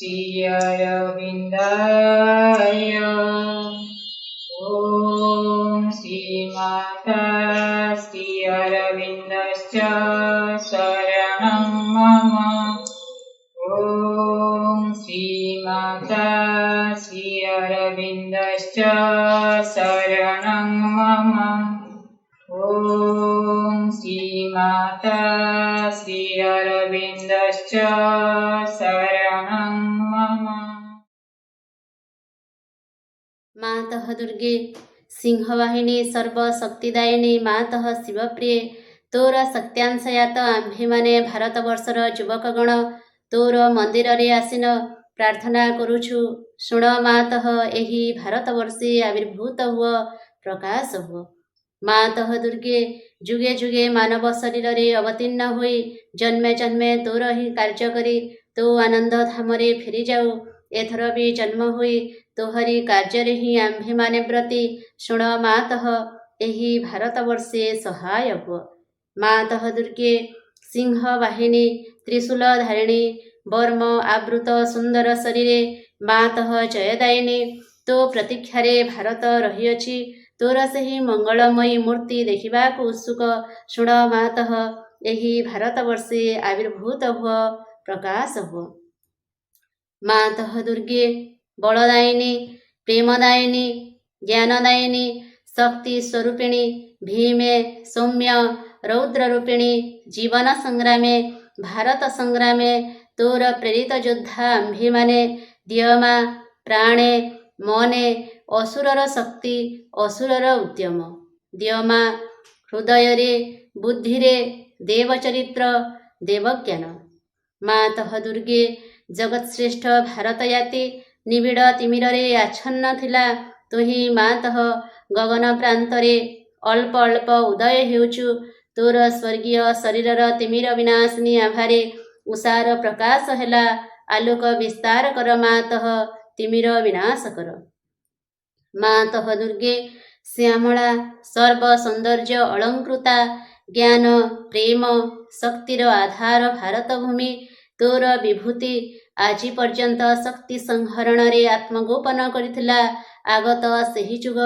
श्री अरविन्दाय ॐ श्रीमाता श्री अरविन्दश्च शरणं मम ॐ श्रीमाता श्री अरविन्दश्च शरणं मम ॐ श्रीमाता श्री अरविन्दश्च शरणं मम। मातः दुर्गे सिंहवाहिनी सर्वशक्तिदायिनी मातः शिवप्रिये तोर शक्त्यांशयात आम्भेमाने भारतवर्षर युवकगण तोर मंदिर रे आसीन प्रार्थना करुछु शुण मातः एही भारतवर्षे आविर्भूत हुआ प्रकाश हुआ। मातः दुर्गे जुगे जुगे मानव शरीर रे अवतीर्ण होई जन्मे जन्मे तोर ही कार्य करी तो आनंद धामरे फेरी जाऊ एथर भी जन्म होई तोहरी कार्य ही आम्भे माने प्रति शुण मातः एही भारतवर्षे सहाय हुआ। मातः दुर्गे सिंह वाहिनी त्रिशूल धारिणी वर्म आवृत सुंदर शरीरे मातः जयदायिनी तो प्रतीक्षारे भारत रहीअछि तोर सही मंगलमयी मूर्ति देखिबाकु उत्सुक शुण मातः एही भारतवर्षे आविर्भूत हुआ प्रकाश हुआ। मातः दुर्गे बलदायिनी प्रेमदायिनी ज्ञानदायिनी शक्ति स्वरूपिणी भीमे सौम्य रौद्र रूपिणी जीवन संग्रामे भारत संग्रामे तोर प्रेरित योद्धा आम्भे माने दियमा प्राणे मने असुरर शक्ति असुरर उद्यम दियमा हृदय रे बुद्धि रे देवचरित्र देवज्ञान। मातः दुर्गे जगतश्रेष्ठ भारतयाति निबिड़ तिमिर रे आच्छन्न थिला तुही मातः गगन प्रांतरे अल्प अल्प उदय हेउचु तोर स्वर्गीय शरीरर तिमिर विनाशिनी आभारे उषार प्रकाश हेला आलोक विस्तार कर मातः तिमिर विनाश कर। मातः दुर्गे श्यामला सर्व सौंदर्य अलंकृता ज्ञान प्रेम शक्तिर आधार भारत भूमि तोर विभूति आज पर्यंत शक्ति संहरण रे आत्मगोपन करिथिला आगत सही जुग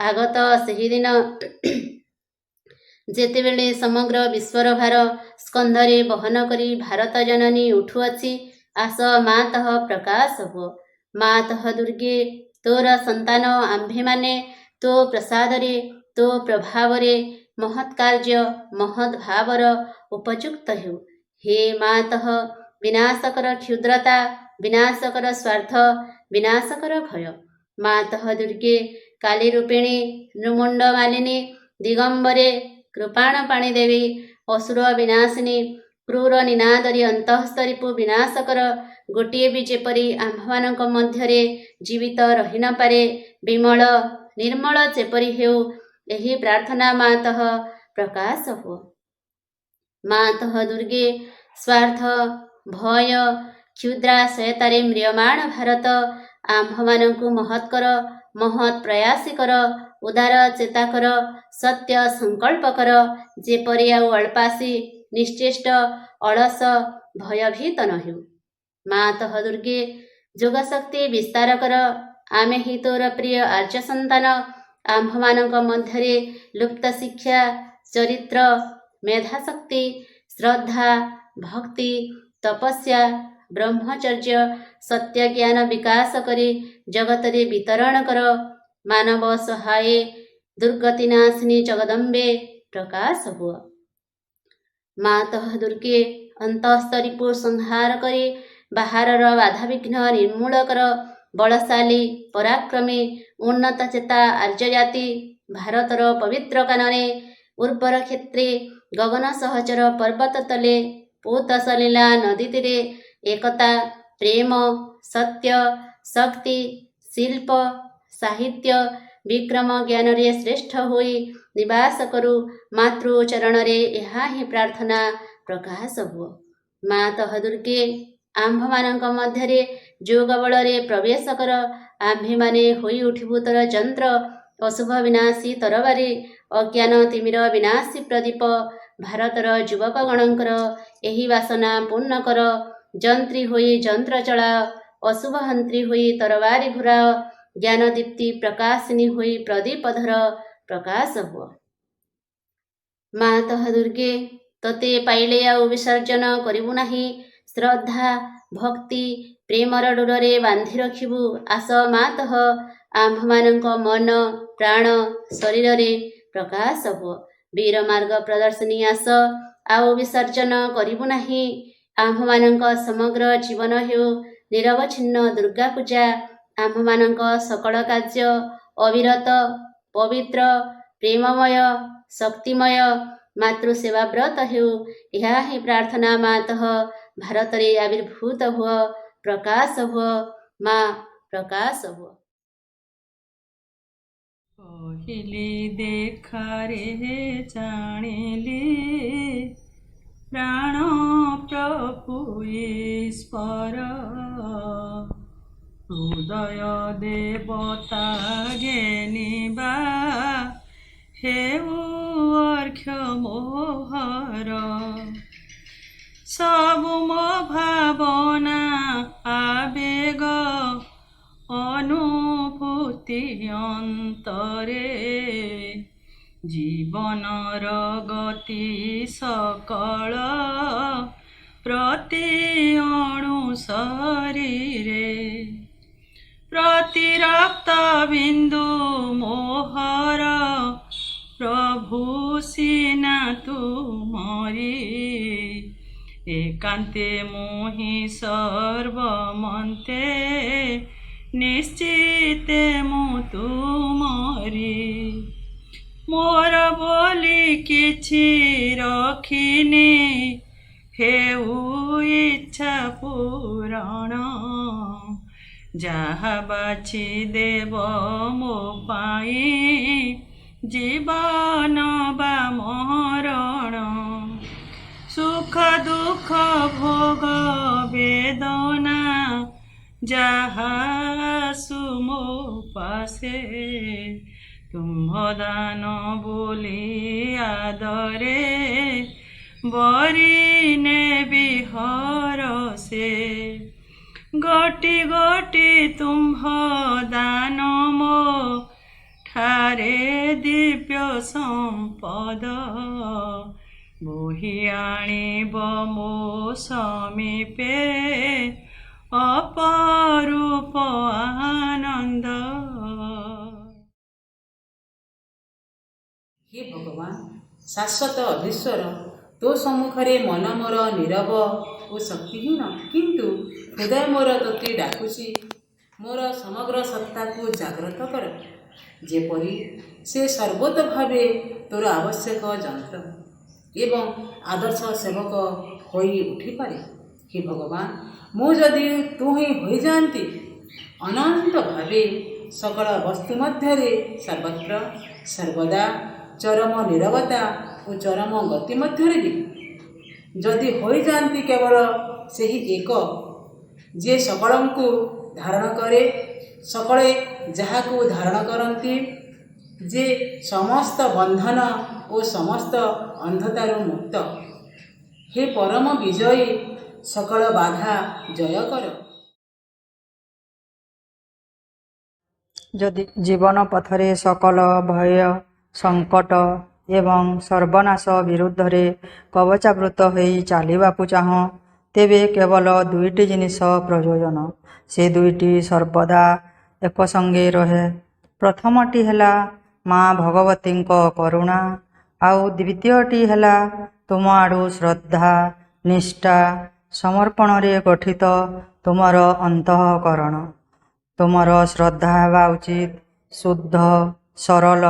आगत सही दिन जेतेबेले समग्र विश्वर भार स्कंधरे बहन करी भारत जननी उठुअछि आस मातः प्रकाश हो। मातः दुर्गे तोर संतान आम्भे माने तो प्रसादरे तो प्रभावरे महत् कार्य महत् भावर उपयुक्त हेउ। हे मातः विनाशकर क्षुद्रता विनाशकर स्वार्थ विनाशकर भय। मातः दुर्गे काली रूपिणी नृमुंड मालिनी दिगंबरे कृपाण पाणी देवी असुर विनाशिनी क्रूर निनादरी अंतःस्तरीपु विनाशकर गोटिए भी जेपरी आम्भमानक मध्यरे जीवित रही न पारे विमल निर्मल जेपरी हेउ एही प्रार्थना मातः प्रकाश हो। मातः दुर्गे स्वार्थ भय क्षुद्राशयतारे म्रियमाण भारत आम्भमानंकु महत् कर महत् प्रयासी कर उदार चेता कर सत्य संकल्प कर जेपरि आउ अल्पासी निश्चेष्ट अलस भयभीत न हेउ। मातः दुर्गे जोगशक्ति विस्तार कर आमे ही तोर प्रिय आर्य संतान आम्भमानंक मध्यरे लुप्त शिक्षा चरित्र मेधाशक्ति श्रद्धा भक्ति तपस्या ब्रह्मचर्य सत्य ज्ञान विकास करी जगतरे वितरण कर मानव सहाय दुर्गतिनाशिनी जगदम्बे प्रकाश हो। मातः दुर्गे अंतःस्तरीपु संहार करी बाहरर बाधा विघ्न निर्मूल कर बलशाली पराक्रमी उन्नत चेता आर्य जाति भारतर पवित्र कानने उर्वर क्षेत्रे गगन सहचर पर्वत तले पूत सलीला नदी तीरे एकता प्रेम सत्य शक्ति शिल्प साहित्य विक्रम ज्ञान रे श्रेष्ठ होई निवास करू मातृ चरण रे यहा ही प्रार्थना प्रकाश हो। मातः दुर्गे आम्भमानंक मध्यरे जोग बल रे प्रवेश कर आम्भे माने होई उठिबु तर यंत्र अशुभ विनाशी तरबारी अज्ञान तिमिर विनाशी प्रदीप भारतर युवक गणंकर एही वासना पूर्ण कर जंत्री होई जंत्र चला ଅଶୁଭହନ୍ତ୍ରୀ ହୋଇ ତରବାରୀ ଘୁରାଅ, ଜ୍ଞାନ ଦୀପ୍ତି ପ୍ରକାଶିନୀ ହୋଇ ପ୍ରଦୀପଧର ପ୍ରକାଶ ହୁଅ। ମା ତହ ଦୁର୍ଗେ, ତୋତେ ପାଇଲେ ଆଉ ବିସର୍ଜନ କରିବୁ ନାହିଁ। ଶ୍ରଦ୍ଧା ଭକ୍ତି ପ୍ରେମର ଡୋରରେ ବାନ୍ଧି ରଖିବୁ। ଆସ ମା ତହ ଆମ୍ଭମାନଙ୍କ ମନ ପ୍ରାଣ ଶରୀରରେ ପ୍ରକାଶ ହୁଅ। ବୀର ମାର୍ଗ ପ୍ରଦର୍ଶିନୀ ଆସ, ଆଉ ବିସର୍ଜନ କରିବୁ ନାହିଁ। ଆମ୍ଭମାନଙ୍କ ସମଗ୍ର ଜୀବନ ହେଉ ନିରବଚ୍ଛିନ୍ନ ଦୁର୍ଗା ପୂଜା। ଆମ୍ଭମାନଙ୍କ ସକଳ କାର୍ଯ୍ୟ ଅବିରତ ପବିତ୍ର ପ୍ରେମମୟ ଶକ୍ତିମୟ ମାତୃସେବାବ୍ରତ ହେଉ। ଏହା ହିଁ ପ୍ରାର୍ଥନା। ମା ତହ ଭାରତରେ ଆବିର୍ଭୂତ ହୁଅ, ପ୍ରକାଶ ହୁଅ, ମା ପ୍ରକାଶ ହୁଅ। କହିଲି ଦେଖାରେ ଜାଣିଲି, ପ୍ରାଣ ପ୍ରଭୁ ଈଶ୍ୱର। ହୃଦୟ ଦେବତା ଜ୍ଞାନିବା, ହେଉ ଅର୍ଘ୍ୟ ମୋହର। ସବୁ ମୋ ଭାବନା ଆବେଗ ଅନୁଭୂତି ଅନ୍ତରେ, ଜୀବନର ଗତି ସକଳ ପ୍ରତି ଅଣୁ ଶରୀରେ। ପ୍ରତି ରକ୍ତ ବିନ୍ଦୁ ମୋହର, ପ୍ରଭୁ ସିନା ତୁମରି। ଏକାନ୍ତେ ମୁହିଁ ସର୍ବମନ୍ତେ, ନିଶ୍ଚିତେ ମୁଁ ତୁମରି। ମୋର ବୋଲି କିଛି ରଖିନି, ହେଉ ଇଚ୍ଛା ପୂରଣ। ଯାହା ବାଛି ଦେବ ମୋ ପାଇଁ, ଜୀବନ ବା ମରଣ। ସୁଖ ଦୁଃଖ ଭୋଗ ବେଦନା, ଯାହା ଆସୁ ମୋ ପାଶେ। ତୁମ୍ଭ ଦାନ ବୋଲି ଆଦରେ, ବରି ନେବି ହରଷେ। ଗୋଟି ଗୋଟି ତୁମ୍ଭ ଦାନ ମୋ ଠାରେ ଦିବ୍ୟ ସମ୍ପଦ। ବୋହି ଆଣିବ ମୋ ସମୀପେ, ଅପରୂପ ଆନନ୍ଦ। ହେ ଭଗବାନ ଶାଶ୍ୱତ ଅଧୀଶ୍ୱର, ତୋ ସମ୍ମୁଖରେ ମନ ମୋର ନୀରବ ଓ ଶକ୍ତିହୀନ, କିନ୍ତୁ ହୃଦୟ ମୋର ତୋତେ ଡାକୁଛି। ମୋର ସମଗ୍ର ସତ୍ତାକୁ ଜାଗ୍ରତ କର, ଯେପରି ସେ ସର୍ବୋତ ଭାବେ ତୋର ଆବଶ୍ୟକ ଯନ୍ତ୍ର ଏବଂ ଆଦର୍ଶ ସେବକ ହୋଇ ଉଠିପାରେ। ହେ ଭଗବାନ, ମୁଁ ଯଦି ତୁ ହିଁ ହୋଇଯାଆନ୍ତି, ଅନନ୍ତ ଭାବେ ସକଳ ବସ୍ତୁ ମଧ୍ୟରେ ସର୍ବତ୍ର ସର୍ବଦା ଚରମ ନୀରବତା ଓ ଚରମ ଗତି ମଧ୍ୟରେ ବି ଯଦି ହୋଇଯାଆନ୍ତି କେବଳ ସେହି ଏକ, ଯିଏ ସକଳଙ୍କୁ ଧାରଣ କରେ, ସକଳେ ଯାହାକୁ ଧାରଣ କରନ୍ତି, ଯେ ସମସ୍ତ ବନ୍ଧନ ଓ ସମସ୍ତ ଅନ୍ଧତାରୁ ମୁକ୍ତ। ହେ ପରମ ବିଜୟୀ, ସକଳ ବାଧା ଜୟ କର। ଯଦି ଜୀବନ ପଥରେ ସକଳ ଭୟ ସଙ୍କଟ ଏବଂ ସର୍ବନାଶ ବିରୁଦ୍ଧରେ କବଚାବୃତ ହୋଇ ଚାଲିବାକୁ ଚାହଁ, ତେବେ କେବଳ ଦୁଇଟି ଜିନିଷ ପ୍ରୟୋଜନ। ସେ ଦୁଇଟି ସର୍ବଦା ଏକ ସଙ୍ଗେ ରହେ। ପ୍ରଥମଟି ହେଲା ମା ଭଗବତୀଙ୍କ କରୁଣା, ଆଉ ଦ୍ୱିତୀୟଟି ହେଲା ତୁମ ଆଡ଼ୁ ଶ୍ରଦ୍ଧା ନିଷ୍ଠା ସମର୍ପଣରେ ଗଠିତ ତୁମର ଅନ୍ତଃକରଣ। ତୁମର ଶ୍ରଦ୍ଧା ହେବା ଉଚିତ ଶୁଦ୍ଧ ସରଳ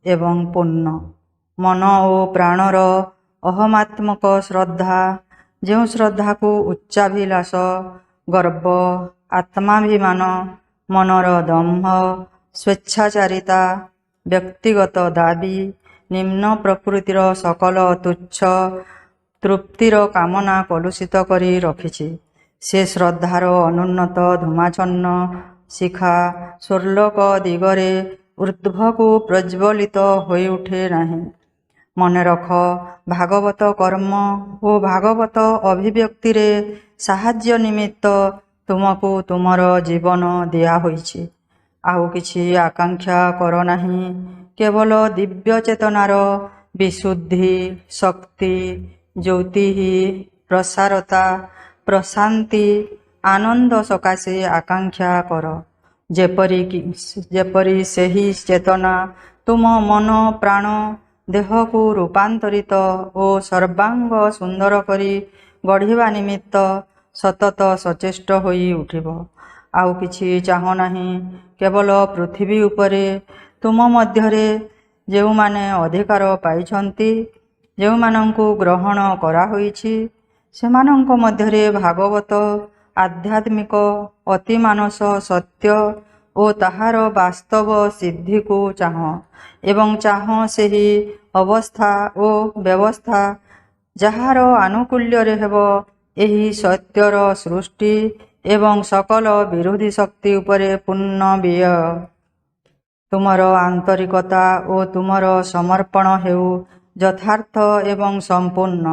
ଏବଂ ପୂର୍ଣ୍ଣ। ମନ ଓ ପ୍ରାଣର ଅହମାତ୍ମକ ଶ୍ରଦ୍ଧା, ଯେଉଁ ଶ୍ରଦ୍ଧାକୁ ଉଚ୍ଚାଭିଳାଷ ଗର୍ବ ଆତ୍ମାଭିମାନ ମନର ଦମ୍ଭ ସ୍ୱେଚ୍ଛାଚାରିତା ବ୍ୟକ୍ତିଗତ ଦାବି ନିମ୍ନ ପ୍ରକୃତିର ସକଲ ତୁଚ୍ଛ ତୃପ୍ତିର କାମନା କଲୁଷିତ କରି ରଖିଛି, ସେ ଶ୍ରଦ୍ଧାର ଅନୁନ୍ନତ ଧୂମାଚ୍ଛନ୍ନ ଶିଖା ସ୍ୱର୍ଲୋକ ଦିଗରେ ଊର୍ଦ୍ଧ୍ୱକୁ ପ୍ରଜ୍ୱଲିତ ହୋଇଉଠେ ନାହିଁ। ମନେ ରଖ, ଭାଗବତ କର୍ମ ଓ ଭାଗବତ ଅଭିବ୍ୟକ୍ତିରେ ସାହାଯ୍ୟ ନିମିତ୍ତ ତୁମକୁ ତୁମର ଜୀବନ ଦିଆହୋଇଛି। ଆଉ କିଛି ଆକାଂକ୍ଷା କର ନାହିଁ। କେବଳ ଦିବ୍ୟ ଚେତନାର ବିଶୁଦ୍ଧି, ଶକ୍ତି, ଜ୍ୟୋତି, ପ୍ରସାରତା, ପ୍ରଶାନ୍ତି, ଆନନ୍ଦ ସକାଶେ ଆକାଂକ୍ଷା କର। ଯେପରି ସେହି ଚେତନା ତୁମ ମନ, ପ୍ରାଣ, ଦେହକୁ ରୂପାନ୍ତରିତ ଓ ସର୍ବାଙ୍ଗ ସୁନ୍ଦର କରି ଗଢ଼ିବା ନିମିତ୍ତ ସତତ ସଚେଷ୍ଟ ହୋଇ ଉଠିବ। ଆଉ କିଛି ଚାହଁ ନାହିଁ। କେବଳ ପୃଥିବୀ ଉପରେ ତୁମ ମଧ୍ୟରେ ଯେଉଁମାନେ ଅଧିକାର ପାଇଛନ୍ତି, ଯେଉଁମାନଙ୍କୁ ଗ୍ରହଣ କରାହୋଇଛି, ସେମାନଙ୍କ ମଧ୍ୟରେ ଭାଗବତ, ଆଧ୍ୟାତ୍ମିକ, ଅତିମାନସ ସତ୍ୟ ଓ ତାହାର ବାସ୍ତବ ସିଦ୍ଧିକୁ ଚାହଁ ଏବଂ ଚାହଁ ସେହି ଅବସ୍ଥା ଓ ବ୍ୟବସ୍ଥା ଯାହାର ଆନୁକୂଲ୍ୟରେ ହେବ ଏହି ସତ୍ୟର ସୃଷ୍ଟି ଏବଂ ସକଳ ବିରୋଧୀ ଶକ୍ତି ଉପରେ ପୂର୍ଣ୍ଣ ବିଜୟ। ତୁମର ଆନ୍ତରିକତା ଓ ତୁମର ସମର୍ପଣ ହେଉ ଯଥାର୍ଥ ଏବଂ ସମ୍ପୂର୍ଣ୍ଣ।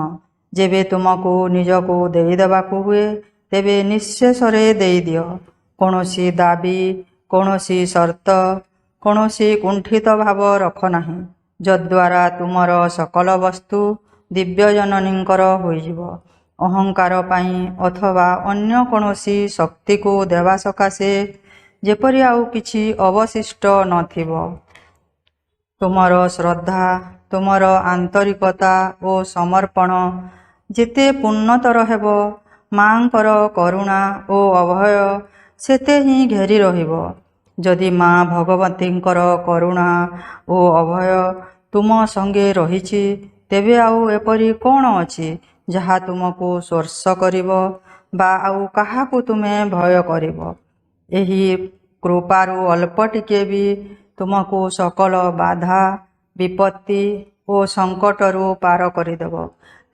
ଯେବେ ତୁମକୁ ନିଜକୁ ଦେଇଦେବାକୁ ହୁଏ, ତେବେ ନିଃଶେଷରେ ଦେଇଦିଅ। କୌଣସି ଦାବୀ, କୌଣସି ସର୍ତ୍ତ, କୌଣସି କୁଣ୍ଠିତ ଭାବ ରଖ ନାହିଁ, ଯଦ୍ୱାରା ତୁମର ସକଳ ବସ୍ତୁ ଦିବ୍ୟଜନନୀଙ୍କର ହୋଇଯିବ। ଅହଙ୍କାର ପାଇଁ ଅଥବା ଅନ୍ୟ କୌଣସି ଶକ୍ତିକୁ ଦେବା ସକାଶେ ଯେପରି ଆଉ କିଛି ଅବଶିଷ୍ଟ ନଥିବ। ତୁମର ଶ୍ରଦ୍ଧା, ତୁମର ଆନ୍ତରିକତା ଓ ସମର୍ପଣ ଯେତେ ପୂର୍ଣ୍ଣତର ହେବ, ମାଙ୍କର କରୁଣା ଓ ଅଭୟ ସେତେ ହିଁ ଘେରି ରହିବ। ଯଦି ମା ଭଗବତୀଙ୍କର କରୁଣା ଓ ଅଭୟ ତୁମ ସଙ୍ଗେ ରହିଛି, ତେବେ ଆଉ ଏପରି କ'ଣ ଅଛି ଯାହା ତୁମକୁ ସ୍ପର୍ଶ କରିବ ବା ଆଉ କାହାକୁ ତୁମେ ଭୟ କରିବ? ଏହି କୃପାରୁ ଅଳ୍ପ ଟିକେ ବି ତୁମକୁ ସକଳ ବାଧା, ବିପତ୍ତି ଓ ସଙ୍କଟରୁ ପାର କରିଦେବ।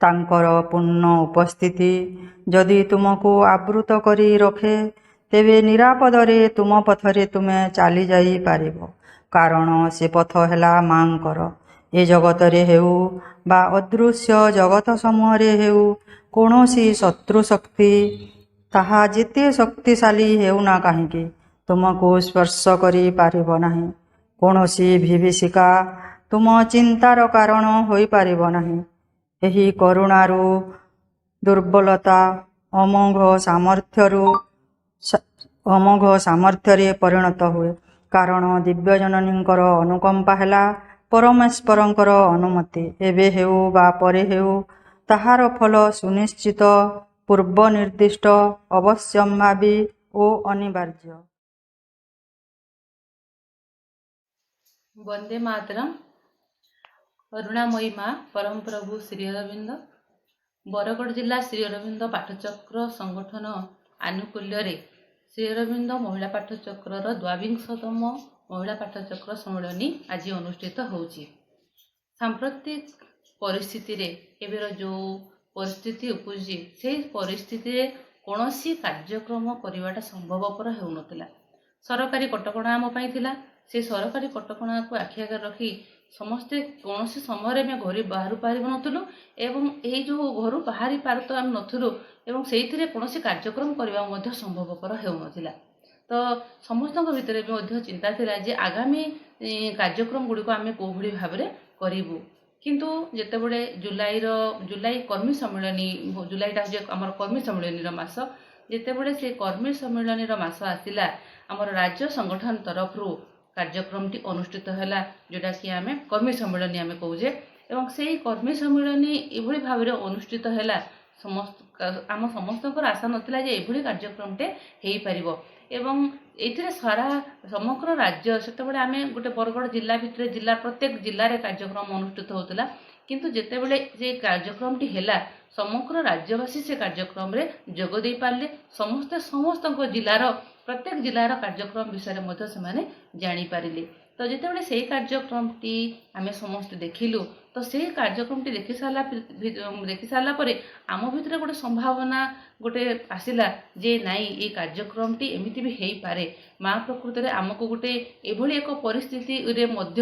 ତାଙ୍କର ପୂର୍ଣ୍ଣ ଉପସ୍ଥିତି ଯଦି ତୁମକୁ ଆବୃତ କରି ରଖେ, ତେବେ ନିରାପଦରେ ତୁମ ପଥରେ ତୁମେ ଚାଲିଯାଇପାରିବ, କାରଣ ସେ ପଥ ହେଲା ମାଙ୍କର। ଏ ଜଗତରେ ହେଉ ବା ଅଦୃଶ୍ୟ ଜଗତ ସମୂହରେ ହେଉ, କୌଣସି ଶତ୍ରୁ ଶକ୍ତି, ତାହା ଯେତେ ଶକ୍ତିଶାଳୀ ହେଉନା କାହିଁକି, ତୁମକୁ ସ୍ପର୍ଶ କରିପାରିବ ନାହିଁ। କୌଣସି ବିଭୀଷିକା ତୁମ ଚିନ୍ତାର କାରଣ ହୋଇପାରିବ ନାହିଁ। ଏହି କରୁଣାରୁ ଦୁର୍ବଳତା ଅମୋଘ ସାମର୍ଥ୍ୟରେ ପରିଣତ ହୁଏ, କାରଣ ଦିବ୍ୟଜନନୀଙ୍କର ଅନୁକମ୍ପା ହେଲା ପରମେଶ୍ୱରଙ୍କର ଅନୁମତି। ଏବେ ହେଉ ବା ପରେ ହେଉ, ତାହାର ଫଳ ସୁନିଶ୍ଚିତ, ପୂର୍ବ ନିର୍ଦ୍ଦିଷ୍ଟ, ଅବଶ୍ୟମ୍ଭାବୀ ଓ ଅନିବାର୍ଯ୍ୟ। ବନ୍ଦେ ମାତରମ୍। କରୁଣାମୟୀ ମା ପରମ ପ୍ରଭୁ ଶ୍ରୀ ଅରବିନ୍ଦ, ବରଗଡ଼ ଜିଲ୍ଲା ଶ୍ରୀ ଅରବିନ୍ଦ ପାଠଚକ୍ର ସଂଗଠନ ଆନୁକୂଲ୍ୟରେ ଶ୍ରୀ ଅରବିନ୍ଦ ମହିଳା ପାଠଚକ୍ରର ଦ୍ୱାବିଂଶତମ ମହିଳା ପାଠଚକ୍ର ସମ୍ମିଳନୀ ଆଜି ଅନୁଷ୍ଠିତ ହେଉଛି। ସାମ୍ପ୍ରତିକ ପରିସ୍ଥିତିରେ ଏବେର ଯେଉଁ ପରିସ୍ଥିତି ଉପୁଜିଛି, ସେହି ପରିସ୍ଥିତିରେ କୌଣସି କାର୍ଯ୍ୟକ୍ରମ କରିବାଟା ସମ୍ଭବପର ହେଉନଥିଲା। ସରକାରୀ କଟକଣା ଆମ ପାଇଁ ଥିଲା। ସେ ସରକାରୀ କଟକଣାକୁ ଆଖି ଆଗରେ ରଖି ସମସ୍ତେ କୌଣସି ସମୟରେ ଆମେ ଘରୁ ବାହାରୁ ପାରିନଥିଲୁ ଏବଂ ଏହି ଯେଉଁ ଘରୁ ବାହାରି ପାରୁତ ଆମେ ନଥିଲୁ ଏବଂ ସେଇଥିରେ କୌଣସି କାର୍ଯ୍ୟକ୍ରମ କରିବା ମଧ୍ୟ ସମ୍ଭବପର ହେଉନଥିଲା। ତ ସମସ୍ତଙ୍କ ଭିତରେ ବି ମଧ୍ୟ ଚିନ୍ତା ଥିଲା ଯେ ଆଗାମୀ କାର୍ଯ୍ୟକ୍ରମ ଗୁଡ଼ିକ ଆମେ କେଉଁଭଳି ଭାବରେ କରିବୁ। କିନ୍ତୁ ଯେତେବେଳେ ଜୁଲାଇ କର୍ମୀ ସମ୍ମିଳନୀ, ଜୁଲାଇଟା ହେଉଛି ଆମର କର୍ମୀ ସମ୍ମିଳନୀର ମାସ, ଯେତେବେଳେ ସେ କର୍ମୀ ସମ୍ମିଳନୀର ମାସ ଆସିଲା, ଆମର ରାଜ୍ୟ ସଂଗଠନ ତରଫରୁ କାର୍ଯ୍ୟକ୍ରମଟି ଅନୁଷ୍ଠିତ ହେଲା, ଯେଉଁଟାକି ଆମେ କର୍ମୀ ସମ୍ମିଳନୀ ଆମେ କହୁଛେ। ଏବଂ ସେହି କର୍ମୀ ସମ୍ମିଳନୀ ଏଭଳି ଭାବରେ ଅନୁଷ୍ଠିତ ହେଲା, ଆମ ସମସ୍ତଙ୍କର ଆଶା ନଥିଲା ଯେ ଏଭଳି କାର୍ଯ୍ୟକ୍ରମଟେ ହେଇପାରିବ ଏବଂ ଏଥିରେ ସମଗ୍ର ରାଜ୍ୟ, ସେତେବେଳେ ଆମେ ଗୋଟେ ବରଗଡ଼ ଜିଲ୍ଲା ଭିତରେ ପ୍ରତ୍ୟେକ ଜିଲ୍ଲାରେ କାର୍ଯ୍ୟକ୍ରମ ଅନୁଷ୍ଠିତ ହେଉଥିଲା, କିନ୍ତୁ ଯେତେବେଳେ ସେ କାର୍ଯ୍ୟକ୍ରମଟି ହେଲା, ସମଗ୍ର ରାଜ୍ୟବାସୀ ସେ କାର୍ଯ୍ୟକ୍ରମରେ ଯୋଗ ଦେଇପାରିଲେ। ସମସ୍ତଙ୍କ ପ୍ରତ୍ୟେକ ଜିଲ୍ଲାର କାର୍ଯ୍ୟକ୍ରମ ବିଷୟରେ ମଧ୍ୟ ସେମାନେ ଜାଣିପାରିଲେ। ତ ଯେତେବେଳେ ସେହି କାର୍ଯ୍ୟକ୍ରମଟି ଆମେ ସମସ୍ତେ ଦେଖିଲୁ, ତ ସେହି କାର୍ଯ୍ୟକ୍ରମଟି ଦେଖି ସାରିଲା ପରେ ଆମ ଭିତରେ ଗୋଟେ ସମ୍ଭାବନା ଗୋଟେ ଆସିଲା ଯେ ନାଇଁ, ଏ କାର୍ଯ୍ୟକ୍ରମଟି ଏମିତି ବି ହେଇପାରେ। ମା ପ୍ରକୃତରେ ଆମକୁ ଗୋଟେ ଏଭଳି ଏକ ପରିସ୍ଥିତିରେ ମଧ୍ୟ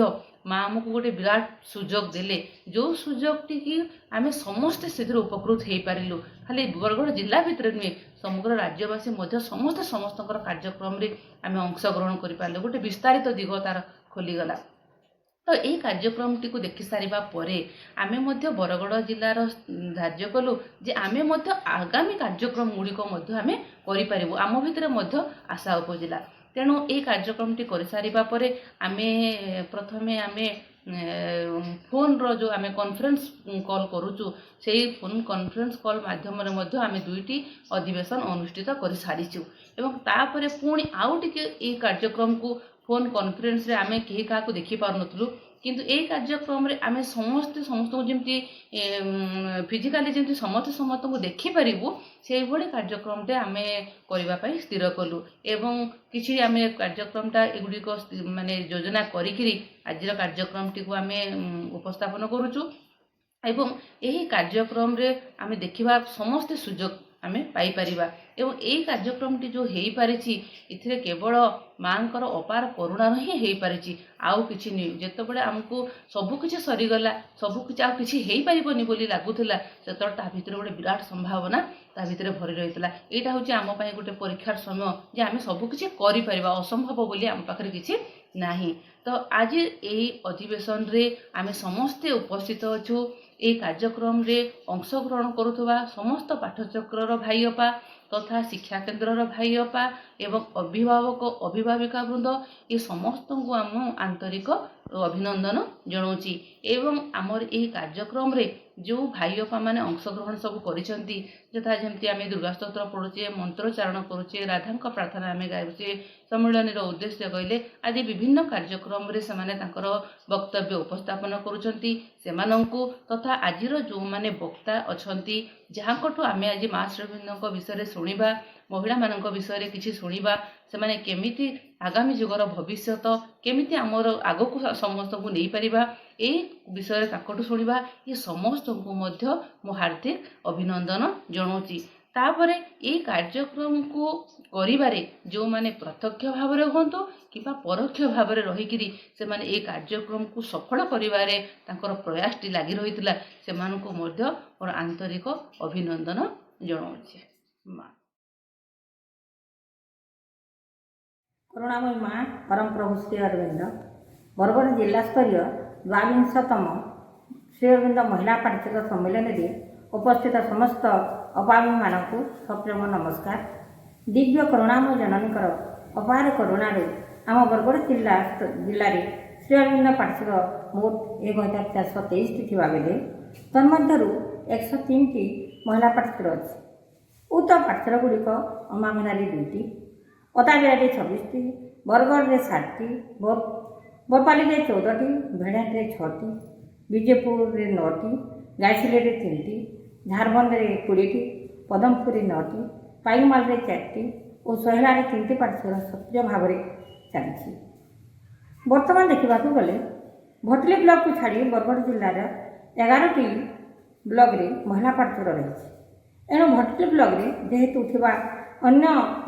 ମା ଆମକୁ ଗୋଟେ ବିରାଟ ସୁଯୋଗ ଦେଲେ, ଯେଉଁ ସୁଯୋଗଟି କି ଆମେ ସମସ୍ତେ ସେଥିରେ ଉପକୃତ ହେଇପାରିଲୁ। ଖାଲି ବରଗଡ଼ ଜିଲ୍ଲା ଭିତରେ ନୁହେଁ, समग्र राज्यवासी मध्य समस्ते समस्तଙ୍କର କାର୍ଯ୍ୟକ୍ରମରେ ଆମେ ଅଂଶଗ୍ରହଣ କରିପାରିଲେ ଗୋଟେ ବିସ୍ତାରିତ ଦିଗ ତାର ଖୋଲିଗଲା। ତ ଏହି କାର୍ଯ୍ୟକ୍ରମଟିକୁ ଦେଖି ସାରିବା ପରେ ଆମେ ମଧ୍ୟ ବରଗଡ଼ ଜିଲ୍ଲାର ଧାର୍ଯ୍ୟ କଲୁ ଯେ ଆମେ ମଧ୍ୟ ଆଗାମୀ କାର୍ଯ୍ୟକ୍ରମ ଗୁଡ଼ିକ ମଧ୍ୟ ଆମେ କରିପାରିବୁ, ଆମ ଭିତରେ ମଧ୍ୟ ଆଶା ଉପଜିଲା। ତେଣୁ ଏହି କାର୍ଯ୍ୟକ୍ରମଟି କରିସାରିବା ପରେ ଆମେ ପ୍ରଥମେ ଆମେ ଫୋନ୍ର ଯେଉଁ ଆମେ କନଫରେନ୍ସ କଲ୍ କରୁଛୁ ସେଇ ଫୋନ୍ କନଫରେନ୍ସ କଲ୍ ମାଧ୍ୟମରେ ମଧ୍ୟ ଆମେ 2ଟି ଅଧିବେଶନ ଅନୁଷ୍ଠିତ କରିସାରିଛୁ ଏବଂ ତାପରେ ପୁଣି ଆଉ ଟିକେ ଏହି କାର୍ଯ୍ୟକ୍ରମକୁ ଫୋନ୍ କନଫରେନ୍ସରେ ଆମେ କେହି କାହାକୁ ଦେଖିପାରୁନଥିଲୁ, କିନ୍ତୁ ଏହି କାର୍ଯ୍ୟକ୍ରମରେ ଆମେ ସମସ୍ତଙ୍କୁ ଯେମିତି ଫିଜିକାଲି ଯେମିତି ସମସ୍ତଙ୍କୁ ଦେଖିପାରିବୁ ସେଇଭଳି କାର୍ଯ୍ୟକ୍ରମଟେ ଆମେ କରିବା ପାଇଁ ସ୍ଥିର କଲୁ ଏବଂ କିଛି ଆମେ କାର୍ଯ୍ୟକ୍ରମଟା ଏଗୁଡ଼ିକ ମାନେ ଯୋଜନା କରିକିରି ଆଜିର କାର୍ଯ୍ୟକ୍ରମଟିକୁ ଆମେ ଉପସ୍ଥାପନ କରୁଛୁ ଏବଂ ଏହି କାର୍ଯ୍ୟକ୍ରମରେ ଆମେ ଦେଖିବା ସମସ୍ତେ ସୁଯୋଗ ଆମେ ପାଇପାରିବା ଏବଂ ଏହି କାର୍ଯ୍ୟକ୍ରମଟି ଯେଉଁ ହେଇପାରିଛି ଏଥିରେ କେବଳ ମାଙ୍କର ଅପାର କରୁଣାର ହିଁ ହେଇପାରିଛି, ଆଉ କିଛି ନୁହେଁ। ଯେତେବେଳେ ଆମକୁ ସବୁକିଛି ସରିଗଲା, ସବୁକିଛି ଆଉ କିଛି ହେଇପାରିବନି ବୋଲି ଲାଗୁଥିଲା, ସେତେବେଳେ ତା ଭିତରେ ଗୋଟେ ବିରାଟ ସମ୍ଭାବନା ତା ଭିତରେ ଭରି ରହିଥିଲା। ଏଇଟା ହେଉଛି ଆମ ପାଇଁ ଗୋଟେ ପରୀକ୍ଷାର ସମୟ ଯେ ଆମେ ସବୁକିଛି କରିପାରିବା, ଅସମ୍ଭବ ବୋଲି ଆମ ପାଖରେ କିଛି ନାହିଁ। ତ ଆଜି ଏହି ଅଧିବେଶନରେ ଆମେ ସମସ୍ତେ ଉପସ୍ଥିତ ଅଛୁ। ଏହି କାର୍ଯ୍ୟକ୍ରମରେ ଅଂଶଗ୍ରହଣ କରୁଥିବା ସମସ୍ତ ପାଠଚକ୍ରର ଭାଇ ଅପା ତଥା ଶିକ୍ଷା କେନ୍ଦ୍ରର ଭାଇ ଅପା ଏବଂ ଅଭିଭାବକ ଅଭିଭାବିକା ବୃନ୍ଦ ଏ ସମସ୍ତଙ୍କୁ ଆମ ଆନ୍ତରିକ ଅଭିନନ୍ଦନ ଜଣାଉଛି ଏବଂ ଆମର ଏହି କାର୍ଯ୍ୟକ୍ରମରେ ଯେଉଁ ଭାଇ ଅପାମାନେ ଅଂଶଗ୍ରହଣ ସବୁ କରିଛନ୍ତି, ଯଥା ଯେମିତି ଆମେ ଦୁର୍ଗାସ୍ତୋତ୍ର ପଢ଼ୁଛେ, ମନ୍ତ୍ରୋଚ୍ଚାରଣ କରୁଛେ, ରାଧାଙ୍କ ପ୍ରାର୍ଥନା ଆମେ ଗାଉଛେ, ସମ୍ମିଳନୀର ଉଦ୍ଦେଶ୍ୟ କହିଲେ ଆଦି ବିଭିନ୍ନ କାର୍ଯ୍ୟକ୍ରମରେ ସେମାନେ ତାଙ୍କର ବକ୍ତବ୍ୟ ଉପସ୍ଥାପନ କରୁଛନ୍ତି। ସେମାନଙ୍କୁ ତଥା ଆଜିର ଯେଉଁମାନେ ବକ୍ତା ଅଛନ୍ତି ଯାହାଙ୍କଠୁ ଆମେ ଆଜି ମା ଶ୍ରୀବିନ୍ଦଙ୍କ ବିଷୟରେ ଶୁଣିବା, ମହିଳାମାନଙ୍କ ବିଷୟରେ କିଛି ଶୁଣିବା, ସେମାନେ କେମିତି ଆଗାମୀ ଯୁଗର ଭବିଷ୍ୟତ କେମିତି ଆମର ଆଗକୁ ସମସ୍ତଙ୍କୁ ନେଇପାରିବା ଏହି ବିଷୟରେ ତାଙ୍କଠୁ ଶୁଣିବା, ଏ ସମସ୍ତଙ୍କୁ ମଧ୍ୟ ମୁଁ ହାର୍ଦ୍ଦିକ ଅଭିନନ୍ଦନ ଜଣାଉଛି। ତାପରେ ଏହି କାର୍ଯ୍ୟକ୍ରମକୁ କରିବାରେ ଯେଉଁମାନେ ପ୍ରତ୍ୟକ୍ଷ ଭାବରେ ହୁଅନ୍ତୁ କିମ୍ବା ପରୋକ୍ଷ ଭାବରେ ରହିକିରି ସେମାନେ ଏହି କାର୍ଯ୍ୟକ୍ରମକୁ ସଫଳ କରିବାରେ ତାଙ୍କର ପ୍ରୟାସଟି ଲାଗି ରହିଥିଲା, ସେମାନଙ୍କୁ ମଧ୍ୟ ମୋର ଆନ୍ତରିକ ଅଭିନନ୍ଦନ ଜଣାଉଛି। କରୁଣାମୟୀ ମା ପରମ ପ୍ରଭୁ ଶ୍ରୀ ଅରବିନ୍ଦ ବରଗଡ଼ ଜିଲ୍ଲା ସ୍ତରୀୟ 22ତମ ଶ୍ରୀ ଅରବିନ୍ଦ ମହିଳା ପାଠଚକ୍ର ସମ୍ମିଳନୀରେ ଉପସ୍ଥିତ ସମସ୍ତ ଅପାମୀମାନଙ୍କୁ ସପ୍ରେମ ନମସ୍କାର। ଦିବ୍ୟ କରୁଣାମୟ ଜନନୀଙ୍କର ଅପାର କରୁଣାରୁ ଆମ ବରଗଡ଼ ଜିଲ୍ଲାରେ ଶ୍ରୀ ଅରବିନ୍ଦ ପାଠଚକ୍ର ମୋଟ 1423ଟି ଥିବା ବେଳେ ତନ୍ମଧ୍ୟରୁ 103ଟି ମହିଳା ପାଠଚକ୍ର ଅଛି। ଉକ୍ତ ପାଠଚକ୍ର ଗୁଡ଼ିକ ଅମାମିନାରେ 2ଟି, ଅତାବିରାରେ 26ଟି, ବରଗଡ଼ରେ 7ଟି, ବରପାଲିରେ 14ଟି, ଭେଡ଼ାରେ 6ଟି, ବିଜେପୁରରେ 9ଟି, ଗାଇସିଲେରେ 3ଟି, ଝାରବନ୍ଦରେ 20ଟି, ପଦମପୁରରେ 9ଟି, ପାଇକମାଲରେ 4ଟି ଓ ସୋହେଲାରେ 3ଟି ପାଠଚକ୍ର ସକ୍ରିୟ ଭାବରେ ଚାଲିଛି। ବର୍ତ୍ତମାନ ଦେଖିବାକୁ ଗଲେ ଭଟଲି ବ୍ଲକକୁ ଛାଡ଼ି ବରଗଡ଼ ଜିଲ୍ଲାର 11ଟି ବ୍ଲକରେ ମହିଳା ପାଠଚକ୍ର ରହିଛି। ଏଣୁ ଭଟଲି ବ୍ଲକରେ ଯେହେତୁ ଥିବା ଅନ୍ୟ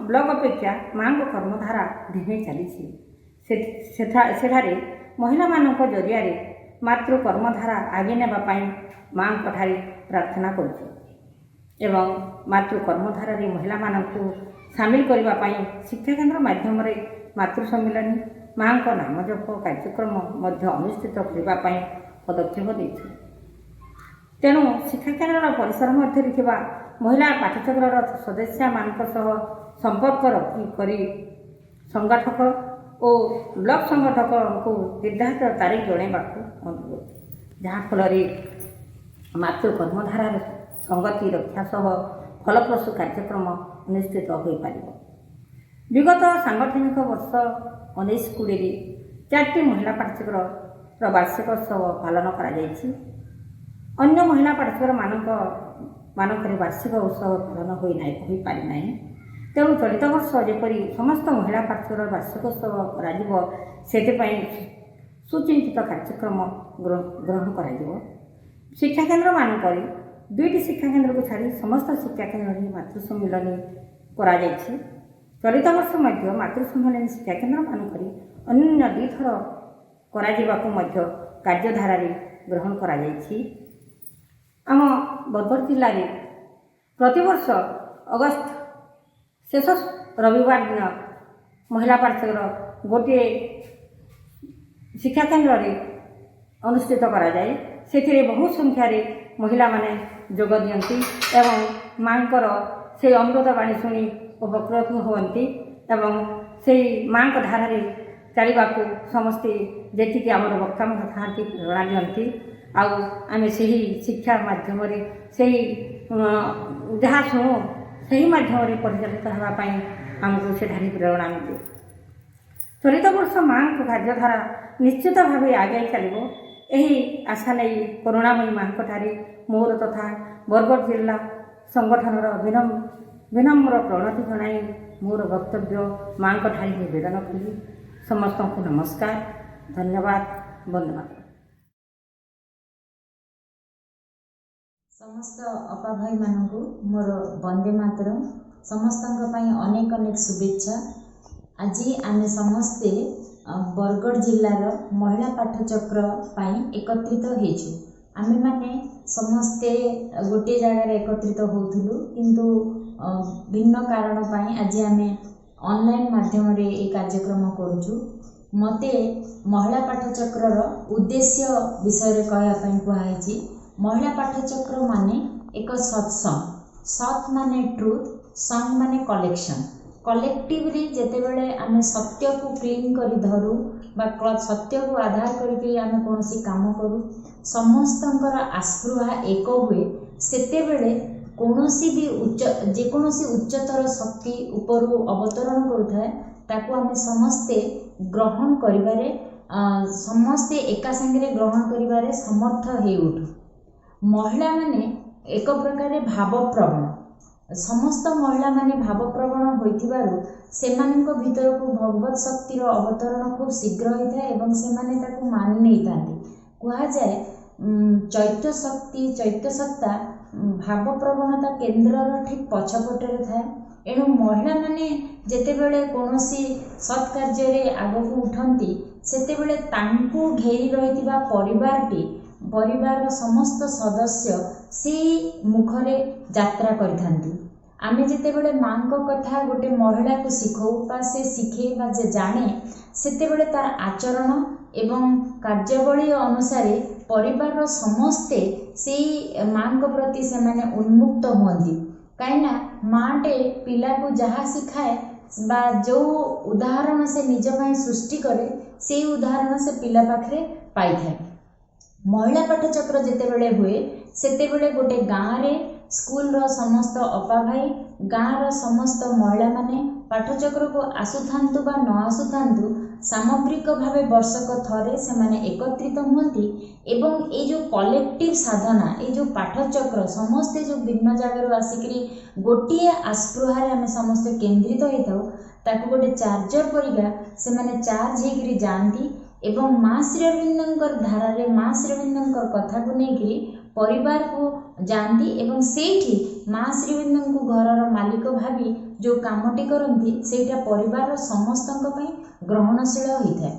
ବ୍ଲକ ଅପେକ୍ଷା ମାଙ୍କ କର୍ମଧାରା ଧିମେଇ ଚାଲିଛି, ସେଠାରେ ମହିଳାମାନଙ୍କ ଜରିଆରେ ମାତୃ କର୍ମଧାରା ଆଗେଇ ନେବା ପାଇଁ ମାଙ୍କଠାରେ ପ୍ରାର୍ଥନା କରୁଛୁ ଏବଂ ମାତୃ କର୍ମଧାରାରେ ମହିଳାମାନଙ୍କୁ ସାମିଲ କରିବା ପାଇଁ ଶିକ୍ଷାକେନ୍ଦ୍ର ମାଧ୍ୟମରେ ମାତୃ ସମ୍ମିଳନୀ, ମାଙ୍କ ନାମ ଜପ କାର୍ଯ୍ୟକ୍ରମ ମଧ୍ୟ ଅନୁଷ୍ଠିତ କରିବା ପାଇଁ ପଦକ୍ଷେପ ଦେଇଛୁ। ତେଣୁ ଶିକ୍ଷାକେନ୍ଦ୍ରର ପରିସର ମଧ୍ୟରେ ଥିବା ମହିଳା ପାଠଚକ୍ରର ସଦସ୍ୟମାନଙ୍କ ସହ ସମ୍ପର୍କ କରି ସଂଗଠକ ଓ ବ୍ଲକ ସଂଗଠକଙ୍କୁ ନିର୍ଦ୍ଧାରିତ ତାରିଖ ଜଣାଇବାକୁ ଅନୁରୋଧ, ଯାହାଫଳରେ ମାତୃ କର୍ମଧାରାର ସଂଗତି ରକ୍ଷା ସହ ଫଳପ୍ରସୂ କାର୍ଯ୍ୟକ୍ରମ ଅନୁଷ୍ଠିତ ହୋଇପାରିବ। ବିଗତ ସାଂଗଠନିକ ବର୍ଷ 19-20ରେ 4ଟି ମହିଳା ପାଠଚକ୍ରର ବାର୍ଷିକ ଉତ୍ସବ ପାଳନ କରାଯାଇଛି। ଅନ୍ୟ ମହିଳା ପାଠଚକ୍ରମାନଙ୍କରେ ବାର୍ଷିକ ଉତ୍ସବ ପାଳନ ହୋଇପାରି ନାହିଁ। ତେଣୁ ଚଳିତ ବର୍ଷ ଯେପରି ସମସ୍ତ ମହିଳା ପାଠଚକ୍ରର ବାର୍ଷିକ ଉତ୍ସବ କରାଯିବ, ସେଥିପାଇଁ ସୁଚିନ୍ତିତ କାର୍ଯ୍ୟକ୍ରମ ଗ୍ରହଣ କରାଯିବ। ଶିକ୍ଷାକେନ୍ଦ୍ରମାନଙ୍କରେ 2ଟି ଶିକ୍ଷାକେନ୍ଦ୍ରକୁ ଛାଡ଼ି ସମସ୍ତ ଶିକ୍ଷାକେନ୍ଦ୍ରରେ ମାତୃ ସମ୍ମିଳନୀ କରାଯାଇଛି। ଚଳିତ ବର୍ଷ ମଧ୍ୟ ମାତୃ ସମ୍ମିଳନୀ ଶିକ୍ଷାକେନ୍ଦ୍ରମାନଙ୍କରେ ଅନ୍ୟ 2 ଥର କରାଯିବାକୁ ମଧ୍ୟ କାର୍ଯ୍ୟଧାରାରେ ଗ୍ରହଣ କରାଯାଇଛି। ଆମ ବରଗଡ଼ ଜିଲ୍ଲାରେ ପ୍ରତିବର୍ଷ ଅଗଷ୍ଟ शेष रविवार दिन महिला पाठशालार गोटे शिक्षा केन्द्र अनुष्ठित कराए से बहु संख्यार महिला माने जोग दियंती एवं माँकर से अमृतवाणी शुणी उपकृत हुअन्ति एवं से माँ धारा चलने को समस्ते जी आम वक्ता था प्रेरणा दियंती आमे से शिक्षा माध्यम से जहाँ शुणु से माध्यम परिचालित होगापी आमको से प्रेरणा मिले। चलित वर्ष माँ कार्यधारा निश्चित भाव आगे चलो यही आशा नहीं करुणामयी माँ मोर तथा बरगढ़ जिला संगठन विनम्र प्रणति जनाई मोर वक्तव्य माँ निवेदन कली। समस्त को नमस्कार, धन्यवाद, वंदना। समस्त अपा भाई मानू मोर वंदे मातरम। समस्त अनेक अनेक शुभेच्छा। आज आम समस्ते बरगढ़ जिलार महिला पाठचक्र एकत्रित होइछु। आमे माने समस्ते गोटे जगार एकत्रित होउथुलु किंतु भिन्न कारण पाई आज आमे ऑनलाइन माध्यम रे ए कार्यक्रम करूछु। मते महिला पाठचक्र उद्देश्य विषय कहया पई कुहाइछि। महिला पाठचक्र माने एक सत्संग, सत् माने ट्रुथ, संग माने कलेक्शन। कलेक्टिवली जेतेबेले आमे सत्य को क्लीन करी धरू बा सत्य को आधार करके आमे कोनोसी काम करू, समस्तंकर आस्पृहा एक हुए, सेतेबेले कोनोसी भी जेकोनोसी उच्चतर शक्ति उपरु अवतरण करुथाए ताकू आमे समस्ते ग्रहण करिबारे समस्ते एका संगे ग्रहण करिबारे समर्थ हे उठु। महिला माने एक प्रकार भावप्रवण, समस्त महिला माने भावप्रवण होइथिबारु सेमानक भितर को भगवत शक्तिर अवतरण खूब शीघ्र होइଥାଏ एवं सेमाने ताकू मानि नै थाନ୍ତି। कुहा जाए चैत्य शक्ति चैत्य सत्ता भावप्रवणता केन्द्रर ठीक पछपटे थाए। एणु महिला माने जेतेबेले कोनोसी सत् कार्य आगकू उठंती सेतेबेले तांकू घेरी रहिथिबा परिवार समस्त सदस्य से मुखरे यात्रा करिथांती। आमे जेतेबेले माँ को कथा गोटे महिला को शिखौ बा से शिखे बा जे जाने सेतेबेले तार आचरण एवं कार्यावली अनुसार परिवार समस्ते से माँ को प्रति से माने उन्मुक्त हुअन्ति। कहीं माँटे पिला को जहाँ सिखाए बा जो उदाहरण से निज पाई सृष्टि करे से उदाहरण से पिला पाखरे पाई थाए। महिला पाठचक्र जेतेबेले हुए सेतेबेले गोटे गाँव रे स्कूल रो समस्त अपा भाई गाँव रो समस्त महिला माने पाठचक्र को आसुथांतु बा न आसुथांतु सामग्रिक भावे वर्षक थरे से माने एकत्रित हुअन्ति एवं ए जो कलेक्टिव साधना ए जो पाठचक्र समस्ते जो भिन्न जगार आसिकरी गोटे आस्पृहारे आमे समस्ते केन्द्रित होइथाउ ताकू गोटे चार्जर परिका से माने चार्ज होइकरी जांती एवं माँ श्री अरविंदर धारा रे माँ श्री अरविंदर कथा को लेकरी परिवार को जाती एवं सेठी माँ श्री अरविंदर को घरर मालिक भावी जो कामटी करती सेटा परिवार समस्तों पई ग्रहणशील होता है।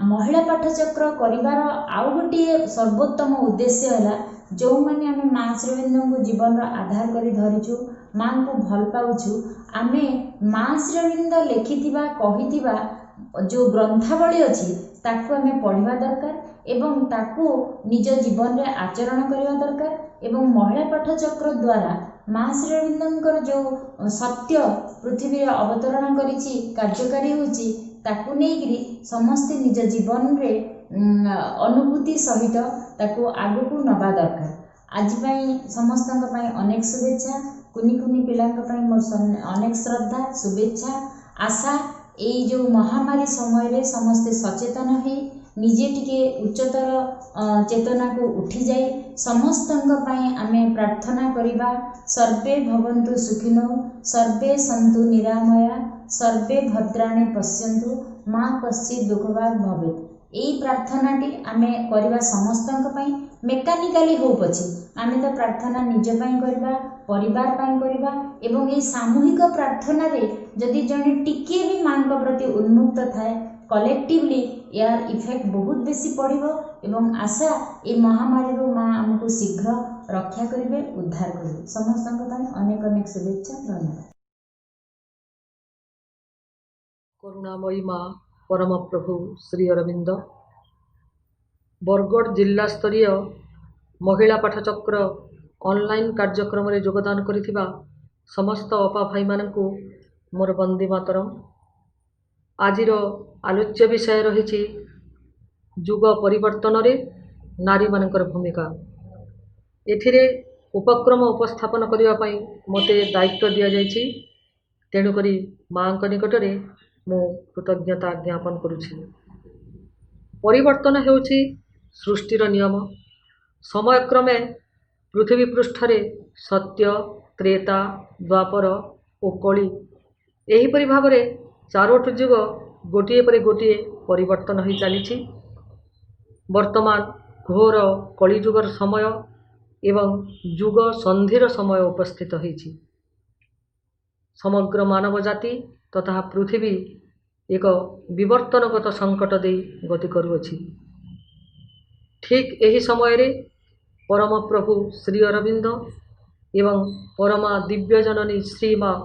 महिला पाठचक्र करिवार आउ गोटे सर्वोत्तम उद्देश्य है जो मैंने आम माँ श्री अरविंदर को जीवन आधार कर धरीचु माँ को भल पाऊछु आमे माँ श्री अरविंदर लिखिथिबा कहिथिबा जो ग्रंथावली अच्छी ताकू आमे पढ़िबा दरकार एवं ताकू निज जीवन रे आचरण करबा दरकार एवं महिला पाठचक्र द्वारा माँ श्री अरविंदर जो सत्य पृथ्वी अवतरण करिछि कार्यकारी होछि ताकू नेइकरी समस्ते निज जीवन रे अनुभूति सहित ताकू आगकू नबा दरकार। आज पई समस्तक पई अनेक शुभेच्छा। कुनी कुनी पिलांक पई मोर अनेक श्रद्धा शुभेच्छा आशा। ये जो महामारी समय रे समस्ते सचेतन हो निजे टिके उच्चतर चेतना को उठी जाए समस्तंक पई आमे प्रार्थना करिबा। सर्वे भवन्तु सुखिनो सर्वे सन्तु निरामया सर्वे भद्राणि पश्यन्तु माँ कश्चित् दुःखभाग् भवेत्। यही प्रार्थनाटी आमे करिबा समस्तंक पई मेकानिकाली हो पछे आमे तो प्रार्थना निज पई करिबा परिवार पई करिबा एवं ये सामूहिक प्रार्थना रे जदि जने टिके भी माँ को प्रति उन्मुक्त थाए कलेक्टिवली यार इफेक्ट बहुत बेसी पड़िबो एवं आशा ये महामारी रो माँ हमको शीघ्र रक्षा करिवे उद्धार करिवे। समस्तंक पई अनेक अनेक शुभेच्छा। धन्यवाद। करुणामयी माँ परम प्रभु श्री अरविंद बरगढ़ जिला स्तरीय महिला पाठचक्र ऑनलाइन कार्यक्रम रे योगदान करिथिबा समस्त अपा भाई मानकु मोर वंदे मातरम। आजिर आलोच्य विषय रही जुग परिवर्तन रे नारी मानकर भूमिका। एथिरे उपक्रम उपस्थापन करिवा पई मते दायित्व दिया जायछि, तेणुकरी माँ निकटरे मु कृतज्ञता ज्ञापन करुछि। परिवर्तन हेउछि सृष्टिर नियम। समयक्रमे पृथ्वी पृष्ठरे सत्य, त्रेता, द्वापर और कली एहीपरि भावरे चारोटी जुग गोटिए पर गोटिए परिवर्तन हो चली। वर्तमान घोर कलिजुगर समय एवं जुग संधिर समय उपस्थित होइछि। समग्र मानव जाति तथा पृथ्वी एक विवर्तनगत संकट दे गति करुअछि। ठीक यही समय रे परम प्रभु श्री अरविंद एवं परमा दिव्य जननी श्री माँ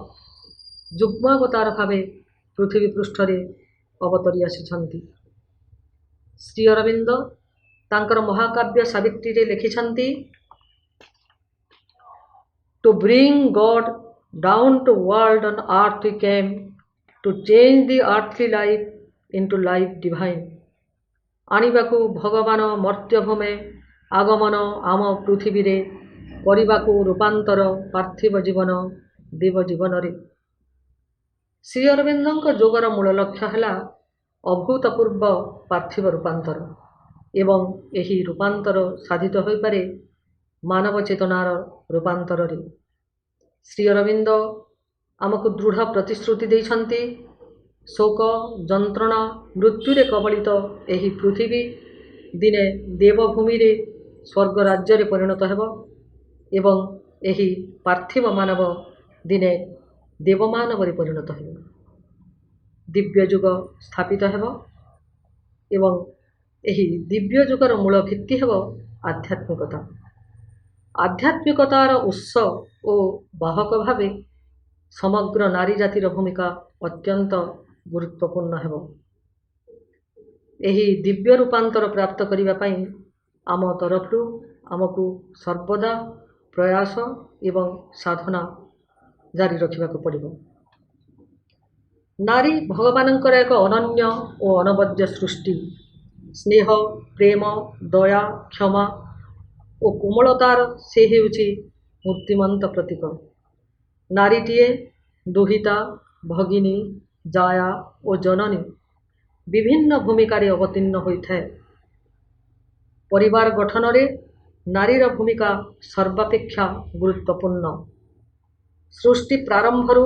जुग्मावतार भावे पृथ्वी पृष्ठरे अवतरी आसिछन्ति। श्री अरविंद तांकर महाकाव्य सावित्री रे लिखिछन्ति, to bring God down to world on earth he came to change the earthly life into life divine. आनिबाकू भगवान मर्त्यभूमे आगमन आम पृथ्वी रे करिबाकू रूपांतर पार्थिव जीवन देव जीवन रे। श्री अरविंदଙ୍କ ଯୋଗର मूल लक्ष्य है अभूतपूर्व पार्थिव रूपांतर एवं यही रूपांतर साधित हो पारे मानव चेतनार रूपांतर रे। श्री अरविंद आमको दृढ़ प्रतिश्रुति देइछन्ति, शोक जंत्रणा मृत्यु रे कबलित एही पृथ्वी दिने देवभूमि रे स्वर्ग राज्य रे परिणत हेब एवं एही पार्थिव मानव दिने देवमानव रे परिणत हेब। दिव्य युग स्थापित हेब एवं एही दिव्य युगर मूल भित्ति हेब आध्यात्मिकता। आध्यात्मिकतार उत्स और वाहक भावे समग्र नारी जातिर भूमिका अत्यंत गुरुत्वपूर्ण हेब। एही दिव्य रूपांतर प्राप्त करिबा पई आम तरफरु आमको सर्वदा प्रयास एवं साधना जारी रखिबाक पड़िबो। नारी भगवानंकर एक अनन्य और अनवद्य सृष्टि। स्नेह, प्रेम, दया, क्षमा और कोमलतार से हेउछि मूर्तिमंत प्रतीक। नारीटीए दुहिता, भगिनी, जाया और जननी विभिन्न भूमिका रे अवतीर्ण होइथाय। परिवार गठन रे नारीर भूमिका सर्वापेक्षा गुरुत्वपूर्ण। सृष्टि प्रारंभरु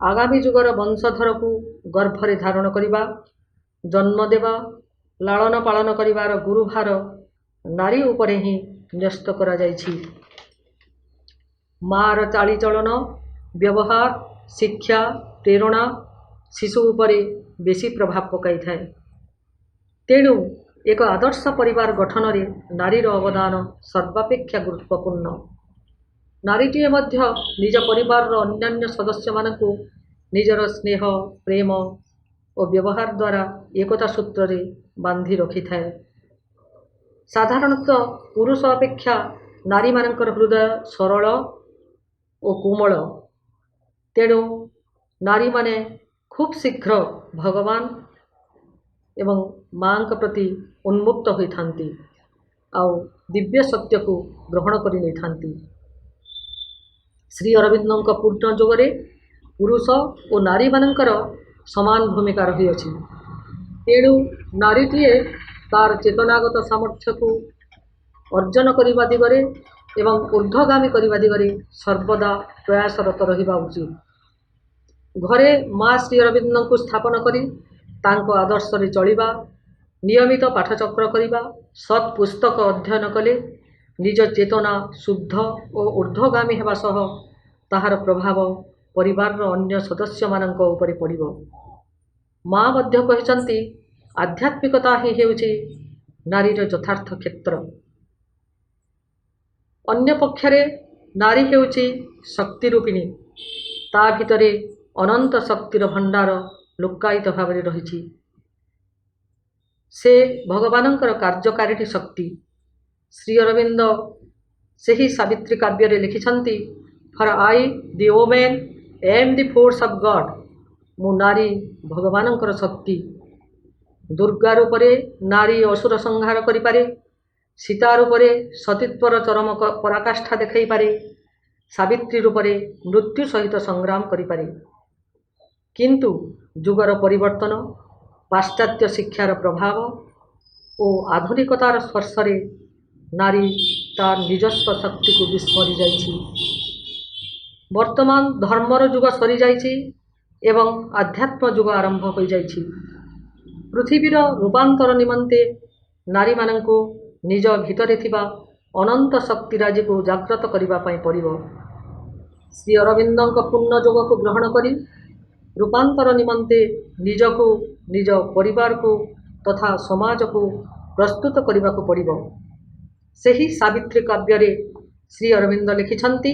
आगामी जुगर वंशधर को गर्भरे धारण करिबा, जन्म देवा, लालन पालन करिबार गुरुभार नारी उपरे ही न्यस्त करा जाइछि। मार चालीचलन, व्यवहार, शिक्षा, प्रेरणा शिशु उपरे बेसी प्रभाव पकाई थाए। तेणु एक आदर्श परिवार गठन रे नारीर अवदान सर्वापेक्षा गुरुत्वपूर्ण। नारीटीए मध्य निज परिवार अन्यान्य सदस्य मानकु निजर स्नेह, प्रेम और व्यवहार द्वारा एकता सूत्र रे बांधी रखि थाए। साधारणतः पुरुष अपेक्षा नारी मानकर हृदय सरल और कोमल। तेणु नारी माने खूब शीघ्र भगवान एवं माँ प्रति उन्मुक्त होइथांती आउ दिव्य सत्य को ग्रहण करि नैथांती। श्री अरविंदଙ୍କ पूर्ण जोगरे पुरुष और नारी मानकर समान भूमिका रहिअछि। तेणु नारीटीए तार चेतनागत सामर्थ्य को अर्जन करने दिगरे एवं ऊर्ध्वगामी करने दिगरे सर्वदा प्रयासरत रहिबा उचित। घरे माँ श्री अरविंद को स्थापन करी तांको आदर्श रे चलिबा, नियमित पाठचक्र करिबा, सत् पुस्तक अध्ययन कले निज चेतना शुद्ध और ऊर्ध्वगामी हेबा सह ताहार प्रभाव परिवार अन्य सदस्य मानक उपरे पड़िबो। माँ मध्य कहिसंती, आध्यात्मिकता ही हेउछि नारीर यथार्थ क्षेत्र। अन्य पक्षरे नारी हेउछि शक्ति रूपिणी। ता भितरे अनंत शक्तिर भंडार ଲୁକ୍କାୟିତ ଭାବରେ ରହିଛି। ସେ ଭଗବାନଙ୍କର କାର୍ଯ୍ୟକାରିଣୀ ଶକ୍ତି। ଶ୍ରୀ ଅରବିନ୍ଦ ସେହି ସାବିତ୍ରୀ କାବ୍ୟରେ ଲେଖିଛନ୍ତି, for I the women M the force of God. ମୁଁ ନାରୀ ଭଗବାନଙ୍କର ଶକ୍ତି। ଦୁର୍ଗା ରୂପରେ ନାରୀ ଅସୁର ସଂହାର କରିପାରେ, ସୀତା ରୂପରେ ସତୀତ୍ୱର ଚରମ ପରାକାଷ୍ଠା ଦେଖାଇପାରେ, ସାବିତ୍ରୀ ରୂପରେ ମୃତ୍ୟୁ ସହିତ ସଂଗ୍ରାମ କରିପାରେ। କିନ୍ତୁ ଯୁଗର ପରିବର୍ତ୍ତନ, ପାଶ୍ଚାତ୍ୟ ଶିକ୍ଷାର ପ୍ରଭାବ ଓ ଆଧୁନିକତାର ସ୍ପର୍ଶରେ ନାରୀ ତାର ନିଜସ୍ୱ ଶକ୍ତିକୁ ବିସ୍ମରି ଯାଇଛି। ବର୍ତ୍ତମାନ ଧର୍ମର ଯୁଗ ସରିଯାଇଛି ଏବଂ ଆଧ୍ୟାତ୍ମ ଯୁଗ ଆରମ୍ଭ ହୋଇଯାଇଛି। ପୃଥିବୀର ରୂପାନ୍ତର ନିମନ୍ତେ ନାରୀମାନଙ୍କୁ ନିଜ ଭିତରେ ଥିବା ଅନନ୍ତ ଶକ୍ତିରାଜିକୁ ଜାଗ୍ରତ କରିବା ପାଇଁ ପଡ଼ିବ। ଶ୍ରୀ ଅରବିନ୍ଦଙ୍କ ପୂର୍ଣ୍ଣ ଯୋଗକୁ ଗ୍ରହଣ କରି ରୂପାନ୍ତର ନିମନ୍ତେ ନିଜକୁ, ନିଜ ପରିବାରକୁ ତଥା ସମାଜକୁ ପ୍ରସ୍ତୁତ କରିବାକୁ ପଡ଼ିବ। ସେହି ସାବିତ୍ରୀ କାବ୍ୟରେ ଶ୍ରୀ ଅରବିନ୍ଦ ଲେଖିଛନ୍ତି,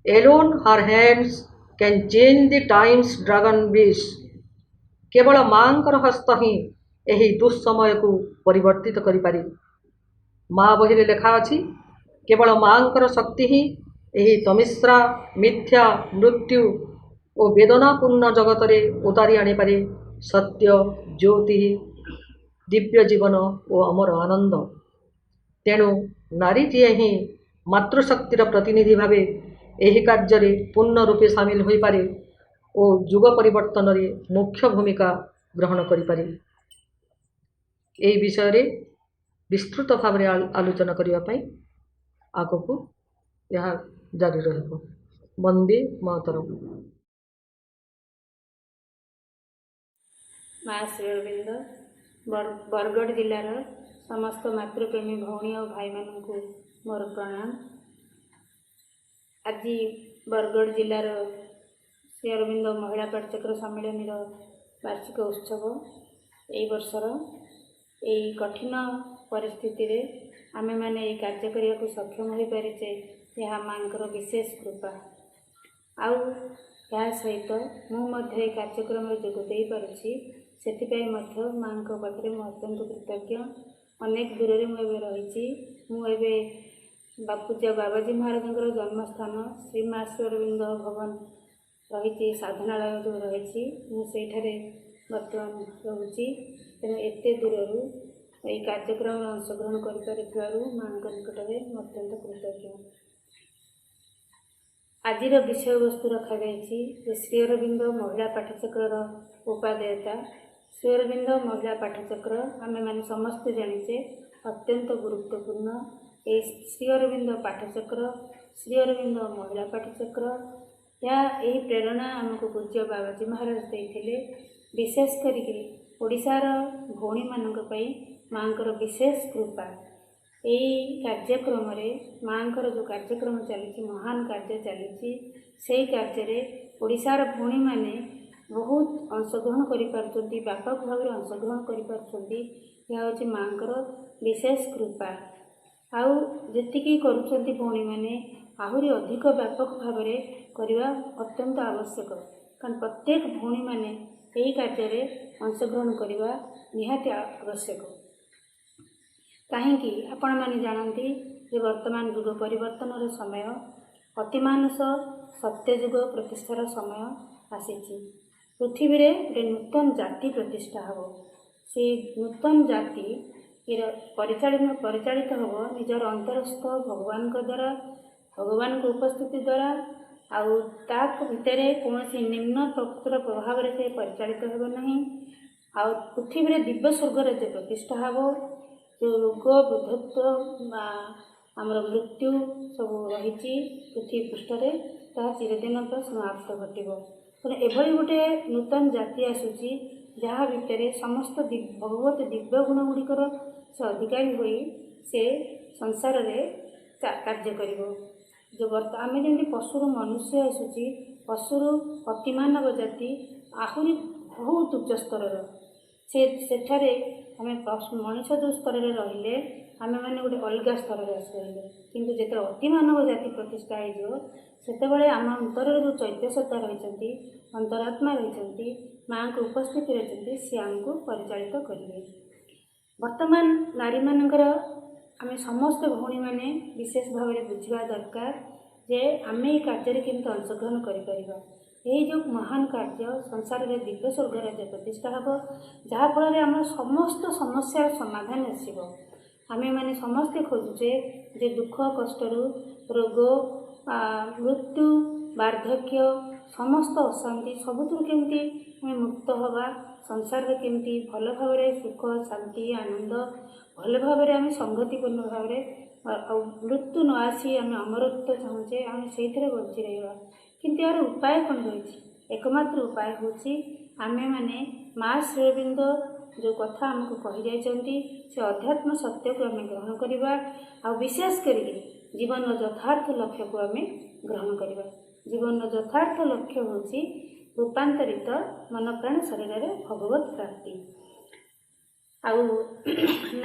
alone her hands can change the time's dragon base. କେବଳ ମାଙ୍କର ହସ୍ତ ହିଁ ଏହି ଦୁଃସମୟକୁ ପରିବର୍ତ୍ତିତ କରିପାରେ। ମା ବହିରେ ଲେଖା ଅଛି, କେବଳ ମାଙ୍କର ଶକ୍ତି ହିଁ ଏହି ତମିଶ୍ରା, ମିଥ୍ୟା, ମୃତ୍ୟୁ ଓ ବେଦନାପୂର୍ଣ୍ଣ ଜଗତରେ ଉତାରି ଆଣିପାରେ ସତ୍ୟ, ଜ୍ୟୋତି, ଦିବ୍ୟ ଜୀବନ ଓ ଅମର ଆନନ୍ଦ। ତେଣୁ ନାରୀଟିଏ ହିଁ ମାତୃଶକ୍ତିର ପ୍ରତିନିଧି ଭାବେ ଏହି କାର୍ଯ୍ୟରେ ପୂର୍ଣ୍ଣ ରୂପେ ସାମିଲ ହୋଇପାରେ ଓ ଯୁଗ ପରିବର୍ତ୍ତନରେ ମୁଖ୍ୟ ଭୂମିକା ଗ୍ରହଣ କରିପାରେ। ଏହି ବିଷୟରେ ବିସ୍ତୃତ ଭାବରେ ଆଲୋଚନା କରିବା ପାଇଁ ଆଗକୁ ଏହା ଜାରି ରହିବ। ବନ୍ଦେ ମାତରମ୍। ମା ଶ୍ରୀ ଅରବିନ୍ଦ ବରଗଡ଼ ଜିଲ୍ଲାର ସମସ୍ତ ମାତୃପ୍ରେମୀ ଭଉଣୀ ଓ ଭାଇମାନଙ୍କୁ ମୋର ପ୍ରଣାମ। ଆଜି ବରଗଡ଼ ଜିଲ୍ଲାର ଶ୍ରୀ ଅରବିନ୍ଦ ମହିଳା ପାଠଚକ୍ର ସମ୍ମିଳନୀର ବାର୍ଷିକ ଉତ୍ସବ। ଏହି ବର୍ଷର ଏହି କଠିନ ପରିସ୍ଥିତିରେ ଆମେମାନେ ଏହି କାର୍ଯ୍ୟ କରିବାକୁ ସକ୍ଷମ ହୋଇପାରିଛେ, ଏହା ମାଙ୍କର ବିଶେଷ କୃପା। ଆଉ ଏହା ସହିତ ମୁଁ ମଧ୍ୟ ଏହି କାର୍ଯ୍ୟକ୍ରମରେ ଯୋଗ ଦେଇପାରୁଛି, ସେଥିପାଇଁ ମଧ୍ୟ ମାଙ୍କ ପାଖରେ ମୁଁ ଅତ୍ୟନ୍ତ କୃତଜ୍ଞ। ଅନେକ ଦୂରରେ ମୁଁ ଏବେ ରହିଛି। ମୁଁ ଏବେ ପୂଜ୍ୟ ବାବାଜୀ ମହାରାଜଙ୍କର ଜନ୍ମସ୍ଥାନ ଶ୍ରୀ ମା ଶ୍ରୀ ଅରବିନ୍ଦ ଭବନ ରହିଛି, ସାଧନାଳୟ ଯେଉଁ ରହିଛି, ମୁଁ ସେଇଠାରେ ବର୍ତ୍ତମାନ ରହୁଛି। ତେଣୁ ଏତେ ଦୂରରୁ ଏହି କାର୍ଯ୍ୟକ୍ରମରେ ଅଂଶଗ୍ରହଣ କରିପାରିଥିବାରୁ ମାଙ୍କ ନିକଟରେ ମୁଁ ଅତ୍ୟନ୍ତ କୃତଜ୍ଞ। ଆଜିର ବିଷୟବସ୍ତୁ ରଖାଯାଇଛି ଯେ ଶ୍ରୀ ଅରବିନ୍ଦ ମହିଳା ପାଠଚକ୍ରର ଉପାଦେୟତା। ଶ୍ରୀ ଅରବିନ୍ଦ ମହିଳା ପାଠଚକ୍ର ଆମେମାନେ ସମସ୍ତେ ଜାଣିଛେ ଅତ୍ୟନ୍ତ ଗୁରୁତ୍ୱପୂର୍ଣ୍ଣ। ଏହି ଶ୍ରୀ ଅରବିନ୍ଦ ପାଠଚକ୍ର, ଶ୍ରୀ ଅରବିନ୍ଦ ମହିଳା ପାଠଚକ୍ର, ଏହି ପ୍ରେରଣା ଆମକୁ ପୂଜ୍ୟ ବାବାଜୀ ମହାରାଜ ଦେଇଥିଲେ। ବିଶେଷ କରିକି ଓଡ଼ିଶାର ଭଉଣୀମାନଙ୍କ ପାଇଁ ମାଙ୍କର ବିଶେଷ କୃପା। ଏହି କାର୍ଯ୍ୟକ୍ରମରେ ମାଙ୍କର ଯେଉଁ କାର୍ଯ୍ୟକ୍ରମ ଚାଲିଛି, ମହାନ କାର୍ଯ୍ୟ ଚାଲିଛି, ସେହି କାର୍ଯ୍ୟରେ ଓଡ଼ିଶାର ଭଉଣୀମାନେ ବହୁତ ଅଂଶଗ୍ରହଣ କରିପାରୁଛନ୍ତି, ବ୍ୟାପକ ଭାବରେ ଅଂଶଗ୍ରହଣ କରିପାରୁଛନ୍ତି। ଏହା ହେଉଛି ମାଙ୍କର ବିଶେଷ କୃପା। ଆଉ ଯେତିକି କରୁଛନ୍ତି ଭଉଣୀମାନେ ଆହୁରି ଅଧିକ ବ୍ୟାପକ ଭାବରେ କରିବା ଅତ୍ୟନ୍ତ ଆବଶ୍ୟକ, କାରଣ ପ୍ରତ୍ୟେକ ଭଉଣୀମାନେ ଏହି କାର୍ଯ୍ୟରେ ଅଂଶଗ୍ରହଣ କରିବା ନିହାତି ଆବଶ୍ୟକ। କାହିଁକି ଆପଣମାନେ ଜାଣନ୍ତି ଯେ ବର୍ତ୍ତମାନ ଯୁଗ ପରିବର୍ତ୍ତନର ସମୟ, ଅତିମାନସ ସତ୍ୟଯୁଗ ପ୍ରତିଷ୍ଠାର ସମୟ ଆସିଛି। ପୃଥିବୀରେ ଗୋଟେ ନୂତନ ଜାତି ପ୍ରତିଷ୍ଠା ହେବ। ସେଇ ନୂତନ ଜାତି ପରିଚାଳିତ ହେବ ନିଜର ଅନ୍ତରସ୍ଥ ଭଗବାନଙ୍କ ଦ୍ୱାରା, ଭଗବାନଙ୍କ ଉପସ୍ଥିତି ଦ୍ୱାରା। ଆଉ ତା ଭିତରେ କୌଣସି ନିମ୍ନ ପ୍ରକୃତିର ପ୍ରଭାବରେ ସେ ପରିଚାଳିତ ହେବ ନାହିଁ। ଆଉ ପୃଥିବୀରେ ଦିବ୍ୟ ସ୍ୱର୍ଗ ରାଜ୍ୟ ପ୍ରତିଷ୍ଠା ହେବ। ଯେଉଁ ରୋଗ, ବୃଦ୍ଧତ୍ୱ ବା ଆମର ମୃତ୍ୟୁ ସବୁ ରହିଛି ପୃଥିବୀ ପୃଷ୍ଠରେ, ତାହା ଚିରଦିନ ପାଇଁ ସମାପ୍ତ ଘଟିବ। ତେଣୁ ଏଭଳି ଗୋଟେ ନୂତନ ଜାତି ଆସୁଛି, ଯାହା ଭିତରେ ସମସ୍ତ ଭଗବତ ଦିବ୍ୟ ଗୁଣ ଗୁଡ଼ିକର ସେ ଅଧିକାରୀ ହୋଇ ସେ ସଂସାରରେ କାର୍ଯ୍ୟ କରିବ। ଆମେ ଯେମିତି ପଶୁରୁ ମନୁଷ୍ୟ ଆସୁଛି, ପଶୁରୁ ଅତିମାନବ ଜାତି ଆହୁରି ବହୁତ ଉଚ୍ଚ ସ୍ତରର। ସେଠାରେ ଆମେ ମଣିଷ ଯେଉଁ ସ୍ତରରେ ରହିଲେ, ଆମେମାନେ ଗୋଟେ ଅଲଗା ସ୍ତରରେ ଆସି ରହିଲେ। କିନ୍ତୁ ଯେତେବେଳେ ଅତିମାନବ ଜାତି ପ୍ରତିଷ୍ଠା ହୋଇଯିବ, ସେତେବେଳେ ଆମ ଅନ୍ତରରେ ଯେଉଁ ଚୈତ୍ୟ ସତ୍ତା ରହିଛନ୍ତି, ଅନ୍ତରାତ୍ମା ରହିଛନ୍ତି, ମାଆଙ୍କ ଉପସ୍ଥିତିରେ ଅଛନ୍ତି ସେ ଆମକୁ ପରିଚାଳିତ କରିବେ। ବର୍ତ୍ତମାନ ନାରୀମାନଙ୍କର ଆମେ ସମସ୍ତ ଭଉଣୀମାନେ ବିଶେଷ ଭାବରେ ବୁଝିବା ଦରକାର ଯେ ଆମେ ଏହି କାର୍ଯ୍ୟରେ କେମିତି ଅଂଶଗ୍ରହଣ କରିପାରିବା। ଏହି ଯେଉଁ ମହାନ କାର୍ଯ୍ୟ ସଂସାରରେ ଦିବ୍ୟ ସ୍ୱର୍ଗ ରାଜ୍ୟ ପ୍ରତିଷ୍ଠା ହେବ, ଯାହାଫଳରେ ଆମର ସମସ୍ତ ସମସ୍ୟାର ସମାଧାନ ଆସିବ। ଆମେମାନେ ସମସ୍ତେ ଖୋଜୁଛେ ଯେ ଦୁଃଖ କଷ୍ଟରୁ, ରୋଗ, ମୃତ୍ୟୁ, ବାର୍ଦ୍ଧକ୍ୟ, ସମସ୍ତ ଅଶାନ୍ତି ସବୁଥିରୁ କେମିତି ଆମେ ମୁକ୍ତ ହେବା, ସଂସାରରେ କେମିତି ଭଲ ଭାବରେ ସୁଖ ଶାନ୍ତି ଆନନ୍ଦ ଭଲ ଭାବରେ ଆମେ ସଂଗତିପୂର୍ଣ୍ଣ ଭାବରେ ଆଉ ମୃତ୍ୟୁ ନ ଆସି ଆମେ ଅମରତ୍ୱ ଚାହୁଁଛେ, ଆମେ ସେଇଥିରେ ବଞ୍ଚି ରହିବା। କିନ୍ତୁ ଏହାର ଉପାୟ କ'ଣ ରହିଛି? ଏକମାତ୍ର ଉପାୟ ହେଉଛି ଆମେମାନେ ମା ଶ୍ରୀ ଅରବିନ୍ଦ ଯେଉଁ କଥା ଆମକୁ କହିଯାଇଛନ୍ତି ସେ ଅଧ୍ୟାତ୍ମ ସତ୍ୟକୁ ଆମେ ଗ୍ରହଣ କରିବା, ଆଉ ବିଶେଷ କରିକି ଜୀବନର ଯଥାର୍ଥ ଲକ୍ଷ୍ୟକୁ ଆମେ ଗ୍ରହଣ କରିବା। ଜୀବନର ଯଥାର୍ଥ ଲକ୍ଷ୍ୟ ହେଉଛି ରୂପାନ୍ତରିତ ମନପ୍ରାଣ ଶରୀରରେ ଭଗବତ ପ୍ରାପ୍ତି। ଆଉ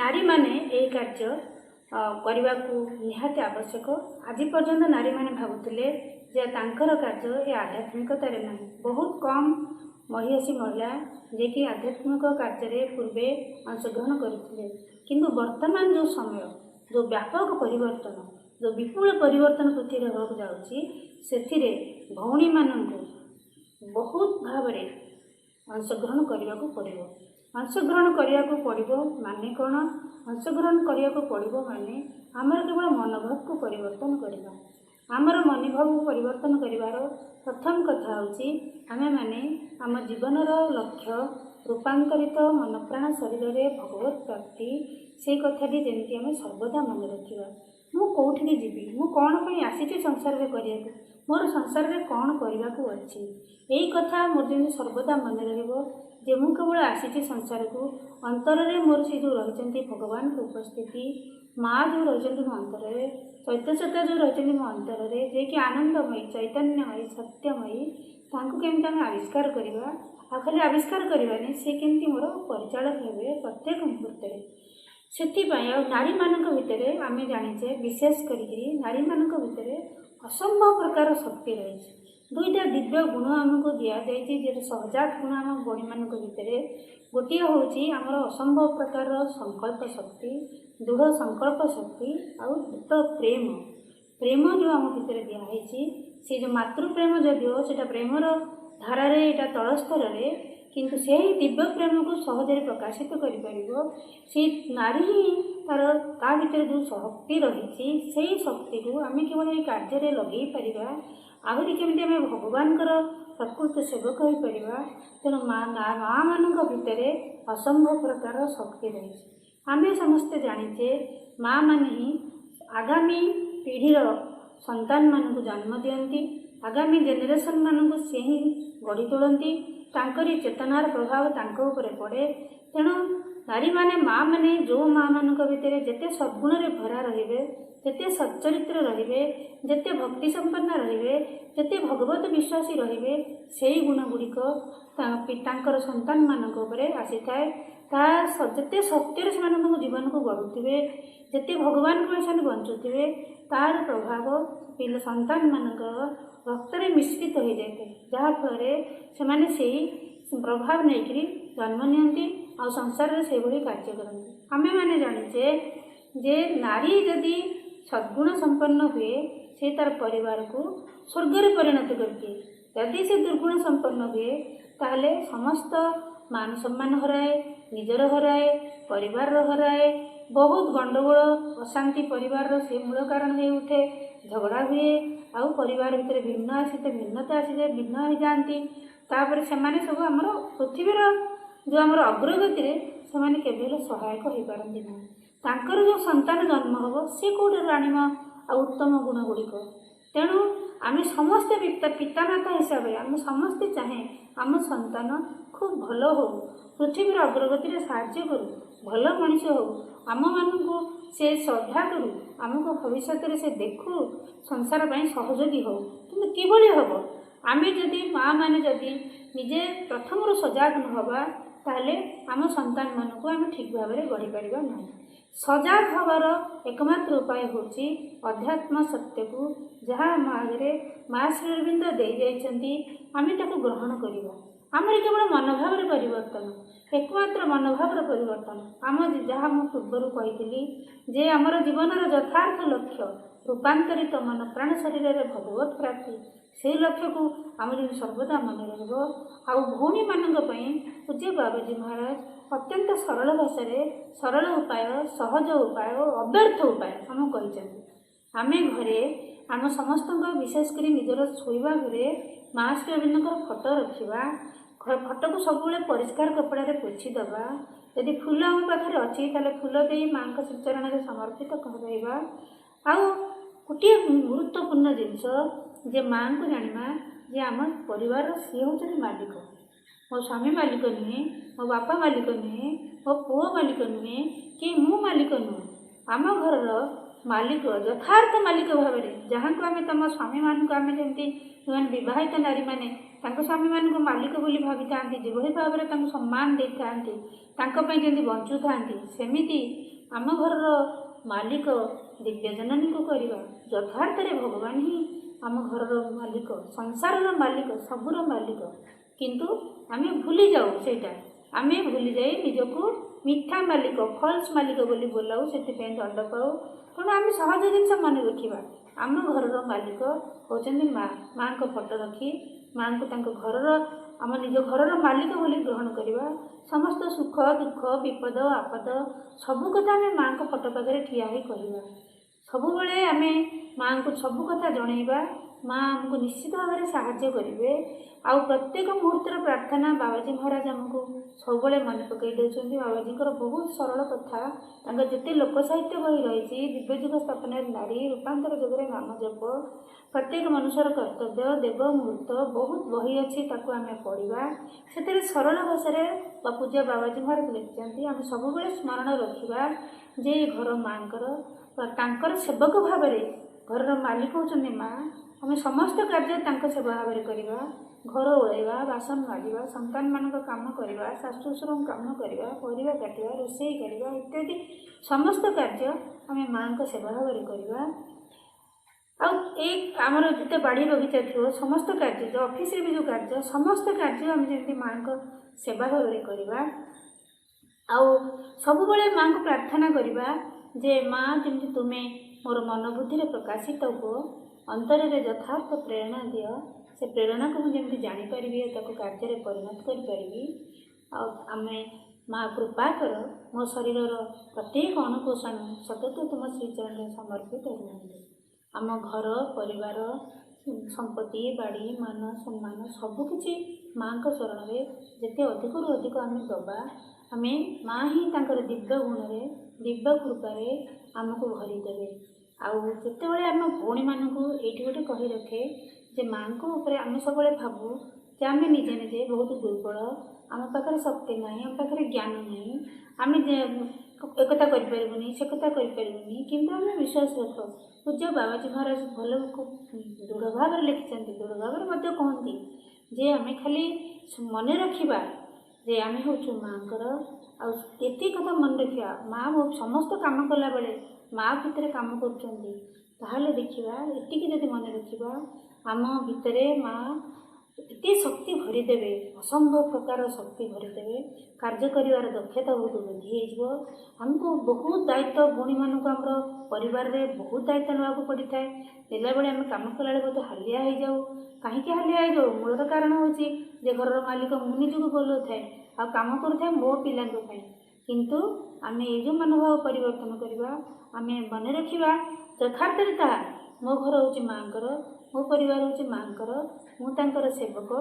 ନାରୀମାନେ ଏହି କାର୍ଯ୍ୟ କରିବାକୁ ନିହାତି ଆବଶ୍ୟକ। ଆଜି ପର୍ଯ୍ୟନ୍ତ ନାରୀମାନେ ଭାବୁଥିଲେ ଯେ ତାଙ୍କର କାର୍ଯ୍ୟ ଏ ଆଧ୍ୟାତ୍ମିକତାରେ ନାହିଁ। ବହୁତ କମ୍ ମହିୟସୀ ମହିଳା ଯିଏକି ଆଧ୍ୟାତ୍ମିକ କାର୍ଯ୍ୟରେ ପୂର୍ବେ ଅଂଶଗ୍ରହଣ କରୁଥିଲେ, କିନ୍ତୁ ବର୍ତ୍ତମାନ ଯେଉଁ ସମୟ, ଯେଉଁ ବ୍ୟାପକ ପରିବର୍ତ୍ତନ, ଯେଉଁ ବିପୁଳ ପରିବର୍ତ୍ତନ ପୃଥିବୀରେ ହେବାକୁ ଯାଉଛି, ସେଥିରେ ଭଉଣୀମାନଙ୍କୁ ବହୁତ ଭାବରେ ଅଂଶଗ୍ରହଣ କରିବାକୁ ପଡ଼ିବ। ଅଂଶଗ୍ରହଣ କରିବାକୁ ପଡ଼ିବ ମାନେ କ'ଣ? ଅଂଶଗ୍ରହଣ କରିବାକୁ ପଡ଼ିବ ମାନେ ଆମର କେବଳ ମନୋଭାବକୁ ପରିବର୍ତ୍ତନ କରିବା। ଆମର ମନୋଭାବକୁ ପରିବର୍ତ୍ତନ କରିବାର ପ୍ରଥମ କଥା ହେଉଛି ଆମେମାନେ ଆମ ଜୀବନର ଲକ୍ଷ୍ୟ ରୂପାନ୍ତରିତ ମନପ୍ରାଣ ଶରୀରରେ ଭଗବତ ପ୍ରାପ୍ତି, ସେଇ କଥାଟି ଯେମିତି ଆମେ ସର୍ବଦା ମନେ ରଖିବା। ମୁଁ କେଉଁଠିକି ଯିବି, ମୁଁ କ'ଣ ପାଇଁ ଆସିଛି ସଂସାରରେ କରିବାକୁ, ମୋର ସଂସାରରେ କ'ଣ କରିବାକୁ ଅଛି, ଏଇ କଥା ମୋର ଯେମିତି ସର୍ବଦା ମନେ ରହିବ ଯେ ମୁଁ କେବଳ ଆସିଛି ସଂସାରକୁ। ଅନ୍ତରରେ ମୋର ସେ ଯେଉଁ ରହିଛନ୍ତି ଭଗବାନଙ୍କ ଉପସ୍ଥିତି, ମା ଯେଉଁ ରହିଛନ୍ତି ମୋ ଅନ୍ତରରେ, ଚୈତନ୍ୟତା ଯେଉଁ ରହିଛନ୍ତି ମୋ ଅନ୍ତରରେ, ଯିଏକି ଆନନ୍ଦମୟୀ, ଚୈତନ୍ୟମୟୀ, ସତ୍ୟମୟୀ, ତାଙ୍କୁ କେମିତି ଆମେ ଆବିଷ୍କାର କରିବା। ଆଉ ଖାଲି ଆବିଷ୍କାର କରିବାନି, ସେ କେମିତି ମୋର ପରିଚାଳକ ହେବେ ପ୍ରତ୍ୟେକ ମୁହୂର୍ତ୍ତରେ। ସେଥିପାଇଁ ଆଉ ନାରୀମାନଙ୍କ ଭିତରେ ଆମେ ଜାଣିଛେ, ବିଶେଷ କରିକି ନାରୀମାନଙ୍କ ଭିତରେ ଅସମ୍ଭବ ପ୍ରକାର ଶକ୍ତି ରହିଛି। ଦୁଇଟା ଦିବ୍ୟ ଗୁଣ ଆମକୁ ଦିଆଯାଇଛି, ଯେ ସହଜାତ ଗୁଣ ଆମ ଭଉଣୀମାନଙ୍କ ଭିତରେ। ଗୋଟିଏ ହେଉଛି ଆମର ଅସମ୍ଭବ ପ୍ରକାରର ସଂକଳ୍ପ ଶକ୍ତି, ଦୃଢ଼ ସଂକଳ୍ପ ଶକ୍ତି, ଆଉ ଦୃତ ପ୍ରେମ। ପ୍ରେମ ଯେଉଁ ଆମ ଭିତରେ ଦିଆହେଇଛି, ସେ ଯେଉଁ ମାତୃପ୍ରେମ ଯଦିଓ ସେଇଟା ପ୍ରେମର ଧାରାରେ, ଏଇଟା ତଳସ୍ତରରେ, କିନ୍ତୁ ସେହି ଦିବ୍ୟ ପ୍ରେମକୁ ସହଜରେ ପ୍ରକାଶିତ କରିପାରିବ ସେଇ ନାରୀ ହିଁ। ତା ଭିତରେ ଯେଉଁ ଶକ୍ତି ରହିଛି, ସେଇ ଶକ୍ତିକୁ ଆମେ କେବଳ ଏହି କାର୍ଯ୍ୟରେ ଲଗେଇ ପାରିବା। ଆହୁରି କେମିତି ଆମେ ଭଗବାନଙ୍କର ପ୍ରକୃତ ସେବକ ହୋଇପାରିବା। ତେଣୁ ମା'ମାନଙ୍କ ଭିତରେ ଅସମ୍ଭବ ପ୍ରକାର ଶକ୍ତି ରହିଛି। ଆମେ ସମସ୍ତେ ଜାଣିଛେ ମା'ମାନେ ହିଁ ଆଗାମୀ ପିଢ଼ିର ସନ୍ତାନମାନଙ୍କୁ ଜନ୍ମ ଦିଅନ୍ତି, ଆଗାମୀ ଜେନେରେସନ୍ମାନଙ୍କୁ ସେ ହିଁ ଗଢ଼ି ତୋଳନ୍ତି, ତାଙ୍କରି ଚେତନାର ପ୍ରଭାବ ତାଙ୍କ ଉପରେ ପଡ଼େ। ତେଣୁ ନାରୀମାନେ, ମା'ମାନେ ଯେଉଁ ମା'ମାନଙ୍କ ଭିତରେ ଯେତେ ସଦ୍ଗୁଣରେ ଭରା ରହିବେ, ଯେତେ ସच्चरित्र ରହିବେ, ଯେତେ ଭକ୍ତି ସମ୍ପନ୍ନ ରହିବେ, ଯେତେ ଭଗବତ ବିଶ୍ୱାସୀ ରହିବେ, ସେହି ଗୁଣଗୁଡ଼ିକ ତାଙ୍କର ସନ୍ତାନମାନଙ୍କ ଉପରେ ଆସିଥାଏ। ଯେତେ ସତ୍ୟରେ ସେମାନେ ତାଙ୍କ ଜୀବନକୁ ଗଢ଼ୁଥିବେ, ଯେତେ ଭଗବାନଙ୍କ ସେମାନେ ବଞ୍ଚୁଥିବେ, ତାର ପ୍ରଭାବ ସନ୍ତାନମାନଙ୍କର ରକ୍ତରେ ମିଶ୍ରିତ ହୋଇଯାଇଥାଏ, ଯାହାଫଳରେ ସେମାନେ ସେହି ପ୍ରଭାବ ନେଇକରି ଜନ୍ମ ନିଅନ୍ତି ଆଉ ସଂସାରରେ ସେହିଭଳି କାର୍ଯ୍ୟ କରନ୍ତି। ଆମେମାନେ ଜାଣିଛେ ଯେ ନାରୀ ଯଦି ସଦ୍ଗୁଣ ସମ୍ପନ୍ନ ହୁଏ, ସେ ତାର ପରିବାରକୁ ସ୍ୱର୍ଗରେ ପରିଣତ କରିଦିଏ। ଯଦି ସେ ଦୁର୍ଗୁଣ ସମ୍ପନ୍ନ ହୁଏ, ତାହେଲେ ସମସ୍ତ ମାନ ସମ୍ମାନ ହରାଏ, ନିଜର ହରାଏ, ପରିବାରର ହରାଏ। ବହୁତ ଗଣ୍ଡଗୋଳ ଅଶାନ୍ତି ପରିବାରର ସେ ମୂଳ କାରଣ ହୋଇ ଉଠେ, ଝଗଡ଼ା ହୁଏ, ଆଉ ପରିବାର ଭିତରେ ଭିନ୍ନତା ଆସିଯାଏ, ଭିନ୍ନ ହୋଇଯାଆନ୍ତି। ତାପରେ ସେମାନେ ସବୁ ଆମର ପୃଥିବୀର ଯେଉଁ ଆମର ଅଗ୍ରଗତିରେ ସେମାନେ କେବେ ହେଲେ ସହାୟକ ହୋଇପାରନ୍ତି ନାହିଁ। ତାଙ୍କର ଯେଉଁ ସନ୍ତାନ ଜନ୍ମ ହେବ, ସେ କେଉଁଠାରୁ ଆଣିବ ଆଉ ଉତ୍ତମ ଗୁଣ ଗୁଡ଼ିକ? ତେଣୁ ଆମେ ସମସ୍ତେ ପିତାମାତା ହିସାବରେ ଆମେ ସମସ୍ତେ ଚାହେଁ ଆମ ସନ୍ତାନ ଖୁବ୍ ଭଲ ହେଉ, ପୃଥିବୀର ଅଗ୍ରଗତିରେ ସାହାଯ୍ୟ କରୁ, ଭଲ ମଣିଷ ହେଉ, ଆମମାନଙ୍କୁ ସେ ଶ୍ରଦ୍ଧା କରୁ, ଆମକୁ ଭବିଷ୍ୟତରେ ସେ ଦେଖୁ, ସଂସାର ପାଇଁ ସହଯୋଗୀ ହେଉ। କିନ୍ତୁ କିଭଳି ହେବ? ଆମେ ଯଦି ମା'ମାନେ ଯଦି ନିଜେ ପ୍ରଥମରୁ ସଜାଗ ନ ହେବା, ତାହେଲେ ଆମ ସନ୍ତାନମାନଙ୍କୁ ଆମେ ଠିକ୍ ଭାବରେ ଗଢ଼ିପାରିବା ନାହିଁ। ସଜାଗ ହେବାର ଏକମାତ୍ର ଉପାୟ ହେଉଛି ଅଧ୍ୟାତ୍ମ ସତ୍ୟକୁ, ଯାହା ଆମ ଆଗରେ ମା ଶ୍ରୀ ଅରବିନ୍ଦ ଦେଇଯାଇଛନ୍ତି, ଆମେ ତାକୁ ଗ୍ରହଣ କରିବା। ଆମର କେବଳ ମନୋଭାବର ପରିବର୍ତ୍ତନ, एकमात्र मनोभावर परिवर्तन आम जहाँ मु पूर्वर कही जे आमर जीवनर यथार्थ लक्ष्य रूपांतरित मन प्राण शरीर में भगवत प्राप्ति से लक्ष्य को आम जो सर्वदा मन रही मान पूज्य बाबाजी महाराज अत्यंत सरल भाषा सरल उपाय सहज उपाय अव्यर्थ उपाय आम कही आम घरे आम समस्त विशेषकर निजर शोवा घरे माँ श्री अरविंद फोटो रखा फोटो को सब परिष्कार कपड़ा पोछि दबा यदि फूल आम पाखे अच्छी फूल दे माँ श्रीचरण में समर्पित करवा आउ गोटे गुरुत्वपूर्ण जिनस जे माँ को जाना जे आम परिवार सी हूँ मालिक मो स्वामी मालिक नुहे मो बापा मालिक नुहे मो पुओ मालिक नुहे कि मु मालिक नुहे आम घर मालिक यथार्थ मालिक भाव में जहाँ को आम तुम स्वामी मान को आम जमी विवाहित नारी मैंने स्वामी मान को मालिक बोली भावी था जो भाव में सम्मान दे था जमी बंचु था सेमती आम घर मालिक दिव्य जननी को करवा यथार्थ भगवान ही आम घर मालिक संसार मालिक सबूर मालिक किंतु आम भूली जाऊ सेटा आम भूली जाए निजको मिथ्या मालिक फल्स मालिक बोली बोलाऊ से दंड पाऊ तेणु आम सहज जिन मन रखा आम घर मालिक होती माँ माँ को फोटो रखी माँ को घर आम निज घर मालिक बोली ग्रहण करवा समस्त सुख दुख विपद आपद सबू कथा आम माँ को फोटो पाखे ठिया ही कहवा सबु आम माँ को सबू कथा जनइबा माँ आमको निश्चित भाव में साहाय्य करेंगे आउ प्रत्येक मुहूर्तर प्रार्थना बाबाजी महाराज आमको सब मन पकई दौरान बाबाजी बहुत सरल कथा जिते लोक साहित्य बही रही दिव्यजुग स्थापना नारी रूपांतर जुगे नाम जप प्रत्येक मनुष्यर कर्तव्य देव मुहूर्त बहुत बही अच्छी आम पढ़ा से सरल भाषा पूज्य बाबाजी महाराज लिखिं आम सब स्मरण रखा जे घर माँ सेवक भाव घर मालिक होती माँ आम समस्त कार्य सेवा भाव में करवा घर ओल्वा बासन माजा संतान मान काम करवा शाशु शशुर काम करवा परिवा काटिवा रोषे करवा इत्यादि समस्त कार्य आम माँ को सेवा भाव में करवा आमर जिते बाड़ी बगीचा थी समस्त कार्य जो ऑफिस भी जो कार्य समस्त कार्य आम जमी माँ को सेवा भाव में करवा सब माँ को प्रार्थना करवा जे माँ जमी तुम्हें मोर मन बुद्धि प्रकाशित हो अंतर यथार्थ प्रेरणा दिय से प्रेरणा को मुझे जानीपरि कार्य परिणत करी आम माँ कृपा कर मो शरीर प्रत्येक अणुकोशन सतत तुम श्रीचरण में समर्पित रुहतु आम घर परिवार संपत्ति बाड़ी मान सम्मान सबकि माँ को चरण में जिते अधिक अधिक आम दबा आम माँ ही दिव्य गुण में दिव्य कृपारे आमको भरीदेवे आते आम भौणी मानक ये गोटे कही रखे जे माँ को ऊपर आम सब भावु जे आम निजे निजे बहुत दुर्बल आम पाखे शक्ति ना आम पाखे ज्ञान ना आम एकता करें से कथा करें किंतु आम विश्वास रख पूज्य बाबाजी महाराज भल दृढ़ भाव लिखिं दृढ़ भाव में कहती जे आम खाली मन रखा जे आम हूँ माँ आती कथा मन रखा माँ समस्त काम कला बेले माँ भितर काम कर देखा ये जब मन रखा आम भितर माँ एत शक्ति भरीदेवे असंभव प्रकार शक्ति भरीदेवे कार्य कर दक्षता बहुत वृद्धि हो आमको बहुत दायित्व भौणी मानक आम परिवार में बहुत दायित्व नाक पड़ी था नेला बेले आम कम कला बहुत हालिया हो जाऊ कहीं हालिया हो जाऊ मूल कारण हूँ घर मालिक मु निजक बोलो थाए आ काम करुए मो पिला किंतु आम ये जो मनोभाव परिवर्तन करवा आम मन रखा यथार्थ मो घर हूँ माँ मो परिवार हूँ माँ मुझे सेवक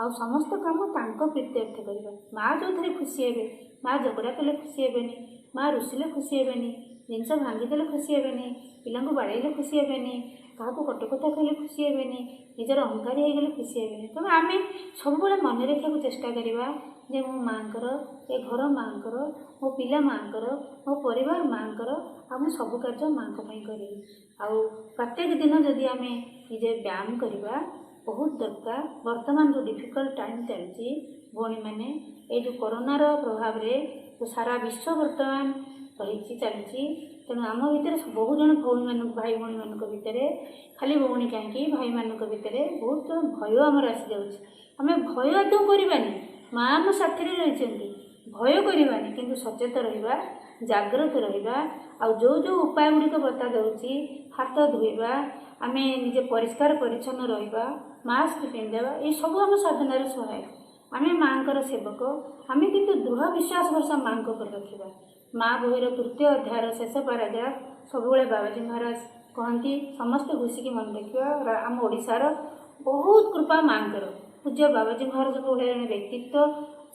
आ समस्त कम प्रीत्यर्थ करवा माँ जो थे खुशी हे माँ झगड़ा कले खुशी हेनी माँ रुषिले खुशी हेनी जिनस भांगीदे खुशी हेनी पिला बाड़े खुशी हेनी क्या कटुकथा कहले खुशी हेनी निजर अहंकारी हो गले खुशी हेनी तेणु आम सब मन रखा चेष्टा करवा जे मो माँ ए घर माँ मो पिला माँ मो परिवार माँ आम सब कार्य माँ करी प्रत्येक दिन जदि आम निजे व्यायाम करवा बहुत दरकार वर्तमान जो डिफिकल्ट टाइम चलती भौणी मैंने ये जो कोरोनार प्रभाव रे जो सारा विश्व वर्तमान रही चलती ତେଣୁ ଆମ ଭିତରେ ବହୁ ଜଣ ଭାଇ ଭଉଣୀମାନଙ୍କ ଭିତରେ ଖାଲି ଭଉଣୀ କାହିଁକି ଭାଇମାନଙ୍କ ଭିତରେ ବହୁତ ଭୟ ଆମର ଆସିଯାଉଛି। ଆମେ ଭୟ ଆଦୌ କରିବାନି, ମା ଆମ ସାଥିରେ ରହିଛନ୍ତି, ଭୟ କରିବାନି, କିନ୍ତୁ ସଚେତ ରହିବା, ଜାଗ୍ରତ ରହିବା। ଆଉ ଯେଉଁ ଉପାୟ ଗୁଡ଼ିକ ବତା ଦେଉଛି, ହାତ ଧୋଇବା, ଆମେ ନିଜେ ପରିଷ୍କାର ପରିଚ୍ଛନ୍ନ ରହିବା, ମାସ୍କ ପିନ୍ଧିବା, ଏସବୁ ଆମ ସାଧନାରେ ସହାୟକ। ଆମେ ମାଙ୍କର ସେବକ, ଆମେ କିନ୍ତୁ ଦୃଢ଼ ବିଶ୍ୱାସ ଭରସା ମାଙ୍କ ଉପରେ ରଖିବା। ମା ବହିର 3ୟ ଅଧ୍ୟାୟର ଶେଷ ପାରାଗ୍ରାଫ ସବୁବେଳେ ବାବାଜୀ ମହାରାଜ କହନ୍ତି, ସମସ୍ତେ ଘୁଷିକି ମନେ ରଖିବା, ଆମ ଓଡ଼ିଶାର ବହୁତ କୃପା ମାଙ୍କର। ପୂଜ୍ୟ ବାବାଜୀ ମହାରାଜଙ୍କ ଭଳିଆ ଜଣେ ବ୍ୟକ୍ତିତ୍ୱ,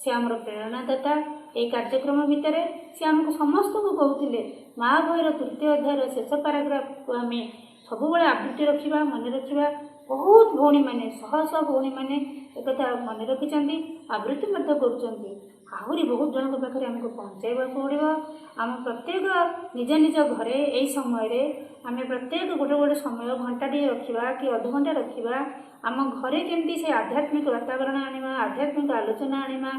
ସେ ଆମର ପ୍ରେରଣାଦାତା। ଏହି କାର୍ଯ୍ୟକ୍ରମ ଭିତରେ ସେ ଆମକୁ ସମସ୍ତଙ୍କୁ କହୁଥିଲେ, ମା ବହିର 3ୟ ଅଧ୍ୟାୟର ଶେଷ ପାରାଗ୍ରାଫକୁ ଆମେ ସବୁବେଳେ ଆବୃତ୍ତି ରଖିବା, ମନେ ରଖିବା। ବହୁତ ଭଉଣୀମାନେ, ଶହ ଶହ ଭଉଣୀମାନେ ଏକଥା ମନେ ରଖିଛନ୍ତି, ଆବୃତ୍ତି ମଧ୍ୟ କରୁଛନ୍ତି। ଆହୁରି ବହୁତ ଜଣଙ୍କ ପାଖରେ ଆମକୁ ପହଞ୍ଚାଇବାକୁ ପଡ଼ିବ। ଆମ ପ୍ରତ୍ୟେକ ନିଜ ନିଜ ଘରେ ଏହି ସମୟରେ ଆମେ ପ୍ରତ୍ୟେକ ଗୋଟେ ସମୟ ଘଣ୍ଟାଟିଏ ରଖିବା କି ଅଧଘଣ୍ଟା ରଖିବା। ଆମ ଘରେ କେମିତି ସେ ଆଧ୍ୟାତ୍ମିକ ବାତାବରଣ ଆଣିବା, ଆଧ୍ୟାତ୍ମିକ ଆଲୋଚନା ଆଣିବା,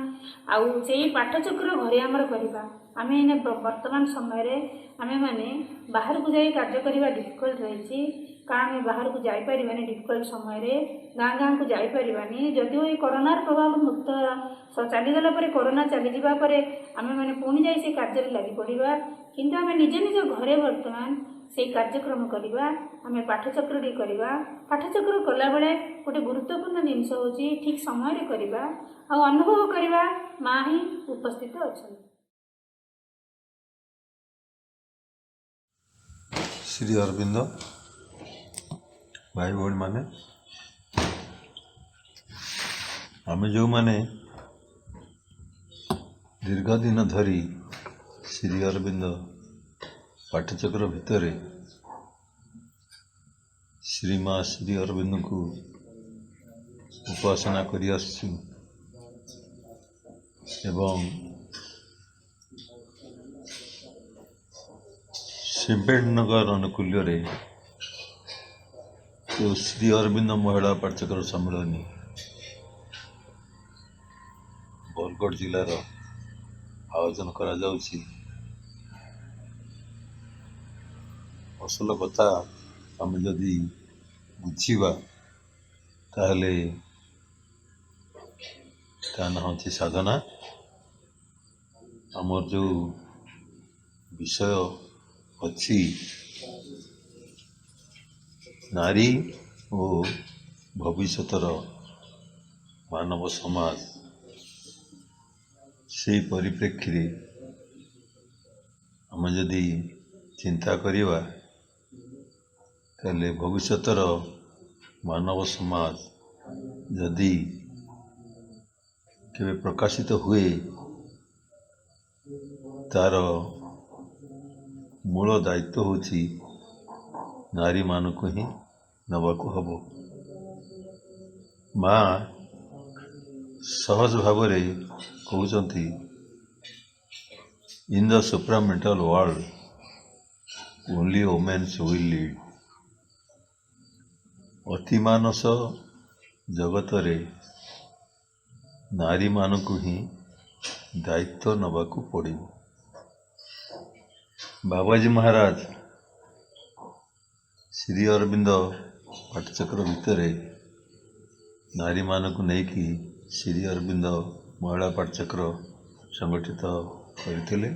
ଆଉ ସେଇ ପାଠଚକ୍ର ଘରେ ଆମର କରିବା। ଆମେ ଏଇନେ ବର୍ତ୍ତମାନ ସମୟରେ ଆମେମାନେ ବାହାରକୁ ଯାଇ କାର୍ଯ୍ୟ କରିବା ଡିଫିକଲ୍ଟ ରହିଛି, କାରଣ ଆମେ ବାହାରକୁ ଯାଇପାରିବାନି ଡିଫିକଲ୍ଟ ସମୟରେ, ଗାଁକୁ ଯାଇପାରିବାନି। ଯଦିଓ এই କରୋନାର ପ୍ରଭାବ ମୁକ୍ତ ଚାଲିଗଲା ପରେ, କରୋନା ଚାଲିଯିବା ପରେ ଆମେମାନେ ପୁଣି ଯାଇ ସେ କାର୍ଯ୍ୟରେ ଲାଗି ପଡ଼ିବା, କିନ୍ତୁ ଆମେ ନିଜ ନିଜ ଘରେ ବର୍ତ୍ତମାନ ସେଇ କାର୍ଯ୍ୟକ୍ରମ କରିବା। ଆମେ ପାଠଚକ୍ରଟି କରିବା। ପାଠଚକ୍ର କଲାବେଳେ ଗୋଟେ ଗୁରୁତ୍ୱପୂର୍ଣ୍ଣ ଜିନିଷ ହେଉଛି ଠିକ୍ ସମୟରେ କରିବା, ଆଉ ଅନୁଭବ କରିବା ମା ହିଁ ଉପସ୍ଥିତ ଅଛନ୍ତି। ଶ୍ରୀ ଅରବିନ୍ଦ, ଭାଇ ଭଉଣୀମାନେ, ଆମେ ଯେଉଁମାନେ ଦୀର୍ଘ ଦିନ ଧରି ଶ୍ରୀ ଅରବିନ୍ଦ ପାଠଚକ୍ର ଭିତରେ ଶ୍ରୀମା ଶ୍ରୀ ଅରବିନ୍ଦଙ୍କୁ ଉପାସନା କରି ଆସୁଛୁ ଏବଂ ସିମ୍ବେଟନଗର ଅନୁକୂଲ୍ୟରେ ଯେଉଁ ଶ୍ରୀ ଅରବିନ୍ଦ ମହିଳା ପାଠଚକ୍ର ସମ୍ମିଳନୀ ବରଗଡ଼ ଜିଲ୍ଲାର ଆୟୋଜନ କରାଯାଉଛି, ଅସଲ କଥା ଆମେ ଯଦି ବୁଝିବା ତାହେଲେ ତା ନାଁ ହେଉଛି ସାଧନା। ଆମର ଯେଉଁ ବିଷୟ ଅଛି ନାରୀ ଓ ଭବିଷ୍ୟତର ମାନବ ସମାଜ, ସେହି ପରିପ୍ରେକ୍ଷୀରେ ଆମେ ଯଦି ଚିନ୍ତା କରିବା ତାହେଲେ ଭବିଷ୍ୟତର ମାନବ ସମାଜ ଯଦି କେବେ ପ୍ରକାଶିତ ହୁଏ, ତାର ମୂଳ ଦାୟିତ୍ୱ ହେଉଛି ନାରୀମାନଙ୍କୁ ହିଁ ନେବାକୁ ହେବ। ମା ସହଜ ଭାବରେ କହୁଛନ୍ତି, in the supramental world only women's will lead. ଅତିମାନସ ଜଗତରେ ନାରୀମାନଙ୍କୁ ହିଁ ଦାୟିତ୍ୱ ନେବାକୁ ପଡ଼ିବ। ବାବାଜୀ ମହାରାଜ ଶ୍ରୀ ଅରବିନ୍ଦ ପାଠଚକ୍ର ଭିତରେ ନାରୀମାନଙ୍କୁ ନେଇକି ଶ୍ରୀ ଅରବିନ୍ଦ ମହିଳା ପାଠଚକ୍ର ସଂଗଠିତ କରିଥିଲେ।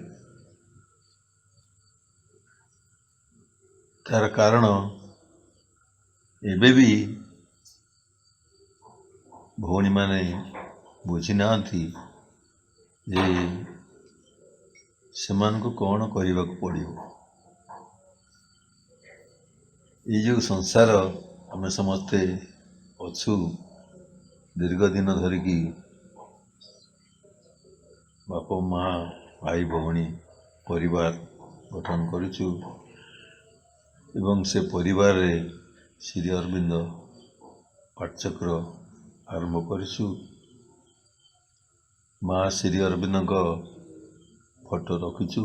ତାର କାରଣ ଏବେ ବି ଭଉଣୀମାନେ ବୁଝିନାହାନ୍ତି ଯେ ସେମାନଙ୍କୁ କ'ଣ କରିବାକୁ ପଡ଼ିବ। ଏଇ ଯେଉଁ ସଂସାର ଆମେ ସମସ୍ତେ ଅଛୁ, ଦୀର୍ଘ ଦିନ ଧରିକି ବାପ ମା ଭାଇ ଭଉଣୀ ପରିବାର ଗଠନ କରୁଛୁ ଏବଂ ସେ ପରିବାରରେ ଶ୍ରୀ ଅରବିନ୍ଦ ପାଠଚକ୍ର ଆରମ୍ଭ କରିଛୁ। ମା ଶ୍ରୀ ଅରବିନ୍ଦଙ୍କ ଫଟୋ ରଖିଛୁ,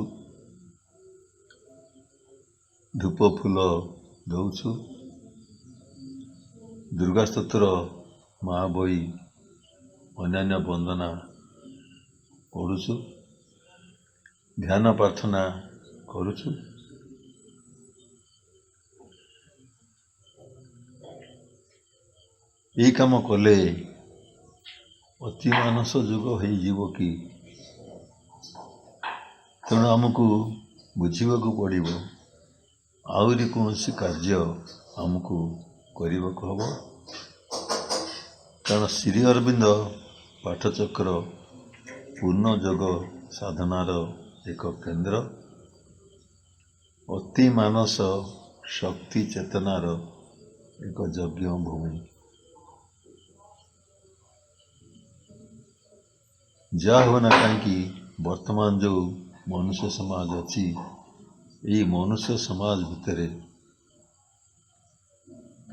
ଧୂପ ଫୁଲ ଦେଉଛୁ, ଦୁର୍ଗା ସ୍ତୋତ୍ର ମା ବହି ଅନ୍ୟାନ୍ୟ ବନ୍ଦନା ପଢ଼ୁଛୁ, ଧ୍ୟାନ ପ୍ରାର୍ଥନା କରୁଛୁ ଏଇ କାମ କଲେ ଅତି ମାନସ ଯୁଗ ହେଇଯିବ କି? ତେଣୁ ଆମକୁ ବୁଝିବାକୁ ପଡ଼ିବ ଆହୁରି କୌଣସି କାର୍ଯ୍ୟ ଆମକୁ କରିବାକୁ ହେବ। କାରଣ ଶ୍ରୀ ଅରବିନ୍ଦ ପାଠଚକ୍ର ପୂର୍ଣ୍ଣ ଯୋଗ ସାଧନାର ଏକ କେନ୍ଦ୍ର, ଅତି ମାନସ ଶକ୍ତି ଚେତନାର ଏକ ଯଜ୍ଞ ଭୂମି। ଯାହା ହଉ ନା କାହିଁକି ବର୍ତ୍ତମାନ ଯେଉଁ ମନୁଷ୍ୟ ସମାଜ ଅଛି, ଏଇ ମନୁଷ୍ୟ ସମାଜ ଭିତରେ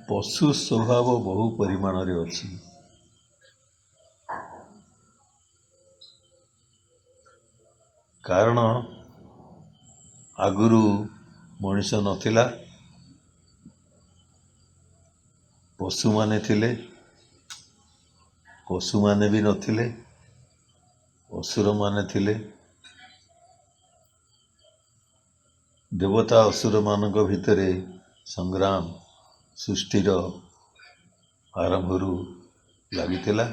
ପଶୁ ସ୍ୱଭାବ ବହୁ ପରିମାଣରେ ଅଛି। କାରଣ ଆଗରୁ ମଣିଷ ନଥିଲା, ପଶୁମାନେ ଥିଲେ, ପଶୁମାନେ ବି ନଥିଲେ, ଅସୁରମାନେ ଥିଲେ। ଦେବତା ଅସୁରମାନଙ୍କ ଭିତରେ ସଂଗ୍ରାମ ସୃଷ୍ଟିର ଆରମ୍ଭରୁ ଲାଗିଥିଲା।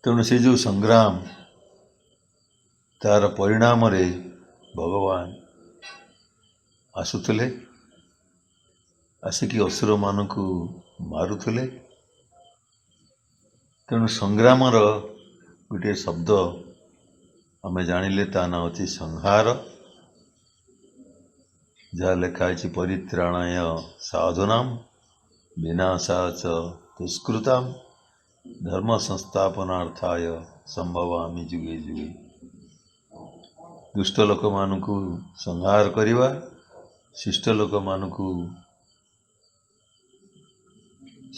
ତେଣୁ ସେ ଯେଉଁ ସଂଗ୍ରାମ, ତାର ପରିଣାମରେ ଭଗବାନ ଆସୁଥିଲେ, ଆସିକି ଅସୁରମାନଙ୍କୁ ମାରୁଥିଲେ। ତେଣୁ ସଂଗ୍ରାମର ଗୋଟିଏ ଶବ୍ଦ ଆମେ ଜାଣିଲେ, ତା ନାଁ ହେଉଛି ସଂହାର। ଯାହା ଲେଖା ହେଇଛି ପରିତ୍ରାଣାୟ ସାଧୁନାଂ ବିନାଶାଚ ଦୁଷ୍କୃତାଂ ଧର୍ମ ସଂସ୍ଥାପନାର୍ଥାୟ ସମ୍ଭବାମି ଯୁଗେ ଯୁଗେ। ଦୁଷ୍ଟ ଲୋକମାନଙ୍କୁ ସଂହାର କରିବା, ଶିଷ୍ଟ ଲୋକମାନଙ୍କୁ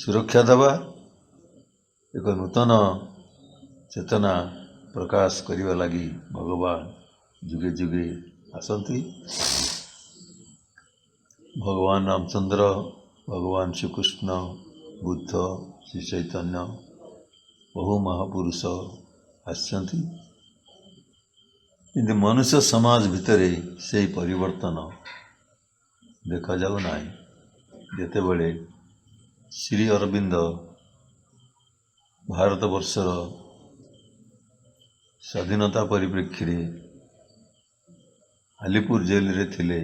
ସୁରକ୍ଷା ଦେବା, ଏକ ନୂତନ ଚେତନା ପ୍ରକାଶ କରିବା ଲାଗି ଭଗବାନ ଯୁଗେ ଯୁଗେ ଆସନ୍ତି। ଭଗବାନ ରାମଚନ୍ଦ୍ର, ଭଗବାନ ଶ୍ରୀକୃଷ୍ଣ, ବୁଦ୍ଧ, ଶ୍ରୀ ଚୈତନ୍ୟ, ବହୁ ମହାପୁରୁଷ ଆସିଛନ୍ତି। କିନ୍ତୁ ମନୁଷ୍ୟ ସମାଜ ଭିତରେ ସେହି ପରିବର୍ତ୍ତନ ଦେଖାଯାଉ ନାହିଁ। ଯେତେବେଳେ ଶ୍ରୀ ଅରବିନ୍ଦ ଭାରତବର୍ଷର ସ୍ୱାଧୀନତା ପରିପ୍ରେକ୍ଷୀରେ ଆଲିପୁର ଜେଲରେ ଥିଲେ,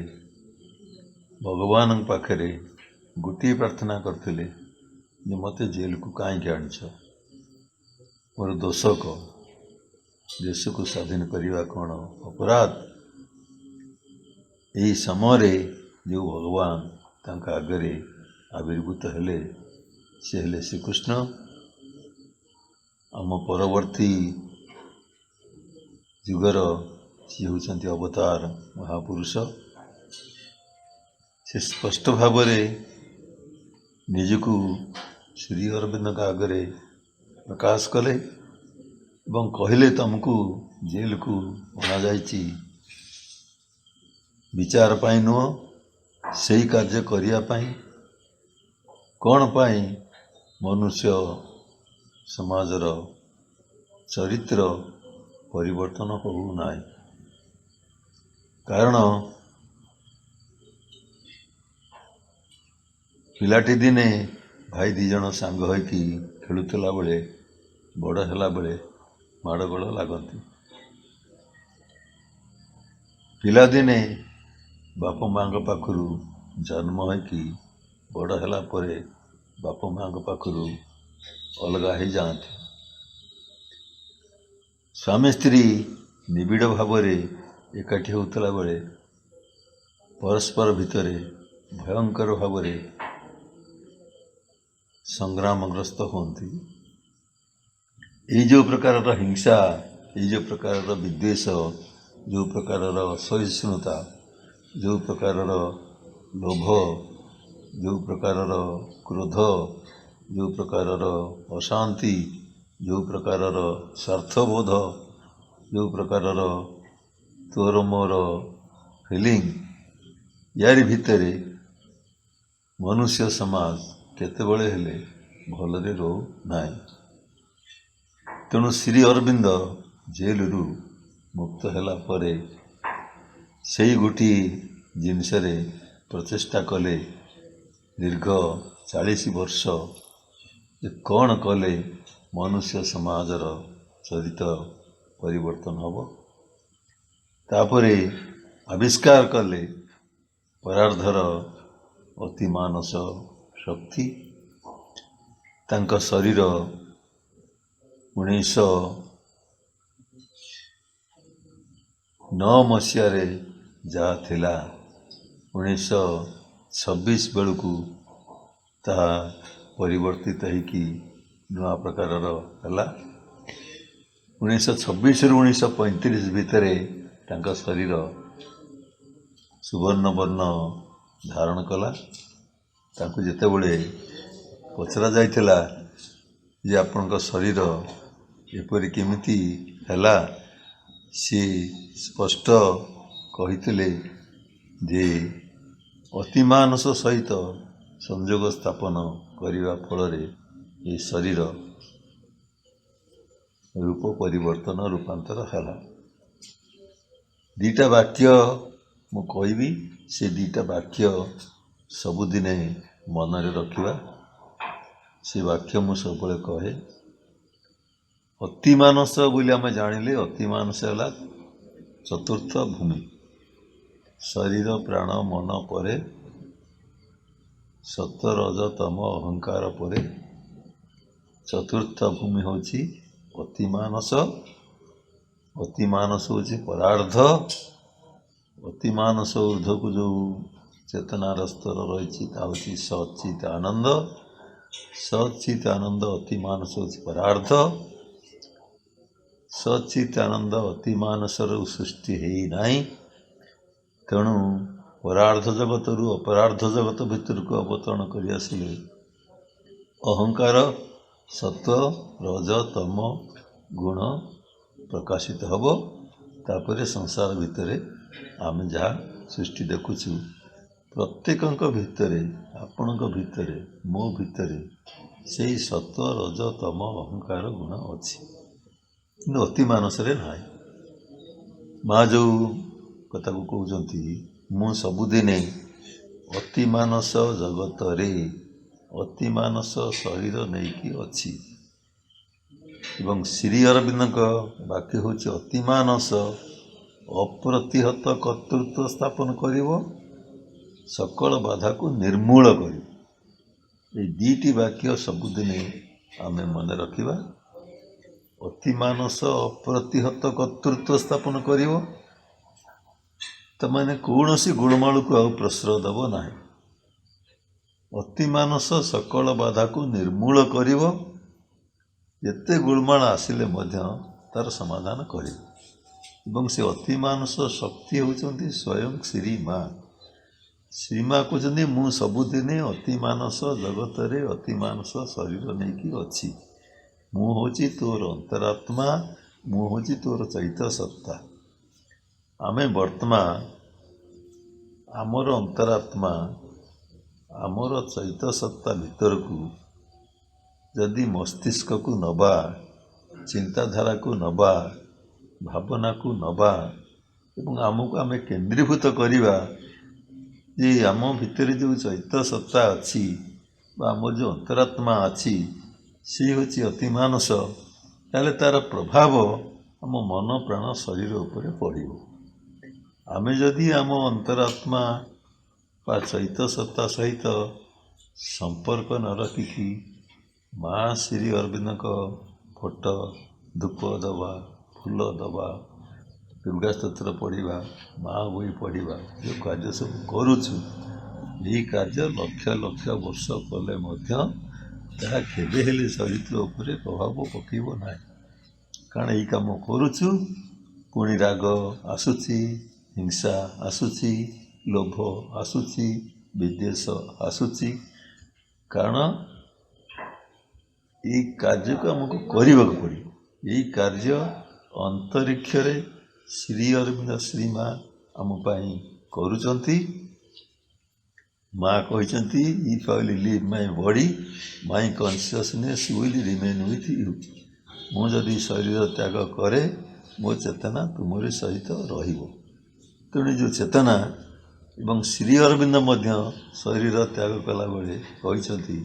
ଭଗବାନଙ୍କ ପାଖରେ ଗୋଟିଏ ପ୍ରାର୍ଥନା କରିଥିଲେ ଯେ ମୋତେ ଜେଲକୁ କାହିଁକି ଆଣିଛ, ମୋର ଦୋଷ କ'ଣ, ଦେଶକୁ ସ୍ୱାଧୀନ କରିବା କ'ଣ ଅପରାଧ? ଏହି ସମୟରେ ଯେଉଁ ଭଗବାନ ତାଙ୍କ ଆଗରେ ଆବିର୍ଭୂତ ହେଲେ, ସେ ହେଲେ ଶ୍ରୀକୃଷ୍ଣ। ଆମ ପରବର୍ତ୍ତୀ ଯୁଗର ସିଏ ହେଉଛନ୍ତି ଅବତାର ମହାପୁରୁଷ। ସେ ସ୍ପଷ୍ଟ ଭାବରେ ନିଜକୁ ଶ୍ରୀ ଅରବିନ୍ଦଙ୍କ ଆଗରେ ପ୍ରକାଶ କଲେ ଏବଂ କହିଲେ, ତମକୁ ଜେଲକୁ ଅଣାଯାଇଛି ବିଚାର ପାଇଁ ନୁହଁ, ସେଇ କାର୍ଯ୍ୟ କରିବା ପାଇଁ। କ'ଣ ପାଇଁ ମନୁଷ୍ୟ ସମାଜର ଚରିତ୍ର ପରିବର୍ତ୍ତନ ହେଉନାହିଁ? କାରଣ ପିଲାଟି ଦିନେ ଭାଇ ଦୁଇ ଜଣ ସାଙ୍ଗ ହୋଇକି ଖେଳୁଥିଲା ବେଳେ, ବଡ଼ ହେଲା ବେଳେ ମାଡ଼ଗୋଳ ଲାଗନ୍ତି। ପିଲାଦିନେ ବାପ ମାଙ୍କ ପାଖରୁ ଜନ୍ମ ହୋଇକି ବଡ଼ ହେଲା ପରେ ବାପ ମାଙ୍କ ପାଖରୁ ଅଲଗା ହେଇଯାଆନ୍ତି। ସ୍ୱାମୀ ସ୍ତ୍ରୀ ନିବିଡ଼ ଭାବରେ ଏକାଠି ହେଉଥିଲା ବେଳେ ପରସ୍ପର ଭିତରେ ଭୟଙ୍କର ଭାବରେ ସଂଗ୍ରାମଗ୍ରସ୍ତ ହୁଅନ୍ତି। ଏଇ ଯେଉଁ ପ୍ରକାରର ହିଂସା, ଏଇ ଯେଉଁ ପ୍ରକାରର ବିଦ୍ୱେଷ, ଯେଉଁ ପ୍ରକାରର ଅସହିଷ୍ଣୁତା, ଯେଉଁ ପ୍ରକାରର ଲୋଭ, ଯେଉଁ ପ୍ରକାରର କ୍ରୋଧ, ଯେଉଁ ପ୍ରକାରର ଅଶାନ୍ତି, ଯେଉଁ ପ୍ରକାରର ସ୍ୱାର୍ଥବୋଧ, ଯେଉଁ ପ୍ରକାରର ତୋର ମୋର ଫିଲିଂ, ୟାରି ଭିତରେ ମନୁଷ୍ୟ ସମାଜ କେତେବେଳେ ହେଲେ ଭଲରେ ରହୁନାହିଁ। ତେଣୁ ଶ୍ରୀ ଅରବିନ୍ଦ ଜେଲରୁ ମୁକ୍ତ ହେଲା ପରେ ସେଇ ଗୋଟିଏ ଜିନିଷରେ ପ୍ରଚେଷ୍ଟା କଲେ ଦୀର୍ଘ 40 ବର୍ଷ ଯେ କ'ଣ କଲେ ମନୁଷ୍ୟ ସମାଜର ଚରିତ୍ର ପରିବର୍ତ୍ତନ ହେବ। ତାପରେ ଆବିଷ୍କାର କଲେ ପରାର୍ଦ୍ଧର ଅତିମାନସ ଶକ୍ତି। ତାଙ୍କ ଶରୀର 1909 ମସିହାରେ ଯାହା ଥିଲା 1926 ବେଳକୁ ତାହା ପରିବର୍ତ୍ତିତ ହେଇକି ନୂଆ ପ୍ରକାରର ହେଲା। 1926ରୁ 1935 ଭିତରେ ତାଙ୍କ ଶରୀର ସୁବର୍ଣ୍ଣ ବର୍ଣ୍ଣ ଧାରଣ କଲା। ତାଙ୍କୁ ଯେତେବେଳେ ପଚରା ଯାଇଥିଲା ଯେ ଆପଣଙ୍କ ଶରୀର ଏପରି କେମିତି ହେଲା, ସିଏ ସ୍ପଷ୍ଟ କହିଥିଲେ ଯେ ଅତିମାନସ ସହିତ ସଂଯୋଗ ସ୍ଥାପନ କରିବା ଫଳରେ ଏ ଶରୀର ରୂପ ପରିବର୍ତ୍ତନ ରୂପାନ୍ତର ହେଲା। ଦୁଇଟା ବାକ୍ୟ ମୁଁ କହିବି, ସେ ଦୁଇଟା ବାକ୍ୟ ସବୁଦିନେ ମନରେ ରଖିବା। ସେ ବାକ୍ୟ ମୁଁ ସବୁବେଳେ କହେ। ଅତିମାନସ ବୋଲି ଆମେ ଜାଣିଲେ, ଅତିମାନସ ହେଲା ଚତୁର୍ଥ ଭୂମି। ଶରୀର ପ୍ରାଣ ମନ ପରେ, ସତ ରଜ ତମ ଅହଙ୍କାର ପରେ ଚତୁର୍ଥ ଭୂମି ହେଉଛି ଅତିମାନସ। ଅତିମାନସ ହେଉଛି ପରାର୍ଦ୍ଧ। ଅତିମାନସ ଊର୍ଦ୍ଧ୍ୱକୁ ଯେଉଁ ଚେତନାର ସ୍ତର ରହିଛି ତା ହେଉଛି ସଚିତ୍ ଆନନ୍ଦ। ସଚିତ୍ ଆନନ୍ଦ ଅତିମାନସ ହେଉଛି ପରାର୍ଦ୍ଧ। ସଚିତ୍ ଆନନ୍ଦ ଅତିମାନସର ସୃଷ୍ଟି ହେଇନାହିଁ। ତେଣୁ ପରାର୍ଦ୍ଧ ଜଗତରୁ ଅପରାର୍ଦ୍ଧ ଜଗତ ଭିତରକୁ ଅବତରଣ କରି ଆସିଲେ ଅହଙ୍କାର ସତ୍ଵ ରଜ ତମ ଗୁଣ ପ୍ରକାଶିତ ହେବ। ତାପରେ ସଂସାର ଭିତରେ ଆମେ ଯାହା ସୃଷ୍ଟି ଦେଖୁଛୁ, ପ୍ରତ୍ୟେକଙ୍କ ଭିତରେ, ଆପଣଙ୍କ ଭିତରେ, ମୋ ଭିତରେ ସେଇ ସତ୍ଵ ରଜ ତମ ଅହଙ୍କାର ଗୁଣ ଅଛି, କିନ୍ତୁ ଅତିମାନସରେ ନାହିଁ। ମା ଯେଉଁ କଥାକୁ କହୁଛନ୍ତି, ମୁଁ ସବୁଦିନେ ଅତିମାନସ ଜଗତରେ ଅତିମାନସ ଶରୀର ନେଇକି ଅଛି। ଏବଂ ଶ୍ରୀ ଅରବିନ୍ଦଙ୍କ ବାକ୍ୟ ହେଉଛି ଅତିମାନସ ଅପ୍ରତିହତ କର୍ତ୍ତୃତ୍ୱ ସ୍ଥାପନ କରିବ, ସକଳ ବାଧାକୁ ନିର୍ମୂଳ କରିବ। ଏଇ ଦୁଇଟି ବାକ୍ୟ ସବୁଦିନେ ଆମେ ମନେ ରଖିବା। ଅତିମାନସ ଅପ୍ରତିହତ କର୍ତ୍ତୃତ୍ୱ ସ୍ଥାପନ କରିବ, ତାମାନେ କୌଣସି ଗୋଳମାଳକୁ ଆଉ ପ୍ରଶ୍ରୟ ଦେବ ନାହିଁ। ଅତିମାନସ ସକଳ ବାଧାକୁ ନିର୍ମୂଳ କରିବ, ଯେତେ ଗୋଳମାଳ ଆସିଲେ ମଧ୍ୟ ତାର ସମାଧାନ କରିବ। ଏବଂ ସେ ଅତିମାନସ ଶକ୍ତି ହେଉଛନ୍ତି ସ୍ୱୟଂ ଶ୍ରୀ ମା। ଶ୍ରୀମା କହୁଛନ୍ତି, ମୁଁ ସବୁଦିନେ ଅତିମାନସ ଜଗତରେ ଅତିମାନସ ଶରୀର ନେଇକି ଅଛି। ମୁଁ ହେଉଛି ତୋର ଅନ୍ତରାତ୍ମା, ମୁଁ ହେଉଛି ତୋର ଚୈତ ସତ୍ତା। ଆମେ ବର୍ତ୍ତମାନ ଆମର ଅନ୍ତରାତ୍ମା, ଆମର ଚୈତ ସତ୍ତା ଭିତରକୁ ଯଦି ମସ୍ତିଷ୍କକୁ ନେବା, ଚିନ୍ତାଧାରାକୁ ନେବା, ଭାବନାକୁ ନେବା ଏବଂ ଆମକୁ ଆମେ କେନ୍ଦ୍ରୀଭୂତ କରିବା ଯେ ଆମ ଭିତରେ ଯେଉଁ ଚୈତ ସତ୍ତା ଅଛି ବା ଆମର ଯେଉଁ ଅନ୍ତରାତ୍ମା ଅଛି ସେ ହେଉଛି ଅତିମାନସ, ତାହେଲେ ତାର ପ୍ରଭାବ ଆମ ମନ ପ୍ରାଣ ଶରୀର ଉପରେ ପଡ଼ିବ। ଆମେ ଯଦି ଆମ ଅନ୍ତରାତ୍ମା ବା ଚୈତ ସତ୍ତା ସହିତ ସମ୍ପର୍କ ନ ରଖିକି ମା ଶ୍ରୀ ଅରବିନ୍ଦଙ୍କ ଫଟୋ, ଧୂପ ଦେବା, ଫୁଲ ଦେବା, ଦୁର୍ଗା ସ୍ତୋତ୍ର ପଢ଼ିବା, ମା ବହି ପଢ଼ିବା, ଯେଉଁ କାର୍ଯ୍ୟ ସବୁ କରୁଛୁ, ଏହି କାର୍ଯ୍ୟ ଲକ୍ଷ ଲକ୍ଷ ବର୍ଷ କଲେ ମଧ୍ୟ ତାହା କେବେ ହେଲେ ଚରିତ୍ର ଉପରେ ପ୍ରଭାବ ପକାଇବ ନାହିଁ। କାରଣ ଏଇ କାମ କରୁଛୁ, ପୁଣି ରାଗ ଆସୁଛି, ହିଂସା ଆସୁଛି, ଲୋଭ ଆସୁଛି, ବିଦ୍ୱେଷ ଆସୁଛି। କାରଣ ଏଇ କାର୍ଯ୍ୟକୁ ଆମକୁ କରିବାକୁ ପଡ଼ିବ। ଏଇ କାର୍ଯ୍ୟ ଅନ୍ତରୀକ୍ଷରେ ଶ୍ରୀ ଅରବିନ୍ଦ ଶ୍ରୀ ମା ଆମ ପାଇଁ କରୁଛନ୍ତି। ମା କହିଛନ୍ତି, if I will leave my body, my consciousness will remain with you. ମୁଁ ଯଦି ଶରୀର ତ୍ୟାଗ କରେ, ମୋ ଚେତନା ତୁମରି ସହିତ ରହିବ। ତେଣୁ ଯେଉଁ ଚେତନା ଏବଂ ଶ୍ରୀ ଅରବିନ୍ଦ ମଧ୍ୟ ଶରୀର ତ୍ୟାଗ କଲାବେଳେ କହିଛନ୍ତି,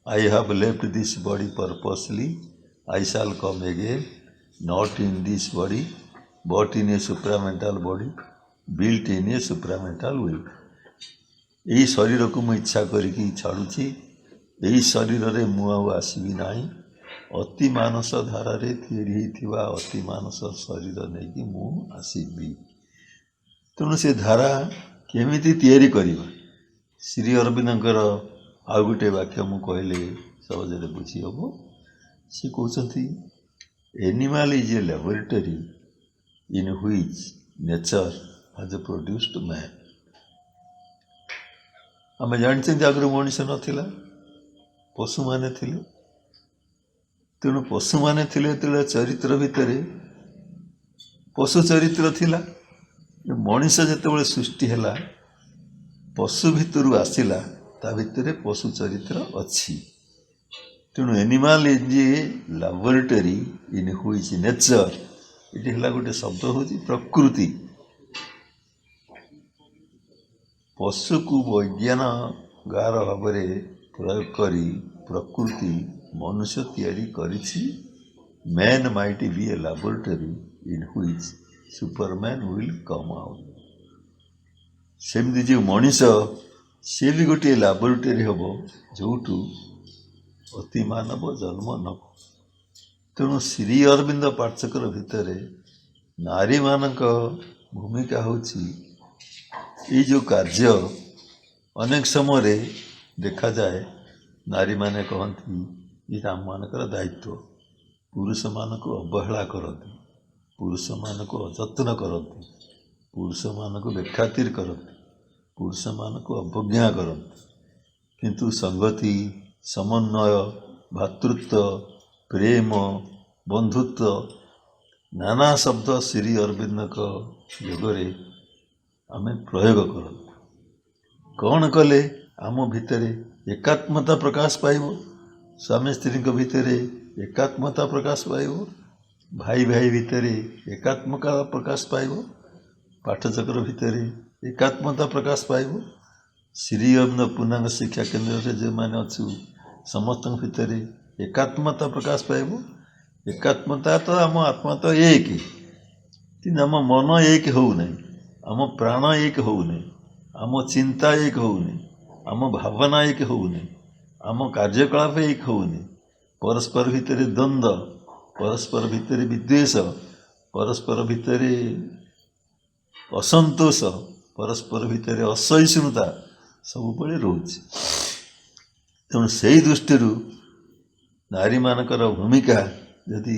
I have left this body purposely, I shall come again, not in this body but in a supramental body built in a supramental will. ଏହି ଶରୀରକୁ ମୁଁ ଇଚ୍ଛା କରିକି ଛାଡ଼ୁଛି, ଏହି ଶରୀରରେ ମୁଁ ଆଉ ଆସିବି ନାହିଁ। ଅତି ମାନସ ଧାରାରେ ତିଆରି ହୋଇଥିବା ଅତି ମାନସ ଶରୀର ନେଇକି ମୁଁ ଆସିବି। ତେଣୁ ସେ ଧାରା କେମିତି ତିଆରି କରିବା? ଶ୍ରୀ ଅରବିନ୍ଦଙ୍କର ଆଉ ଗୋଟେ ବାକ୍ୟ ମୁଁ କହିଲେ ସହଜରେ ବୁଝି ହେବ। ସେ କହୁଛନ୍ତି, animal is a laboratory in which nature has produced man. ଆମେ ଜାଣିଛନ୍ତି ଆଗରୁ ମଣିଷ ନଥିଲା, ପଶୁମାନେ ଥିଲେ। ତେଣୁ ପଶୁମାନେ ଥିଲେ ଯେତେବେଳେ ଚରିତ୍ର ଭିତରେ ପଶୁ ଚରିତ୍ର ଥିଲା। ମଣିଷ ଯେତେବେଳେ ସୃଷ୍ଟି ହେଲା, ପଶୁ ଭିତରୁ ଆସିଲା, ତା ଭିତରେ ପଶୁ ଚରିତ୍ର ଅଛି। ତେଣୁ animal is A laboratory in which nature, ଏଠି ହେଲା ଗୋଟେ ଶବ୍ଦ ହେଉଛି ପ୍ରକୃତି। ପଶୁକୁ ବୈଜ୍ଞାନଗାର ଭାବରେ ପ୍ରୟୋଗ କରି ପ୍ରକୃତି ମନୁଷ୍ୟ ତିଆରି କରିଛି। Man might be a laboratory in which superman will come out. ସେମିତି ଯେଉଁ ମଣିଷ, ସିଏ ବି ଗୋଟିଏ ଲାବୋରେଟରୀ ହେବ, ଯେଉଁଠୁ ଅତି ମାନବ ଜନ୍ମ ନେବ। ତେଣୁ ଶ୍ରୀ ଅରବିନ୍ଦ ପାଠଚକ୍ର ଭିତରେ ନାରୀମାନଙ୍କ ଭୂମିକା ହେଉଛି ଏଇ ଯେଉଁ କାର୍ଯ୍ୟ। ଅନେକ ସମୟରେ ଦେଖାଯାଏ ନାରୀମାନେ କହନ୍ତି, ଏଇଟା ଆମମାନଙ୍କର ଦାୟିତ୍ୱ। ପୁରୁଷମାନଙ୍କୁ ଅବହେଳା କରନ୍ତି, ପୁରୁଷମାନଙ୍କୁ ଅଯତ୍ନ କରନ୍ତି, ପୁରୁଷମାନଙ୍କୁ ବେଖାତିର କରନ୍ତି, ପୁରୁଷମାନଙ୍କୁ ଅବଜ୍ଞା କରନ୍ତି। କିନ୍ତୁ ସଂଗତି, ସମନ୍ୱୟ, ଭାତୃତ୍ୱ, ପ୍ରେମ, ବନ୍ଧୁତ୍ୱ, ନାନା ଶବ୍ଦ ଶ୍ରୀ ଅରବିନ୍ଦଙ୍କ ଯୋଗରେ ଆମେ ପ୍ରୟୋଗ କରନ୍ତୁ। କ'ଣ କଲେ ଆମ ଭିତରେ ଏକାତ୍ମତା ପ୍ରକାଶ ପାଇବ? ସ୍ୱାମୀ ସ୍ତ୍ରୀଙ୍କ ଭିତରେ ଏକାତ୍ମତା ପ୍ରକାଶ ପାଇବ, ଭାଇ ଭାଇ ଭିତରେ ଏକାତ୍ମତା ପ୍ରକାଶ ପାଇବ, ପାଠଚକ୍ର ଭିତରେ ଏକାତ୍ମତା ପ୍ରକାଶ ପାଇବ। ଶ୍ରୀ ଅରବିନ୍ଦ ପୂର୍ଣ୍ଣାଙ୍ଗ ଶିକ୍ଷା କେନ୍ଦ୍ରରେ ଯେଉଁମାନେ ଅଛୁ, ସମସ୍ତଙ୍କ ଭିତରେ ଏକାତ୍ମତା ପ୍ରକାଶ ପାଇବ। ଏକାତ୍ମତା ତ ଆମ ଆତ୍ମା ତ ଏକ, କିନ୍ତୁ ଆମ ମନ ଏକ ହେଉନାହିଁ, ଆମ ପ୍ରାଣ ଏକ ହେଉନାହିଁ, ଆମ ଚିନ୍ତା ଏକ ହେଉନି, ଆମ ଭାବନା ଏକ ହେଉନି, ଆମ କାର୍ଯ୍ୟକଳାପ ଏକ ହେଉନି। ପରସ୍ପର ଭିତରେ ଦ୍ୱନ୍ଦ୍ୱ, ପରସ୍ପର ଭିତରେ ବିଦ୍ୱେଷ, ପରସ୍ପର ଭିତରେ ଅସନ୍ତୋଷ, ପରସ୍ପର ଭିତରେ ଅସହିଷ୍ଣୁତା ସବୁବେଳେ ରହୁଛି। ତେଣୁ ସେଇ ଦୃଷ୍ଟିରୁ ନାରୀମାନଙ୍କର ଭୂମିକା ଯଦି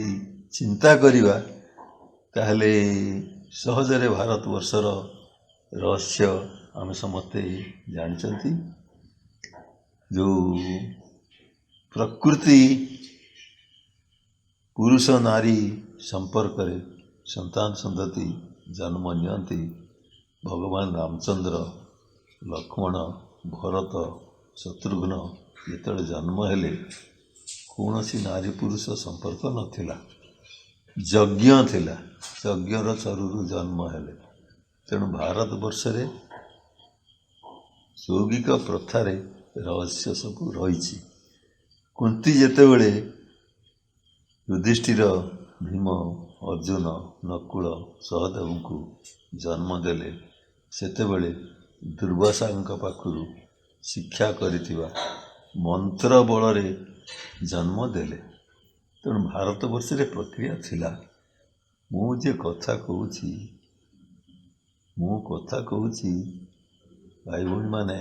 ଚିନ୍ତା କରିବା, ତାହେଲେ ସହଜରେ ଭାରତବର୍ଷର ରହସ୍ୟ ଆମେ ସମସ୍ତେ ଜାଣିଛନ୍ତି। ଯେଉଁ ପ୍ରକୃତି ପୁରୁଷ ନାରୀ ସମ୍ପର୍କରେ ସନ୍ତାନ ସନ୍ତତି ଜନ୍ମ ନିଅନ୍ତି, ଭଗବାନ ରାମଚନ୍ଦ୍ର, ଲକ୍ଷ୍ମଣ, ଭରତ, ଶତ୍ରୁଘ୍ନ ଯେତେବେଳେ ଜନ୍ମ ହେଲେ, କୌଣସି ନାରୀ ପୁରୁଷ ସମ୍ପର୍କ ନଥିଲା, ଯଜ୍ଞ ଥିଲା, ଯଜ୍ଞର ଚରୁରୁ ଜନ୍ମ ହେଲେ। ତେଣୁ ଭାରତବର୍ଷରେ ଯୌଗିକ ପ୍ରଥାରେ ରହସ୍ୟ ସବୁ ରହିଛି। କୁନ୍ତୀ ଯେତେବେଳେ ଯୁଧିଷ୍ଠିର, ଭୀମ, ଅର୍ଜୁନ, ନକୁଳ, ସହଦେବଙ୍କୁ ଜନ୍ମ ଦେଲେ, ସେତେବେଳେ ଦୁର୍ବାସାଙ୍କ ପାଖରୁ ଶିକ୍ଷା କରିଥିବା ମନ୍ତ୍ର ବଳରେ ଜନ୍ମ ଦେଲେ। ତେଣୁ ଭାରତବର୍ଷରେ ପ୍ରକ୍ରିୟା ଥିଲା। ମୁଁ ଯେ କଥା କହୁଛି ଭାଇ ଭଉଣୀମାନେ,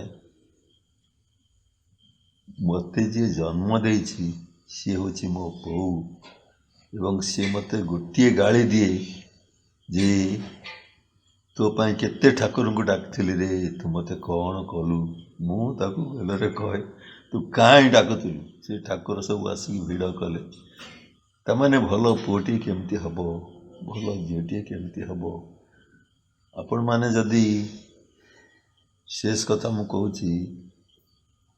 ମୋତେ ଯିଏ ଜନ୍ମ ଦେଇଛି ସିଏ ହେଉଛି ମୋ ବୋଉ, ଏବଂ ସିଏ ମୋତେ ଗୋଟିଏ ଗାଳି ଦିଏ ଯେ ତୋ ପାଇଁ କେତେ ଠାକୁରଙ୍କୁ ଡାକିଥିଲି ରେ, ତୁ ମୋତେ କ'ଣ କଲୁ? ମୁଁ ତାକୁ ଭଲରେ କହେ, ତୁ କାହିଁ ଡାକୁଥିଲୁ? ସେ ଠାକୁର ସବୁ ଆସିକି ଭିଡ଼ କଲେ। ତାମାନେ ଭଲ ପୁଅଟିଏ କେମିତି ହେବ, ଭଲ ଝିଅଟିଏ କେମିତି ହେବ? ଆପଣମାନେ ଯଦି, ଶେଷ କଥା ମୁଁ କହୁଛି,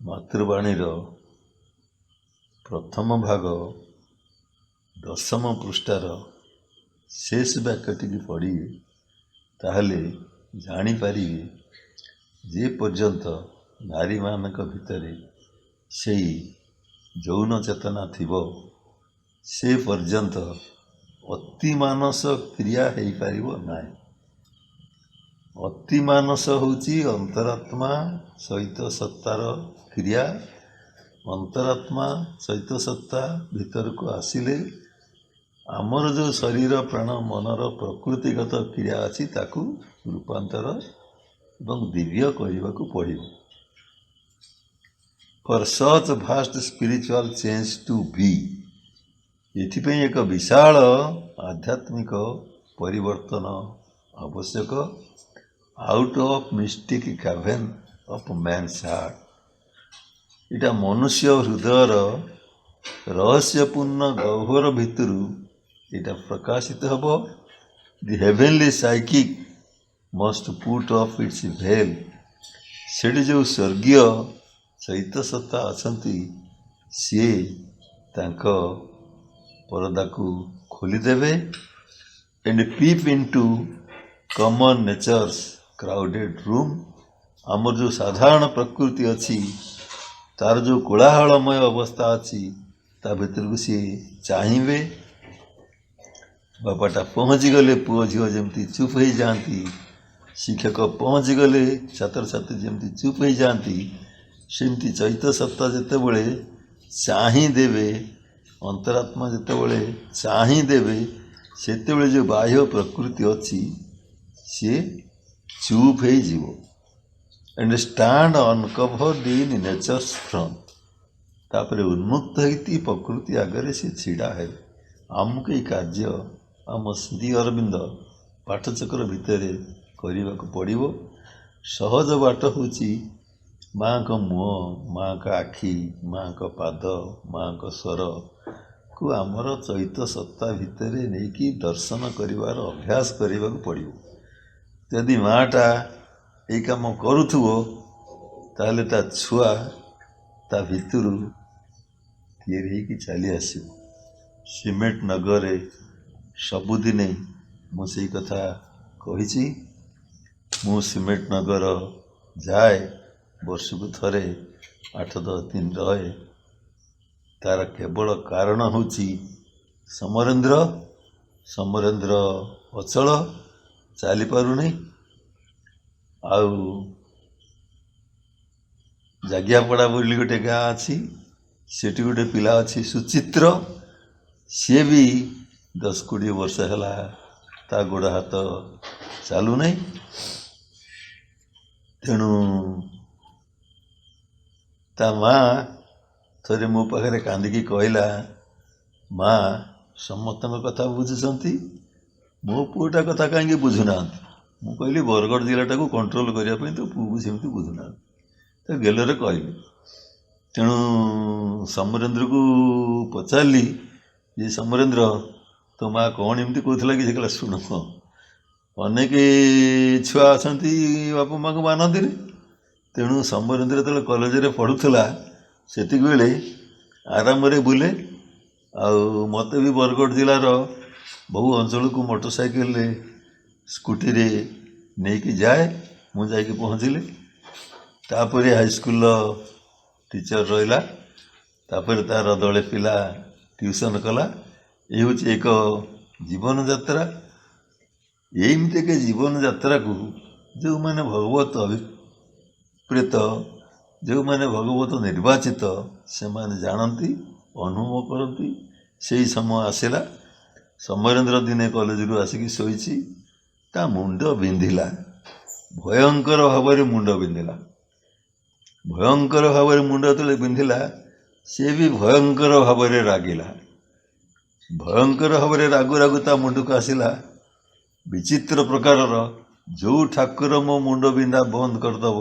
ମାତୃବାଣୀର ପ୍ରଥମ ଭାଗ 10ମ ପୃଷ୍ଠାର ଶେଷ ବାକ୍ୟଟିକି ପଢ଼ିବେ, ତାହେଲେ ଜାଣିପାରିବେ ଯେ ପର୍ଯ୍ୟନ୍ତ ନାରୀମାନଙ୍କ ଭିତରେ ସେଇ ଯୌନ ଚେତନା ଥିବ ସେ ପର୍ଯ୍ୟନ୍ତ ଅତିମାନସ କ୍ରିୟା ହେଇପାରିବ ନାହିଁ। ଅତିମାନସ ହେଉଛି ଅନ୍ତରାତ୍ମା ସହିତ ସତ୍ତାର କ୍ରିୟା। ଅନ୍ତରାତ୍ମା ସହିତ ସତ୍ତା ଭିତରକୁ ଆସିଲେ ଆମର ଯେଉଁ ଶରୀର ପ୍ରାଣ ମନର ପ୍ରକୃତିଗତ କ୍ରିୟା ଅଛି ତାକୁ ରୂପାନ୍ତର ଏବଂ ଦିବ୍ୟ କରିବାକୁ ପଡ଼ିବ। For such vast spiritual change to be, ଏଥିପାଇଁ ଏକ ବିଶାଳ ଆଧ୍ୟାତ୍ମିକ ପରିବର୍ତ୍ତନ ଆବଶ୍ୟକ। Out of mystic cavern of man's heart, ଏଇଟା ମନୁଷ୍ୟ ହୃଦୟର ରହସ୍ୟପୂର୍ଣ୍ଣ ଗହ୍ୱର ଭିତରୁ ଏଇଟା ପ୍ରକାଶିତ ହେବ। The heavenly psychic must put off its veil, ସେଠି ଯେଉଁ ସ୍ୱର୍ଗୀୟ ଚୈତ ସତ୍ତା ଅଛନ୍ତି ସିଏ ତାଙ୍କ ପରଦାକୁ ଖୋଲିଦେବେ। And peep into common nature's crowded room, ଆମର ଯେଉଁ ସାଧାରଣ ପ୍ରକୃତି ଅଛି ତାର ଯେଉଁ କୋଳାହଳମୟ ଅବସ୍ଥା ଅଛି ତା ଭିତରକୁ ସିଏ ଚାହିଁବେ। ବାପାଟା ପହଞ୍ଚିଗଲେ ପୁଅ ଝିଅ ଯେମିତି ଚୁପ୍ ହେଇଯାଆନ୍ତି, ଶିକ୍ଷକ ପହଞ୍ଚିଗଲେ ଛାତ୍ରଛାତ୍ରୀ ଯେମିତି ଚୁପ୍ ହେଇଯାଆନ୍ତି, ସେମିତି ଚୈତ ସତ୍ତା ଯେତେବେଳେ ଚାହିଁ ଦେବେ, ଅନ୍ତରାତ୍ମା ଯେତେବେଳେ ଚାହିଁ ଦେବେ, ସେତେବେଳେ ଯେଉଁ ବାହ୍ୟ ପ୍ରକୃତି ଅଛି ସିଏ ଚୁପ୍ ହେଇଯିବ। And stand uncovered in nature's front, ତାପରେ ଉନ୍ମୁକ୍ତ ହେଇକି ପ୍ରକୃତି ଆଗରେ ସେ ଛିଡ଼ା ହେବେ। ଆମକୁ ଏଇ କାର୍ଯ୍ୟ ଆମ ଶ୍ରୀ ଅରବିନ୍ଦ ପାଠଚକ୍ର ଭିତରେ କରିବାକୁ ପଡ଼ିବ। ସହଜ ବାଟ ହେଉଛି ମାଆଙ୍କ ମୁହଁ, ମାଆଙ୍କ ଆଖି, ମାଆଙ୍କ ପାଦ, ମାଆଙ୍କ ସ୍ୱରକୁ ଆମର ଚୈତ ସତ୍ତା ଭିତରେ ନେଇକି ଦର୍ଶନ କରିବାର ଅଭ୍ୟାସ କରିବାକୁ ପଡ଼ିବ। ଯଦି ମାଆଟା ଏଇ କାମ କରୁଥିବ ତାହେଲେ ତା ଛୁଆ ତା ଭିତରୁ ତିଆରି ହେଇକି ଚାଲି ଆସିବ। ସିମେଣ୍ଟ ନଗରରେ ସବୁଦିନେ ମୁଁ ସେଇ କଥା କହିଛି। ମୁଁ ସିମେଣ୍ଟ ନଗର ଯାଏ, ବର୍ଷକୁ ଥରେ 8-10 ଦିନ ରହେ। ତାର କେବଳ କାରଣ ହେଉଛି ସମରେନ୍ଦ୍ର ଅଚଳ, ଚାଲିପାରୁନି। ଆଉ ଜାଗିଆପଡ଼ା ବୋଲି ଗୋଟେ ଗାଁ ଅଛି, ସେଠି ଗୋଟେ ପିଲା ଅଛି ସୁଚିତ୍ର, ସିଏ ବି 10-20 ବର୍ଷ ହେଲା ତା ଗୋଡ଼ ହାତ ଚାଲୁନାହିଁ। ତେଣୁ ତା ମା ଥରେ ମୋ ପାଖରେ କାନ୍ଦିକି କହିଲା, ମା ସମସ୍ତଙ୍କ କଥା ବୁଝୁଛନ୍ତି, ମୋ ପୁଅଟା କଥା କାହିଁକି ବୁଝୁନାହାନ୍ତି? ମୁଁ କହିଲି ବରଗଡ଼ ଜିଲ୍ଲାଟାକୁ କଣ୍ଟ୍ରୋଲ କରିବା ପାଇଁ ତ ପୁଅକୁ ସେମିତି ବୁଝୁନାହାନ୍ତି। ତ ଗେଲରେ କହିଲି। ତେଣୁ ସମରେନ୍ଦ୍ରକୁ ପଚାରିଲି ଯେ ସମରେନ୍ଦ୍ର ତୋ ମା କ'ଣ ଏମିତି କହୁଥିଲା କି? ସେ କହିଲା ଶୁଣ, ଅନେକ ଛୁଆ ଅଛନ୍ତି ବାପା ମାଆଙ୍କୁ ମାନନ୍ତିନି। ତେଣୁ ସମରେନ୍ଦ୍ର ଯେତେବେଳେ କଲେଜରେ ପଢ଼ୁଥିଲା ସେତିକିବେଳେ ଆରାମରେ ବୁଲେ। ଆଉ ମୋତେ ବି ବରଗଡ଼ ଜିଲ୍ଲାର ବହୁ ଅଞ୍ଚଳକୁ ମୋଟର ସାଇକେଲରେ ସ୍କୁଟିରେ ନେଇକି ଯାଏ। ମୁଁ ଯାଇକି ପହଞ୍ଚିଲି। ତାପରେ ହାଇସ୍କୁଲର ଟିଚର ରହିଲା, ତାପରେ ତାର ଦଳେ ପିଲା ଟ୍ୟୁସନ୍ କଲା। ଏ ହେଉଛି ଏକ ଜୀବନଯାତ୍ରା। ଏମିତି ଏକ ଜୀବନଯାତ୍ରାକୁ ଯେଉଁମାନେ ଭଗବତ ଅଭିପ୍ରେତ, ଯେଉଁମାନେ ଭଗବତ ନିର୍ବାଚିତ, ସେମାନେ ଜାଣନ୍ତି, ଅନୁଭବ କରନ୍ତି। ସେଇ ସମୟ ଆସିଲା। ସମରେନ୍ଦ୍ର ଦିନେ କଲେଜରୁ ଆସିକି ଶୋଇଛି, ତା ମୁଣ୍ଡ ବିନ୍ଧିଲା, ଭୟଙ୍କର ଭାବରେ ମୁଣ୍ଡ ବିନ୍ଧିଲା। ଭୟଙ୍କର ଭାବରେ ମୁଣ୍ଡ ଯେତେବେଳେ ବିନ୍ଧିଲା, ସିଏ ବି ଭୟଙ୍କର ଭାବରେ ରାଗିଲା। ଭୟଙ୍କର ଭାବରେ ରାଗୁ ରାଗୁ ତା ମୁଣ୍ଡକୁ ଆସିଲା ବିଚିତ୍ର ପ୍ରକାରର, ଯେଉଁ ଠାକୁର ମୋ ମୁଣ୍ଡ ବିନ୍ଧା ବନ୍ଦ କରିଦେବ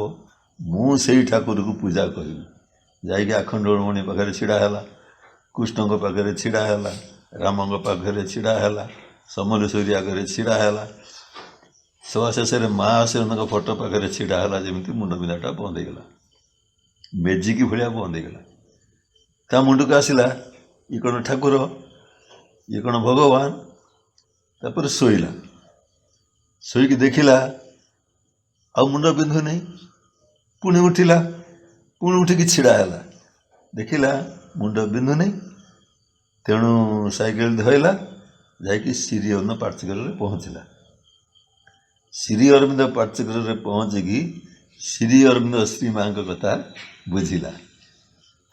ମୁଁ ସେଇ ଠାକୁରକୁ ପୂଜା କରିବି। ଯାଇକି ଆଖଣ୍ଡଳମଣି ପାଖରେ ଛିଡ଼ା ହେଲା, କୃଷ୍ଣଙ୍କ ପାଖରେ ଛିଡ଼ା ହେଲା, ରାମଙ୍କ ପାଖରେ ଛିଡ଼ା ହେଲା, ସମଲେଶ୍ୱରୀ ଆଗରେ ଛିଡ଼ା ହେଲା, ସଭା ଶେଷରେ ମା ଆଶ୍ରୟଙ୍କ ଫଟୋ ପାଖରେ ଛିଡ଼ା ହେଲା। ଯେମିତି ମୁଣ୍ଡ ବିନ୍ଧାଟା ବନ୍ଦ ହେଇଗଲା, ମେଜିକ ଭଳିଆ ବନ୍ଦ ହେଇଗଲା। ତା ମୁଣ୍ଡକୁ ଆସିଲା ଇଏ କ'ଣ ଠାକୁର, ଇଏ କ'ଣ ଭଗବାନ। ତାପରେ ଶୋଇଲା, ଶୋଇକି ଦେଖିଲା ଆଉ ମୁଣ୍ଡ ବିନ୍ଧୁନି। ପୁଣି ଉଠିଲା, ପୁଣି ଉଠିକି ଛିଡ଼ା ହେଲା, ଦେଖିଲା ମୁଣ୍ଡ ବିନ୍ଧୁନି, ତେଣୁ ସାଇକେଲ ଧଇଲା, ଯାଇକି ଶ୍ରୀ ଅରବିନ୍ଦ ପାଠ୍ୟଗୃହରେ ପହଞ୍ଚିଲା। ଶ୍ରୀ ଅରବିନ୍ଦ ପାଠ୍ୟଗୃହରେ ପହଞ୍ଚିକି ଶ୍ରୀ ଅରବିନ୍ଦ ଶ୍ରୀ ମାଙ୍କ କଥା ବୁଝିଲା।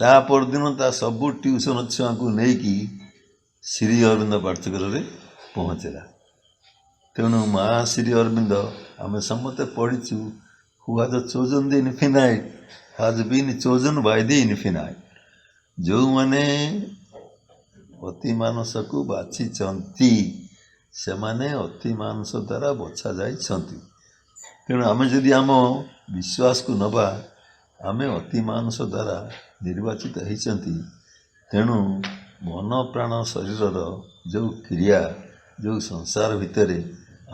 ତା ପରଦିନ ତା ସବୁ ଟ୍ୟୁସନ୍ ଛୁଆଙ୍କୁ ନେଇକି ଶ୍ରୀ ଅରବିନ୍ଦ ପାଠ୍ୟଗୃହରେ ପହଞ୍ଚିଲା। ତେଣୁ ମା ଶ୍ରୀ ଅରବିନ୍ଦ ଆମେ ସମସ୍ତେ ପଢ଼ିଛୁ, who has chosen the infinite has been chosen by the infinite. ଯେଉଁମାନେ ଅତିମାନସକୁ ବାଛିଛନ୍ତି ସେମାନେ ଅତିମାନସ ଦ୍ୱାରା ବଛା ଯାଇଛନ୍ତି। ତେଣୁ ଆମେ ଯଦି ଆମ ବିଶ୍ୱାସକୁ ନେବା, ଆମେ ଅତିମାନସ ଦ୍ୱାରା ନିର୍ବାଚିତ ହେଇଛନ୍ତି। ତେଣୁ ମନ ପ୍ରାଣ ଶରୀରର ଯେଉଁ କ୍ରିୟା, ଯେଉଁ ସଂସାର ଭିତରେ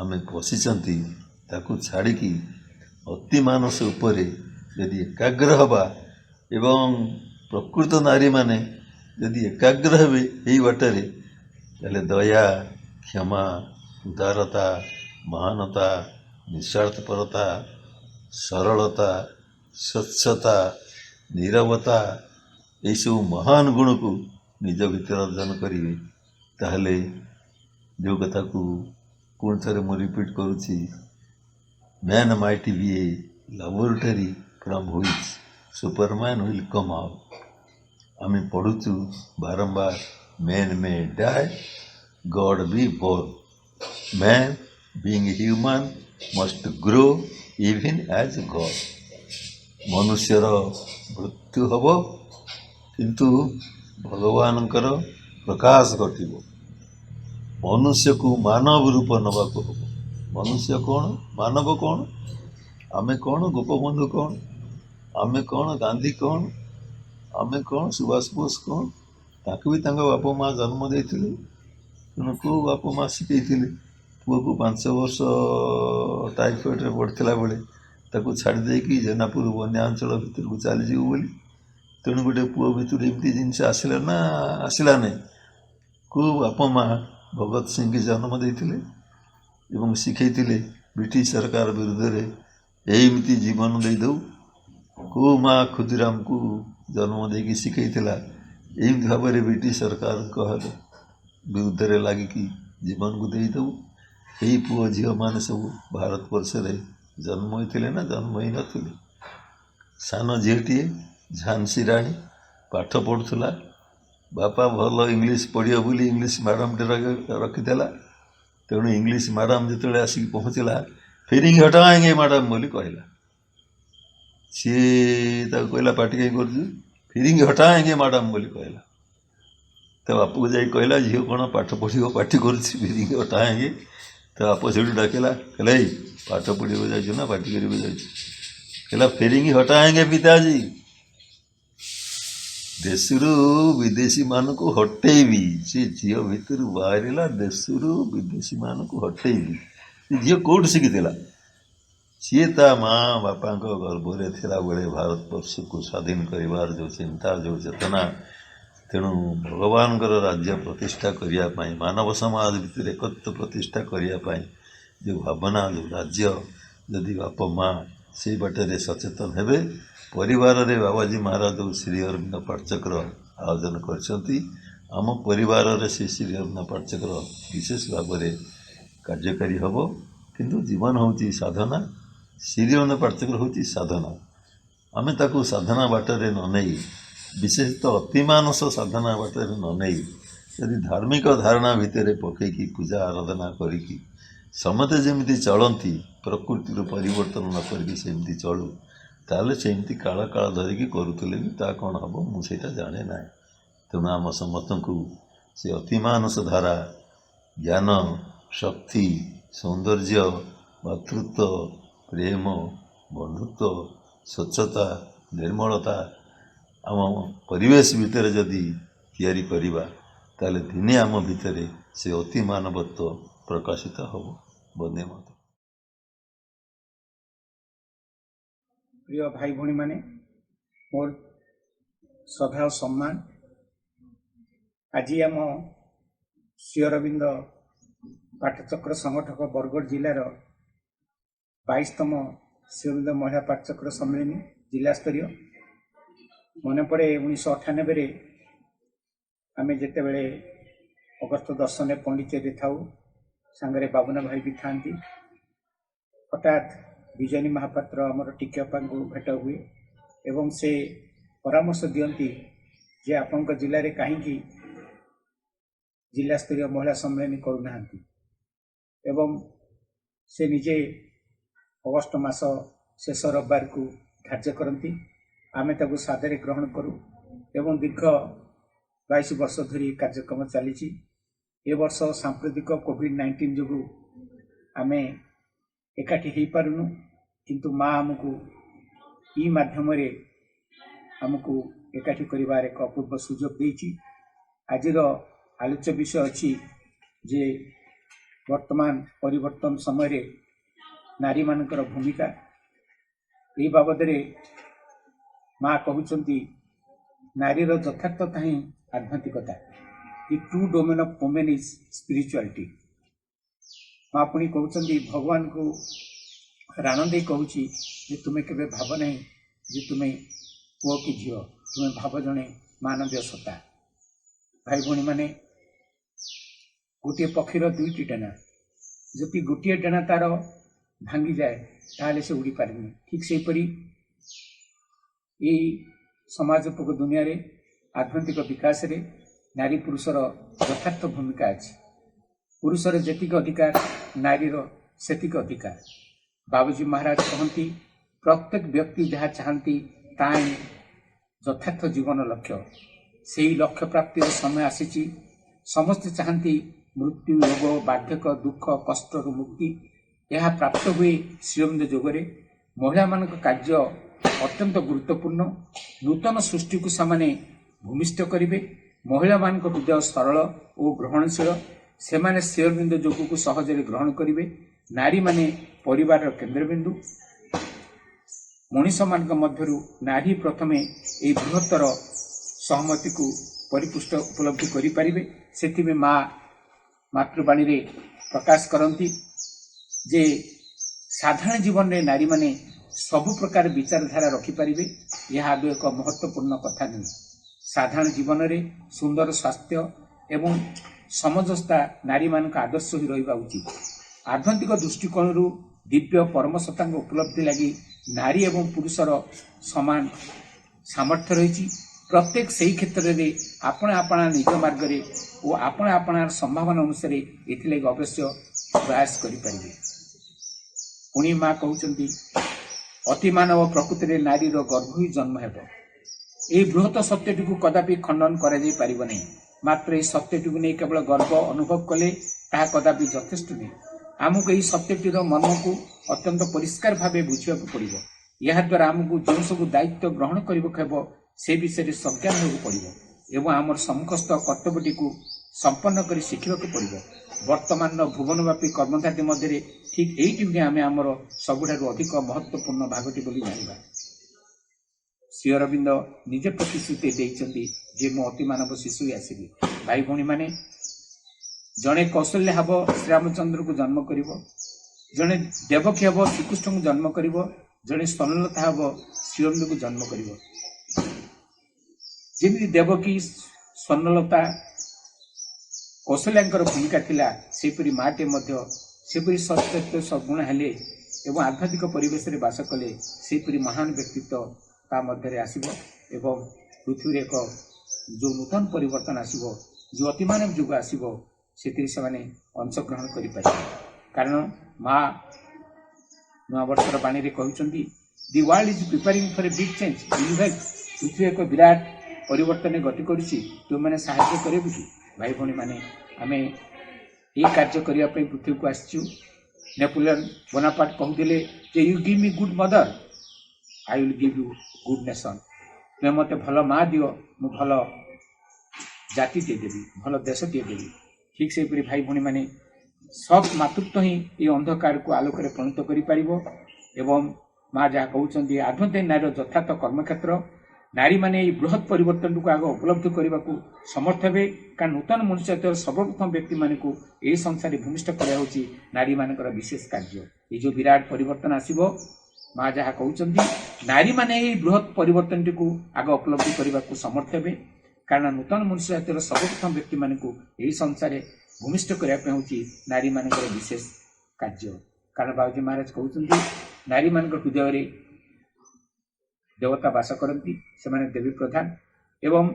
ଆମେ ପଶିଛନ୍ତି, ତାକୁ ଛାଡ଼ିକି ଅତିମାନସ ଉପରେ ଯଦି ଏକାଗ୍ର ହେବା ଏବଂ ପ୍ରକୃତ ନାରୀମାନେ ଯଦି ଏକାଗ୍ର ହେବେ ଏଇ ବାଟରେ, ତାହେଲେ ଦୟା, କ୍ଷମା, ଉଦାରତା, ମହାନତା, ନିଃସ୍ୱାର୍ଥପରତା, ସରଳତା, ସ୍ୱଚ୍ଛତା, ନୀରବତା, ଏଇସବୁ ମହାନ ଗୁଣକୁ ନିଜ ଭିତରେ ଅର୍ଜନ କରିବେ। ତାହେଲେ ଯେଉଁ କଥାକୁ ପୁଣି ଥରେ ମୁଁ ରିପିଟ୍ କରୁଛି, man might be a laboratory from which superman will come out. ଆମେ ପଢ଼ୁଛୁ ବାରମ୍ବାର, man may die, God be born. Man being human must grow even as God. ମନୁଷ୍ୟର ମୃତ୍ୟୁ ହେବ, କିନ୍ତୁ ଭଗବାନଙ୍କର ପ୍ରକାଶ ଘଟିବ। ମନୁଷ୍ୟକୁ ମାନବ ରୂପ ନେବାକୁ ହେବ। ମନୁଷ୍ୟ କ'ଣ? ମାନବ କ'ଣ? ଆମେ କ'ଣ? ଗୋପବନ୍ଧୁ କ'ଣ? ଆମେ କ'ଣ? ଗାନ୍ଧୀ କ'ଣ? ଆମେ କ'ଣ? ସୁଭାଷ ବୋଷ କ'ଣ? ତାଙ୍କୁ ବି ତାଙ୍କ ବାପା ମା ଜନ୍ମ ଦେଇଥିଲେ। ତେଣୁ କେଉଁ ବାପା ମା ଶିଖେଇଥିଲେ ପୁଅକୁ 5 ବର୍ଷ ଟାଇଫଏଡ଼ରେ ପଡ଼ିଥିଲା ବେଳେ ତାକୁ ଛାଡ଼ି ଦେଇକି ଜେନାପୁର ବନ୍ୟା ଅଞ୍ଚଳ ଭିତରକୁ ଚାଲିଯିବୁ ବୋଲି? ତେଣୁ ଗୋଟେ ପୁଅ ଭିତରୁ ଏମିତି ଜିନିଷ ଆସିଲା ନା ଆସିଲା ନାହିଁ? କେଉଁ ବାପା ମା ଭଗତ ସିଂକି ଜନ୍ମ ଦେଇଥିଲେ ଏବଂ ଶିଖେଇଥିଲେ ବ୍ରିଟିଶ ସରକାର ବିରୁଦ୍ଧରେ ଏମିତି ଜୀବନ ଦେଇଦେଉ? କେଉଁ ମା ଖୁଦିରାମକୁ ଜନ୍ମ ଦେଇକି ଶିଖେଇଥିଲା ଏମିତି ଭାବରେ ବ୍ରିଟିଶ ସରକାରଙ୍କ ବିରୁଦ୍ଧରେ ଲାଗିକି ଜୀବନକୁ ଦେଇଦେବୁ? ଏଇ ପୁଅ ଝିଅମାନେ ସବୁ ଭାରତବର୍ଷରେ ଜନ୍ମ ହୋଇଥିଲେ ନା ଜନ୍ମ ହୋଇନଥିଲେ? ସାନ ଝିଅଟିଏ ଝାନ୍ସୀ ରାଣୀ ପାଠ ପଢ଼ୁଥିଲା, ବାପା ଭଲ ଇଂଲିଶ ପଢ଼ିବ ବୋଲି ଇଂଲିଶ ମ୍ୟାଡ଼ାମଟେ ରଖିଥିଲା। ତେଣୁ ଇଂଲିଶ ମ୍ୟାଡ଼ାମ ଯେତେବେଳେ ଆସିକି ପହଞ୍ଚିଲା, ଫିରିଙ୍ଗି ହଟାଏଙ୍ଗେ ମ୍ୟାଡ଼ାମ ବୋଲି କହିଲା। ସିଏ ତାକୁ କହିଲା, ପାଟି କାହିଁ କରୁଛୁ? ଫିରିଙ୍ଗି ହଟାଏଙ୍ଗେ ମ୍ୟାଡ଼ାମ ବୋଲି କହିଲା। ତା ବାପକୁ ଯାଇ କହିଲା, ଝିଅ କ'ଣ ପାଠ ପଢ଼ିବ ପାଟି କରୁଛି, ଫିରିଙ୍ଗି ହଟାଏଙ୍ଗେ। ତା ବାପ ସେଠୁ ଡାକିଲା, କହିଲା, ଏଇ ପାଠ ପଢ଼ିବାକୁ ଯାଉଛୁ ନା ପାଟି କରିବାକୁ ଯାଉଛୁ? କହିଲା, ଫିରିଙ୍ଗି ହଟାଏଙ୍ଗେ ପିତାଜୀ। ଦେଶରୁ ବିଦେଶୀମାନଙ୍କୁ ହଟେଇବି। ସେ ଝିଅ ଭିତରୁ ବାହାରିଲା, ଦେଶରୁ ବିଦେଶୀମାନଙ୍କୁ ହଟେଇବି। ସେ ଝିଅ କେଉଁଠୁ ଶିଖିଥିଲା? ସିଏ ତା ମା ବାପାଙ୍କ ଗର୍ଭରେ ଥିଲାବେଳେ ଭାରତବର୍ଷକୁ ସ୍ୱାଧୀନ କରିବାର ଯେଉଁ ଚିନ୍ତା, ଯେଉଁ ଚେତନା, ତେଣୁ ଭଗବାନଙ୍କର ରାଜ୍ୟ ପ୍ରତିଷ୍ଠା କରିବା ପାଇଁ, ମାନବ ସମାଜ ଭିତରେ ଏକତ୍ୱ ପ୍ରତିଷ୍ଠା କରିବା ପାଇଁ ଯେଉଁ ଭାବନା, ଯେଉଁ ରାଜ୍ୟ, ଯଦି ବାପ ମା ସେଇ ବାଟରେ ସଚେତନ ହେବେ, ପରିବାରରେ ବାବାଜୀ ମହାରାଜ ଯେଉଁ ଶ୍ରୀ ଅରବିନ୍ଦ ପାଠଚକ୍ର ଆୟୋଜନ କରିଛନ୍ତି, ଆମ ପରିବାରରେ ସେ ଶ୍ରୀ ଅରବିନ୍ଦ ପାଠଚକ୍ର ବିଶେଷ ଭାବରେ କାର୍ଯ୍ୟକାରୀ ହେବ। କିନ୍ତୁ ଜୀବନ ହେଉଛି ସାଧନା, ଶ୍ରୀ ଅରବିନ୍ଦ ପାଠଚକ୍ର ହେଉଛି ସାଧନା। ଆମେ ତାକୁ ସାଧନା ବାଟରେ ନ ନେଇ, ବିଶେଷତଃ ଅତିମାନସ ସାଧନା ବାଟରେ ନ ନେଇ, ଯଦି ଧାର୍ମିକ ଧାରଣା ଭିତରେ ପକେଇକି ପୂଜା ଆରାଧନା କରିକି ସମସ୍ତେ ଯେମିତି ଚଳନ୍ତି, ପ୍ରକୃତିରୁ ପରିବର୍ତ୍ତନ ନ କରିକି ସେମିତି ଚଳୁ, ତାହେଲେ ସେମିତି କାଳ କାଳ ଧରିକି କରୁଥିଲେ ବି ତା କ'ଣ ହେବ ମୁଁ ସେଇଟା ଜାଣେ ନାହିଁ। ତେଣୁ ଆମ ସମସ୍ତଙ୍କୁ ସେ ଅତିମାନସ ଧାରା, ଜ୍ଞାନ, ଶକ୍ତି, ସୌନ୍ଦର୍ଯ୍ୟ, ମାତୃତ୍ୱ, ପ୍ରେମ, ବନ୍ଧୁତ୍ୱ, ସ୍ୱଚ୍ଛତା, ନିର୍ମଳତା ଆମ ପରିବେଶ ଭିତରେ ଯଦି ତିଆରି କରିବା, ତାହେଲେ ଦିନେ ଆମ ଭିତରେ ସେ ଅତି ମାନବତ୍ୱ ପ୍ରକାଶିତ ହେବ। ବନ୍ଦେ ମାତରମ୍। ପ୍ରିୟ ଭାଇ ଭଉଣୀମାନେ, ମୋର ଶ୍ରଦ୍ଧା ଓ ସମ୍ମାନ, ଆଜି ଆମ ଶ୍ରୀ ଅରବିନ୍ଦ ପାଠଚକ୍ର ସଂଗଠକ ବରଗଡ଼ ଜିଲ୍ଲାର 22ତମ ଶ୍ରୀ ଅରବିନ୍ଦ ମହିଳା ପାଠଚକ୍ର ସମ୍ମିଳନୀ जिला स्तरीय मन पड़े 1998 आम जिते बड़े अगस्त 10 ने पंडिचेरी था सांगरे बाबुना भाई भी था हठात विजयनी महापात्र आमर टिकियापा को भेट हुए एवं से परामर्श दियंती जे आपन जिले में कहीं जिला स्तरीय महिला सम्मेलन करूना एवं से निजे अगस्ट मास शेष रविवार को धार्य करती आमे ताकू सादरे ग्रहण करूँ एवं दीर्घ 22 वर्ष धरी कार्यक्रम चली ए वर्ष सांप्रतिक कोविड-19 जो आमे एकाठी हो पारुनु किंतु माँ आमको ई माध्यम आमको एकाठी करिवार एक अपूर्व सुजोग देछि। आजिर आलोच्य विषय अच्छी जे वर्तमान परिवर्तन समय नारी मानकर भूमिका ये बाबद माँ कहउचंती नारीर यथार्थता ही आध्यात्मिकता the true domain of women is spirituality. माँ पुणी कहउचंती भगवान को रानंदे कहूची जे तुम्हें केबे भाव नहीं जे तुम्हें पुओ कि झील तुम्हें भाव जड़े मानवीय सत्ता। भाई भौणी माने गोटे पक्षीर दुईटी डेना जदि गोटे डेना तार भांगी जाए ताहले से उड़ी पारेनि ठीक से परी ये समाजोपक दुनिया रे आध्यात्मिक विकास रे नारी पुरुषर यथार्थ भूमिका अच्छी। पुरुषर जेतिक अधिकार नारीर सेतिक अधिकार। बाबूजी महाराज कहती प्रत्येक व्यक्ति जहाँ चाहती ताई यथार्थ जीवन लक्ष्य से लक्ष्य प्राप्तिर समय आसी समस्ते चाहती मृत्यु रोग बार्धक दुख कष्ट मुक्ति यह प्राप्त हुए श्रीअरविंद जोगरे महिला मान कार्य अत्यंत गुरुत्वपूर्ण। नूतन सृष्टि को सामने भूमिष्ठ करेंगे। महिला मान हृदय सरल और ग्रहणशील से श्रीअरविंद जोग को सहज ग्रहण करेंगे। नारी माने परिवार केन्द्रबिंदु मनीष मान मध्यरु नारी प्रथमे ये बृहत्तर सहमति को परिपुष्ट उपलब्धि करें से माँ मातृवाणी रे प्रकाश करती जे साधारण जीवन में नारी माने सबु प्रकार विचारधारा रखिपारे यह आदौ एक महत्वपूर्ण कथा नहीं। साधारण जीवन में सुंदर स्वास्थ्य एवं समझस्ता नारी मान आदर्श ही रहा उचित। आध्यात्मिक दृष्टिकोण दिव्य परम सत्ता उपलब्धि लगी नारी एवं पुरुषर समान सामर्थ्य रही। प्रत्येक सही क्षेत्र में आपण आपणा निज मार्ग रे और आपण आपणार संभावना अनुसार एथिले अवश्य प्रयास करें। पुणी माँ कहते अति मानव प्रकृति में नारीर गर्भ ही जन्म हेब। यह बृहत सत्यटी को कदापि खंडन कर मात्र यह सत्यटी को नहीं केवल गर्व अनुभव कले ता कदापि यथेष्ट नहीं। आमको यही सत्यटीर मर्म को अत्यंत परिष्कार भाव बुझा पड़ो। यह द्वारा आमको जो सब दायित्व ग्रहण करब से विषय सज्ञान होगा पड़ो एवं आमर सम्मुखस्थ कर्तव्यटी को संपन्न कर शिखा पड़ो। वर्तमान भुवनव्यापी कर्मधारी मध्य ठीक यही आम आमर सबुठ अधिक महत्वपूर्ण भागटी बोली जाना। श्रीअरविंद निजे प्रतिश्रुति देइचंती जे मो अति मानव शिशु आसबि। भाई भौणी माने जड़े कौशल्य हब श्रीरामचंद्र को जन्म करिवो, जड़े देवकी हब श्रीकृष्ण को जन्म करिवो, जड़े स्तनलता हब श्रीअरविंद को जन्म करिवो। जेमि देवकी स्वर्णलता कौशल्यांकर भूमिका थिला सेपरी माटे मध्य सेपरी सत्य सगुण हेले एवं आध्यात्मिक परिवेश रे बास कले सेपरी महान व्यक्तित्व ता मध्य आसीबो एवं पृथ्वी एक जो नूतन परिवर्तन आसीबो जो अतिमानव युग आसीबो से माने अंशग्रहण करें। कारण माँ नवा वर्षर बाणी रे कहउचंती the world is preparing for a big change in fact पृथ्वी एक विराट परिवर्तन गति करुछि तो मैंने साहाय्य करे बुझी। भाई भौणी माने आमे ये कार्य करने पृथ्वी को आसचु। नेपोलियन बोनापार्ट कहते जे you give me good mother I will give you good nation. तुम्हें मत भल माँ दियो मु भल जाति देदेवी भल देश देदेवी। ठीक से भाई भौणी माने सब मातृत्व ही ये अंधकार को आलोक में परिणत कर एवं माँ जहाँ कहते आध्यात्मिक नारी यथार्थ कर्मक्षेत्र नारी माने बृहत परिवर्तन को आग उपलब्ध करने को समर्थ हे। कारण नूतन मनुष्य सर्वप्रथम व्यक्ति मान को यही संसार भूमिष्ठ करा नारी मान विशेष कार्य। ये जो विराट परिवर्तन आसब माँ जहाँ कहते नारी मैंने बृहत परिवर्तन टी आग उपलब्धि करने को समर्थ हे कारण नूतन मनुष्य जातिर सर्वप्रथम व्यक्ति मानक यही संसार भूमिष्ठ करने हूँ नारी मान विशेष कार्य कारण बाबूजी महाराज कहते नारी मान हृदय देवता बास करती से देवी प्रधान एवं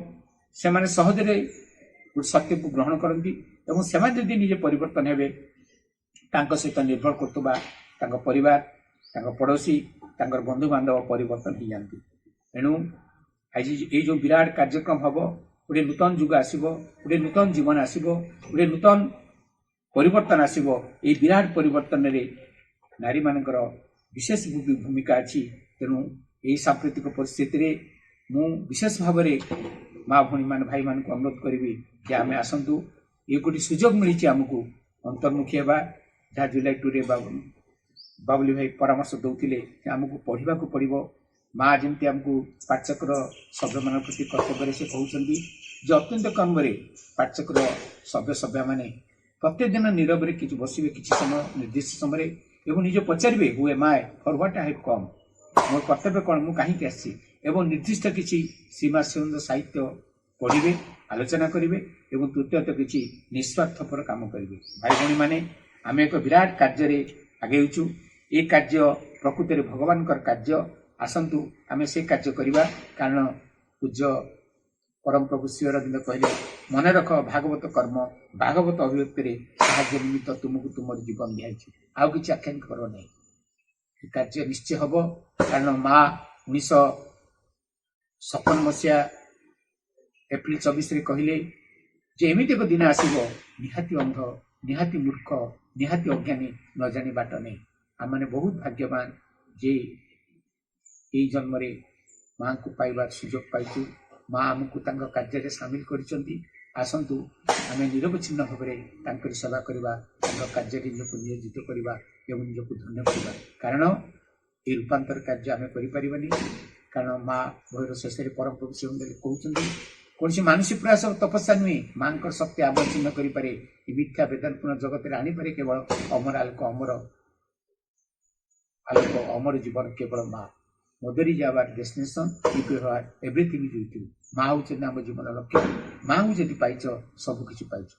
से सहजरे सत्य को ग्रहण करती एवं से जदि निजे परिवर्तन हे सहित निर्भर करतुबा परिवार पड़ोशी बंधु बांधव परिवर्तन हो जाती एणु आज ये जो विराट कार्यक्रम हम गोटे नूतन जुग आसब गोटे नूतन जीवन आसब गोटे नूतन परिवर्तन आसब ये विराट परिवर्तन रे नारी मानकर विशेष भूमिका अच्छी तेणु यही सांप्रतिक परिस्थिति मु विशेष भाव में माँ भौणी मान भाई मान को अनुरोध करी कि आम आसतु ये गोटे सुजोग मिली आमको अंतर्मुखी होगा जहाँ जुलाई 2 रे बाबुली भाई परामर्श दौले आमको पढ़ा पड़ो माँ जमी आमको पाठचक्र सभ्य मान प्रति कर्तव्य से कहते जो अत्यंत कर्म पाठचक्र सभ्य सभ्या मैंने प्रत्येक दिन नीरव कि बसवे किसी समय निर्दिष्ट समय एवं निज पचारे who am I for what I have come मोर कर्तव्य कौन मुझे कहीं आसी एवं निर्दिष्ट किसी सीमा संबंध साहित्य पढ़े आलोचना करेंगे एवं तृतीयत किसी निस्वार्थपर काम करेंगे भाई भौणी मैंने आम एक विराट कार्य आगे ये कार्य प्रकृति भगवान कार्य आसतु आम से कार्य करवा कारण पूज्य परम प्रभु श्री अरविंद कहले मन रख भागवत कर्म भागवत अभिव्यक्ति साहाय्य निमित्त तुमको तुम जीवन दिखाई आउ कि आख्यान कर ना कार्य निश्चय हम कारण माँ 1956 मसीहा एप्रिल 24 कहले जे एमती एक दिन आसब निहाती अंध निहाती मूर्ख निहाती अज्ञानी न जानी बाट नहीं आम मैंने बहुत भाग्यवान जे यही जन्म माँ को पाइबार सुजोग पाइचु माँ आमको कार्य सामिल करिसेंती आसतु आम निरवच्छिन्न भाव में सेवा करवा कार्य निजक नियोजित करवा एवं निजक धन्य करवा कारण ये रूपांतर कार्य आम करें कारण माँ भयर शेष परम प्रभु से कहते कौन मानसिक प्रयास तपस्या नुहे माँ शक्ति आविन्न करे मिथ्या वेदांतपूर्ण जगत में आनीपे केवल अमर आलोक अमर जीवन केवल माँ mother is our destination everything is with you माँ हूँ आम जीवन लक्ष्य माँ को जब पाइच सबकि पाइच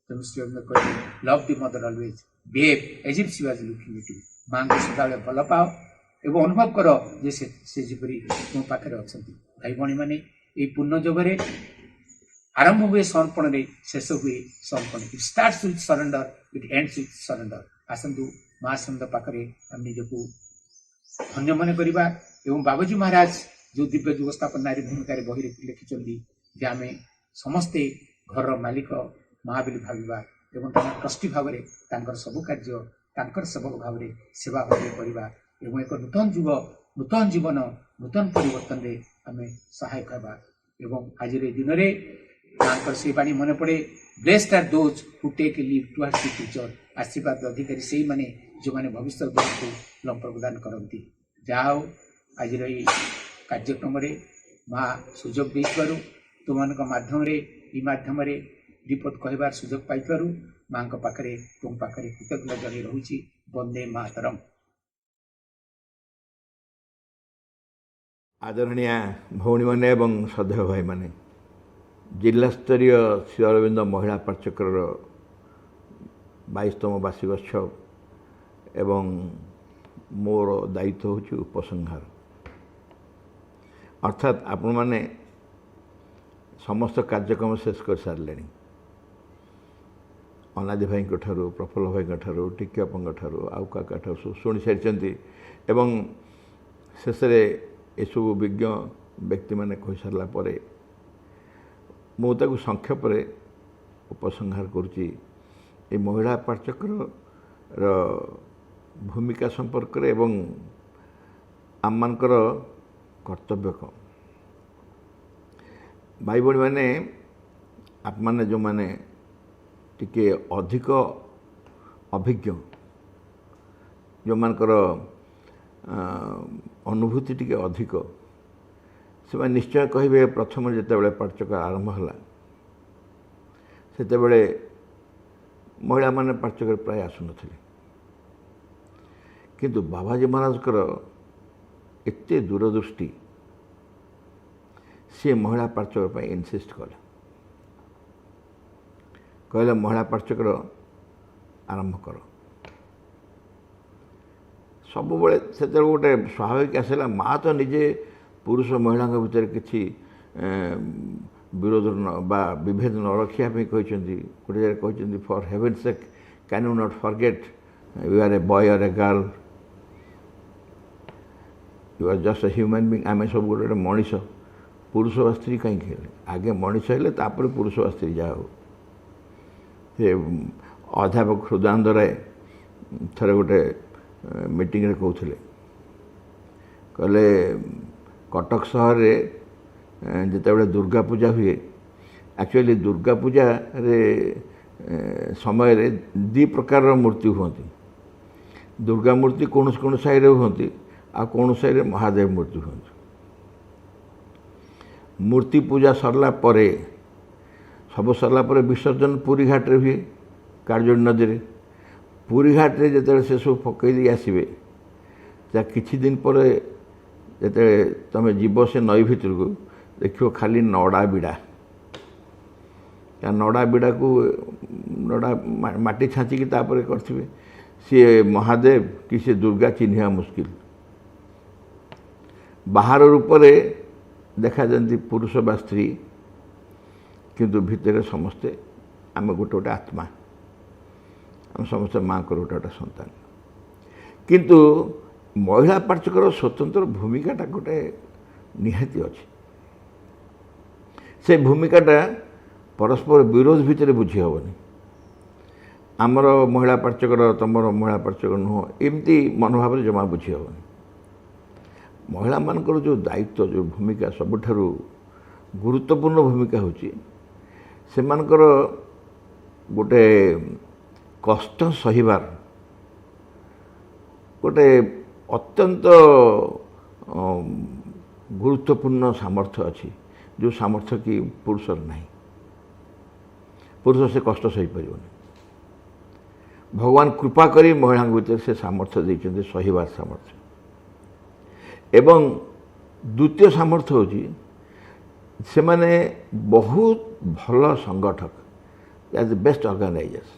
तेणु श्री कहे love the mother always behave as if she was looking at you माँ को सदा भल पाओ एवं अनुभव कर जे से जपरी मो पाखे अच्छा भाई भौणी मैंने ये पूर्ण जगह आरंभ हुए समर्पण रे शेष हुए समर्पण it starts with surrender it ends with surrender आसतु माँ सन्द पाखे आम निजको धन्य मन करवा एवं बाबूजी महाराज जो दिव्य युगस्थापन नारी भूमिका बही लिखिं जे आम समस्ते घर मालिक माँ बोली भाविबा एवं ट्रस्टी भाव में सब कार्य सेवक भाव में सेवा भाव करवा एवं एक नूतन जुग नूतन जीवन नूतन परिवर्तन रे आम सहायक होगा एवं आज दिन में माँ से बाणी मन पड़े blessed are those who take leave towards the future आशीर्वाद अधिकारी से मैंने जो मैंने भविष्य को लंब प्रदान करती जहा आज कार्यक्रम माँ सुजोग दे तुम माध्यम माध्यम विपद कहबार सुजोग पाई माँ पाखे तुम पाखे कृतज्ञ जन रोची वंदे मातरम। आदरणीय भौणी मैंने एवं श्रद्धेय भाई मैंने जिला स्तरीय श्री अरविंद महिला पाठचक्र 22तम वार्षिक उत्सव एवं मोर दायित्व हूँ उपसंहार अर्थात आपण मैंने समस्त कार्यक्रम शेष कर सारे अनादि भाई प्रफुल्ल भाई टिकियापा आउ क्या शुणी सारी एवं शेष एसबू विज्ञ व्यक्ति मैंने कही सारा मुझे संक्षेप उपसंहार करुच्ची ये महिला पाठचक्र भूमिका संपर्क एवं आम मानकर कर्तव्य कौन भाई भौणी मैंने आप मैंने जो मैंने टिके अधिक अभिज्ञ जो मानकर अनुभूति टिके अधिक से निश्चय कहे प्रथम जिते पाठचक्र आरंभ है से महिला माने पाठचक्र प्राय आसुन किंतु बाबाजी महाराज एते दूरदृष्टि सी महिला पार्चक इनसिस्ट कले कहले महिला पार्चकर आरंभ कर सब बड़े से गोटे स्वाभाविक आसला माँ तो निजे पुरुष महिला भितर किसी विरोध विभेद न रखा गोटे कहते for heaven sake can you not forget you are a boy or a girl you are just a human being आम सब गोटे मनीष पुरुष व स्त्री कहीं आगे मनीष हेले तापर पुरुष व स्त्री जा हो अध्यापक हृदयानंद राय थे गोटे मीटिंग रे कहते कहले कटक सहर रे जिते दुर्गा पूजा हुए एक्चुअली दुर्गा पूजा रे समय रे दी प्रकार मूर्ति हुंती दुर्गा मूर्ति कौन साई रे हुंती आ कौन साई रे महादेव मूर्ति हुंती मूर्ति पूजा सरला परे सब सरला परे विसर्जन पूरी घाट रे हुए काजोड़ी नदी रे पूरी घाट रे जते से सब पकई आसबे किछि दिन पर जते तमे जीव से नई भितर को देखियो खाली नड़ा बिड़ा या नड़ा बिड़ा को नड़ा माटी छाँचिकी तापर करथिबे सी महादेव कि से दुर्गा चिन्हिया मुश्किल बाहर रूप रे देखा जाती पुरुष बा स्त्री किंतु भितर समस्ते आम गोटे गोटे आत्मा आम समस्त माँ को गोटे गोटे संतान किंतु महिला पार्चकर स्वतंत्र भूमिकाटा गोटे निहाती अच्छी से भूमिकाटा परस्पर विरोध भितर बुझी हेनी आमर महिला पार्चकर तुमर महिला पार्चकर नुह एमती मनोभाव जमा बुझी हेनी महिला मानकर जो दायित्व जो भूमिका सबुठारु गुरुत्वपूर्ण भूमिका होची से मानकर गोटे कष्ट सहिबार गोटे अत्यंत गुरुत्वपूर्ण सामर्थ्य अच्छी जो सामर्थ्य कि पुरुष नहीं पुरुष से कष्ट सही पार भगवान कृपा करी महिला भीतर से सामर्थ्य देते सहिबार सामर्थ्य एवं द्वितीय सामर्थ्य होची से माने बहुत भल संगठक एज बेस्ट ऑर्गेनाइजर्स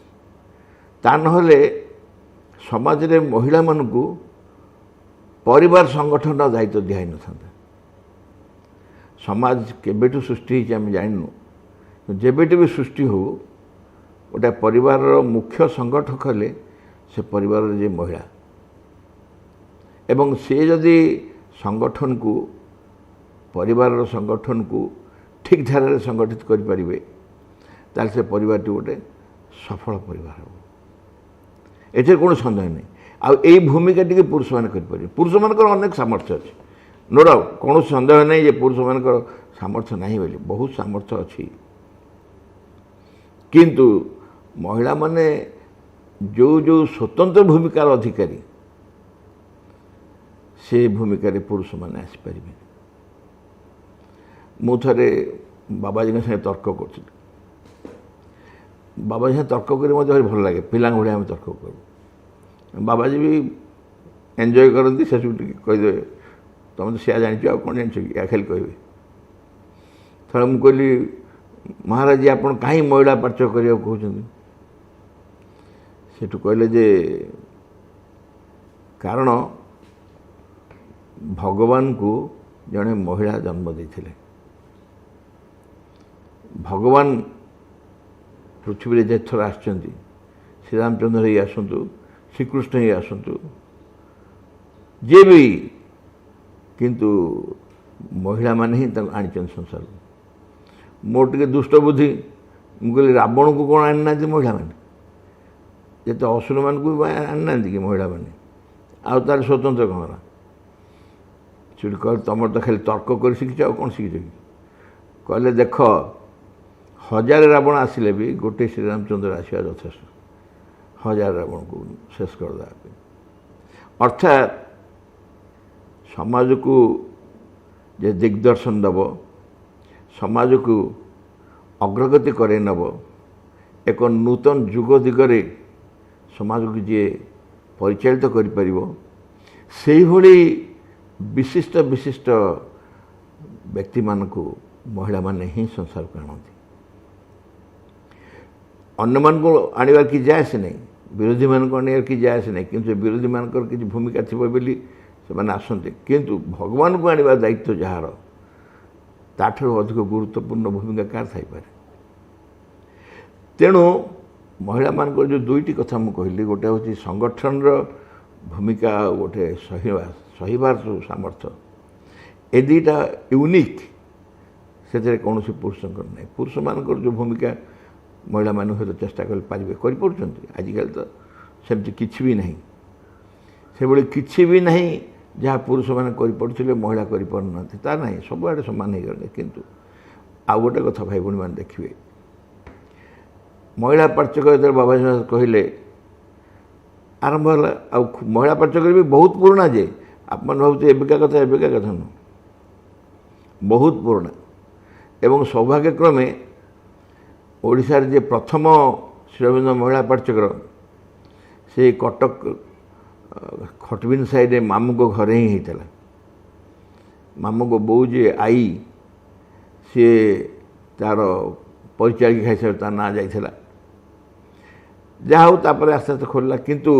ता नहले समाज रे महिला मानकू परिवार संगठन दायित्व दिहाई न था समाज केबेठू सृष्टि आम जानू जेबेटू भी सृष्टि हो गोटे परिवार मुख्य संगठक हेले से परिवार जे महिला एवं से जदि संगठन को परिवार संगठन को ठीक धारा रे संगठित करि परिबे ताल से परिवार टी गोटे सफल परिवार हो एथे कोनो संदेह नहीं आ एई भूमिका टी पुरुष मान करि परिबे पुरुष मानकर अनेक सामर्थ्य अछि नो डाउट कोनो संदेह नहीं जे पुरुष मानकर सामर्थ्य नहीं बोली बहुत सामर्थ्य अछि किंतु महिला माने जो जो स्वतंत्र भूमिकार अधिकारी से भूमिका रे पुरुष माने आसी परिबे मु थरे बाबाजी के संगे तर्क कर बाबाजी तर्क कर मत भारी भल लगे पिला भाई आम तर्क करूँ बाबाजी भी एंजॉय करती से कहीदे तुम तो सिया जान कौन जान या खाली कहे थोड़ा मुझे कहली महाराज जी आप कहीं महिला पार्चक करने कहते से कहले जे कारण भगवान को जड़े महिला जन्म देते भगवान पृथ्वी जे थर आसुँच श्रीरामचंद्र ही आसतु श्रीकृष्ण ही आसतु जे भी किंतु महिला माने ही आनी संसार मोर टे दुष्ट बुद्धि मुझे रावण को कौन आनी ना महिला मैंने जिते असुर मान को भी आनी ना कि महिला मैंने आउ तार स्वतंत्र कौन है सीट कह तुम तो खाली तर्क कर शिखिच आ कौन शिखिच कि कहले देख 1000 रावण आसिले भी गोटे श्रीरामचंद्र आसवा यथेष्ट 1000 रावण को शेष करदे अर्थात समाज को जे दिग्दर्शन दब समाज को अग्रगति करे नब एक नूतन जुग दिगरे समाज को जी परिचालित करि परिबो सेही भली विशिष्ट विशिष्ट व्यक्ति मानक महिला माने ही संसार को आनती अन्य मान को आनिबार कि जाए से नहीं विरोधी मान को आनिबार कि जाए से नहीं किंतु विरोधी मान किसी भूमिका थी बोली से आसते किंतु भगवान को आनिबार दायित्व जार ताठू अधिक गुरुत्वपूर्ण भूमिका कार थाईपे तेणु महिला मान जो दुईटी कथा मुझे कहली गोटे हूँ संगठन भूमिका गोटे सहीबार सामर्थ्य ए दुईटा यूनिक से कौन पुरुष ना पुरुष मान जो भूमिका महिला मान सहित चेष्टा करें आजिकल तो सेमती किसी भी नहीं से भाई किसी भी नहीं जहाँ पुरुष मैंने कर महिला कर ना सब आड़े सामान हो गले किंतु आउ गोटे कथा भाई भूणी मैंने देखिए महिला पार्चक जो बाबा साहेब कहले आरंभ है आ महिला पार्चक भी बहुत पुराना जे आप भावते एबिका कथा नुह बहुत पुराना एवं सौभाग्यक्रमे ओडिशार जे प्रथम श्रीरविंद्र महिला पार्चकर से कटक खटबिन साइड मामू को घरे ही होता मामू को बो जे आई सी तार परिचारिक खाई तार ना जाइला जहाँ हो तापर आस्ते आस्ते खोलला किंतु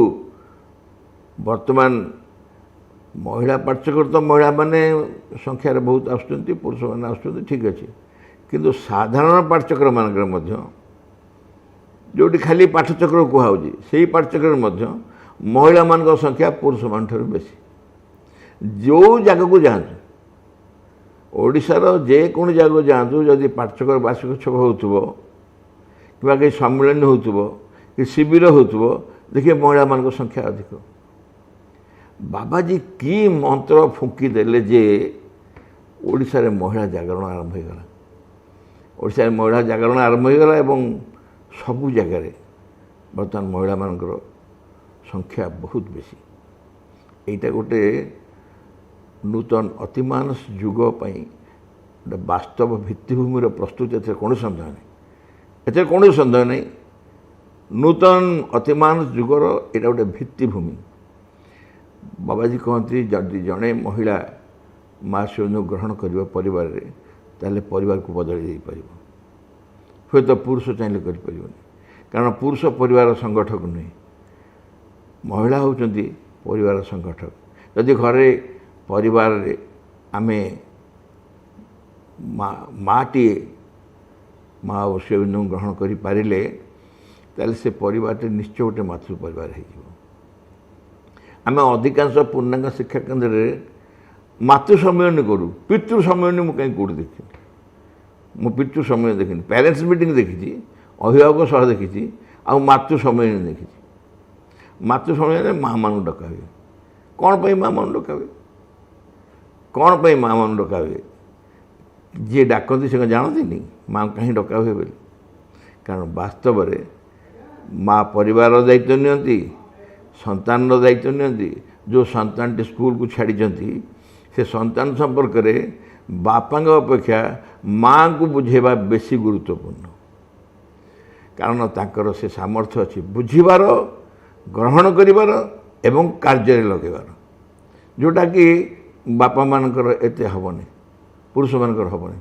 वर्तमान महिला पार्चकर तो महिला माने संख्यार बहुत आसुच्चंती पुरुष मैंने आसुच्चंती ठीक अच्छे किंतु साधारण पाठचक्र मानक जोटी खाली पाठचक्र कहुच्छी से ही पाठचक्र महिला मान संख्या पुरुष मान बेसी जो जगह को जातु ओडिशार जेको जगह जातु जदि पाठचक्र वार्षिक छक हो कहीं सम्मिलन हो कि शिविर हो देखिए महिला मान संख्या अधिक बाबाजी की मंत्र फुंकी देले जे ओडिशा रे महिला जागरण आरंभ हो गला ओडिशा रे महिला जागरण आरंभ हो गला एवं सबु जगह बर्तमान महिला मानकर संख्या बहुत बेसी एटा गोटे नूतन अतिमानस युग गोटे वास्तव भित्तिभूमि प्रस्तुति एथे कौन सन्देह नहीं एथे कौन सन्देह नहीं नूतन अतिमानस युगर एटा गोटे भित्तिभूमि बाबाजी कहते जदि जड़े महिला माँ शिव ग्रहण कर परिवार रे ताले परिवार को बदल पार हूँ तो पुरुष चाहिए कर कारण पुरुष परिवार संगठक नुहे महिला होती परिवार संगठक जदि घरे परिवार रे आमे माँटे माँ और शिवबिंदु ग्रहण कर पारे ताले से परिवार निश्चय गोटे मातृ परिवार हो आम अधिकांश पूर्णांग शिक्षा केन्द्र में मातृ सम्मेलन करूँ पितृ सम्मेलन मुझे कहीं कौट देखी मु पितृ सम्मेलन देखी पेरेन्ट्स मीटिंग देखी अभिभावक सह देखी आ मातृ सम्मेलन देखी मातृ सम्मेलन माँ मान डका हुए कौन पर माँ मान डका हुए कौन पर माँ मान डका हुए जी डाकती से जानती नहीं माँ कहीं डका हुए बोली कारण वास्तव में माँ परिवार दायित्व नियंती संतान दायित्व नियंती जो संतान स्कूल को छाड़ी से संतान संपर्क में बापा अपेक्षा माँ को बुझेबा बेसी गुरुत्वपूर्ण कारण तांकर से सामर्थ्य अच्छी बुझीबार ग्रहण करिबार एवं कार्य लगेबार जोटा कि बापा मानकर एते हबनी पुरुष मानकर हबनी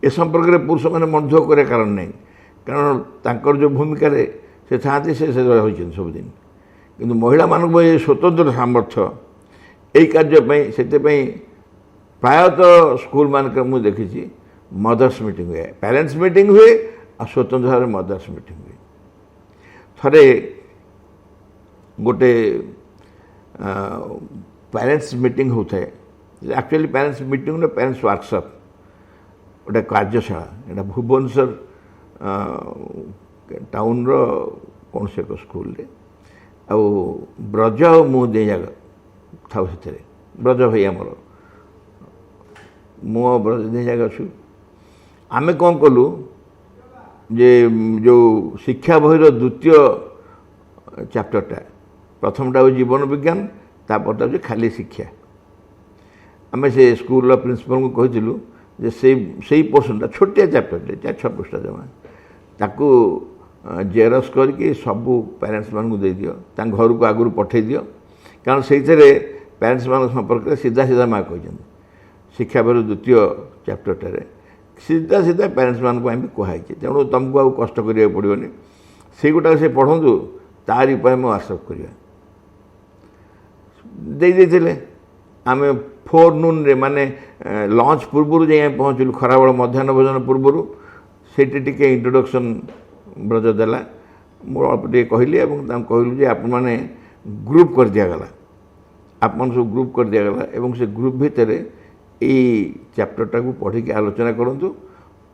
ए संपर्क में पुरुष मैंने मंध्य करे कारण नहीं कारण तांकर जो भूमिका से था से सबुदिन किंतु महिला मानक ये स्वतंत्र सामर्थ्य यही कार्य से प्रायतः स्कूल मानक मुझे देखी मदर्स मीटिंग हुए पेरेंट्स मीटिंग हुए और स्वतंत्र भाव मदर्स मीटिंग हुए थरे गोटे पेरेंट्स मीटिंग होता है एक्चुअली पेरेंट्स मीटिंग ने पेरेंट्स वर्कशॉप गोटे कार्यशाला यहाँ भुवनेश्वर टाउन कौन से स्कूल रे आ ब्रज मु दे जाग था से ब्रज भाई आमर मु ब्रज दे जाग अच्छु आम कौन कलु जे जो शिक्षा बहिर द्वितीय चैप्टरटा प्रथमटा हो जीवन विज्ञान तापरटा हो खाली शिक्षा आम से स्कूल प्रिंसिपल को कहीलु जे से पोर्सनटा छोटिया चैप्टरटे 4-6 पृष्ठ जमा ताकू जेरक्स करके सबू पेरेंट्स मान दे दियो घर को आगु पठे दियो कारण से ପ୍ୟାରେଣ୍ଟସ୍ ମାନଙ୍କ ସମ୍ପର୍କରେ ସିଧା ସିଧା ମା କହିଛନ୍ତି ଶିକ୍ଷାବେର ଦ୍ୱିତୀୟ ଚାପ୍ଟରଟାରେ ସିଧା ସିଧା ପ୍ୟାରେଣ୍ଟସ୍ ମାନଙ୍କ ପାଇଁ ବି କୁହାଯାଇଛି। ତେଣୁ ତୁମକୁ ଆଉ କଷ୍ଟ କରିବାକୁ ପଡ଼ିବନି, ସେଇଗୁଟାକ ସେ ପଢ଼ନ୍ତୁ, ତାରି ଉପରେ ମୁଁ ଆକ୍ସେପ୍ଟ କରିବା ଦେଇଥିଲେ। ଆମେ ଫୋରନୁନ୍ରେ ମାନେ ଲଞ୍ଚ ପୂର୍ବରୁ ଯାଇ ଆମେ ପହଞ୍ଚିଲୁ, ଖରାବେଳ ମଧ୍ୟାହ୍ନ ଭୋଜନ ପୂର୍ବରୁ। ସେଇଠି ଟିକେ ଇଣ୍ଟ୍ରୋଡକ୍ସନ୍ ବ୍ରଜ ଦେଲା, ମୁଁ ଅଳ୍ପ ଟିକେ କହିଲି ଏବଂ ତାଙ୍କୁ କହିଲୁ ଯେ ଆପଣମାନେ ଗ୍ରୁପ୍ କରିଦିଆଗଲା, ଆପଣ ସବୁ ଗ୍ରୁପ୍ କରିଦିଆଗଲା ଏବଂ ସେ ଗ୍ରୁପ୍ ଭିତରେ ଏଇ ଚାପ୍ଟରଟାକୁ ପଢ଼ିକି ଆଲୋଚନା କରନ୍ତୁ।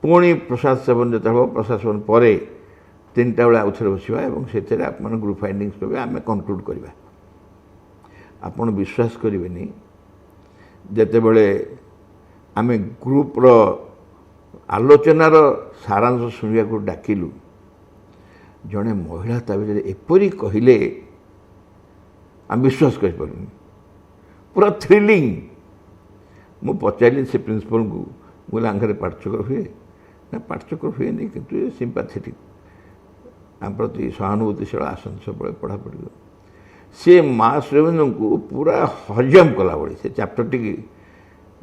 ପୁଣି ପ୍ରସାଦ ସେବନ ଯେତେବେଳେ ହେବ, ପ୍ରସାଦ ସେବନ ପରେ 3ଟା ବେଳେ ଆଉ ଥରେ ବସିବା ଏବଂ ସେଥିରେ ଆପଣମାନେ ଗ୍ରୁପ୍ ଫାଇଣ୍ଡିଙ୍ଗସ୍ କରିବେ, ଆମେ କନକ୍ଲୁଡ଼ କରିବା। ଆପଣ ବିଶ୍ୱାସ କରିବେନି, ଯେତେବେଳେ ଆମେ ଗ୍ରୁପ୍ର ଆଲୋଚନାର ସାରାଂଶ ଶୁଣିବାକୁ ଡାକିଲୁ, ଜଣେ ମହିଳା ତା ଭିତରେ ଏପରି କହିଲେ ଆମେ ବିଶ୍ୱାସ କରିପାରିଲୁନି, ପୁରା ଥ୍ରିଲିଂ। ମୁଁ ପଚାରିଲି ସେ ପ୍ରିନ୍ସିପାଲ୍ଙ୍କୁ, ମୁଁ ଆଙ୍କରେ ପାଠଚକ୍ର ହୁଏ ନା? ପାଠଚକ୍ର ହୁଏନି, କିନ୍ତୁ ସିମ୍ପାଥେଟିକ୍, ଆମ ପ୍ରତି ସହାନୁଭୂତିଶୀଳ, ଆସନ୍ତି ସବୁବେଳେ ପଢ଼ାପଢ଼ି। ସେ ମା ଶ୍ରୀବନ୍ଧୁଙ୍କୁ ପୁରା ହଜମ କଲା ଭଳି ସେ ଚାପ୍ଟରଟିକି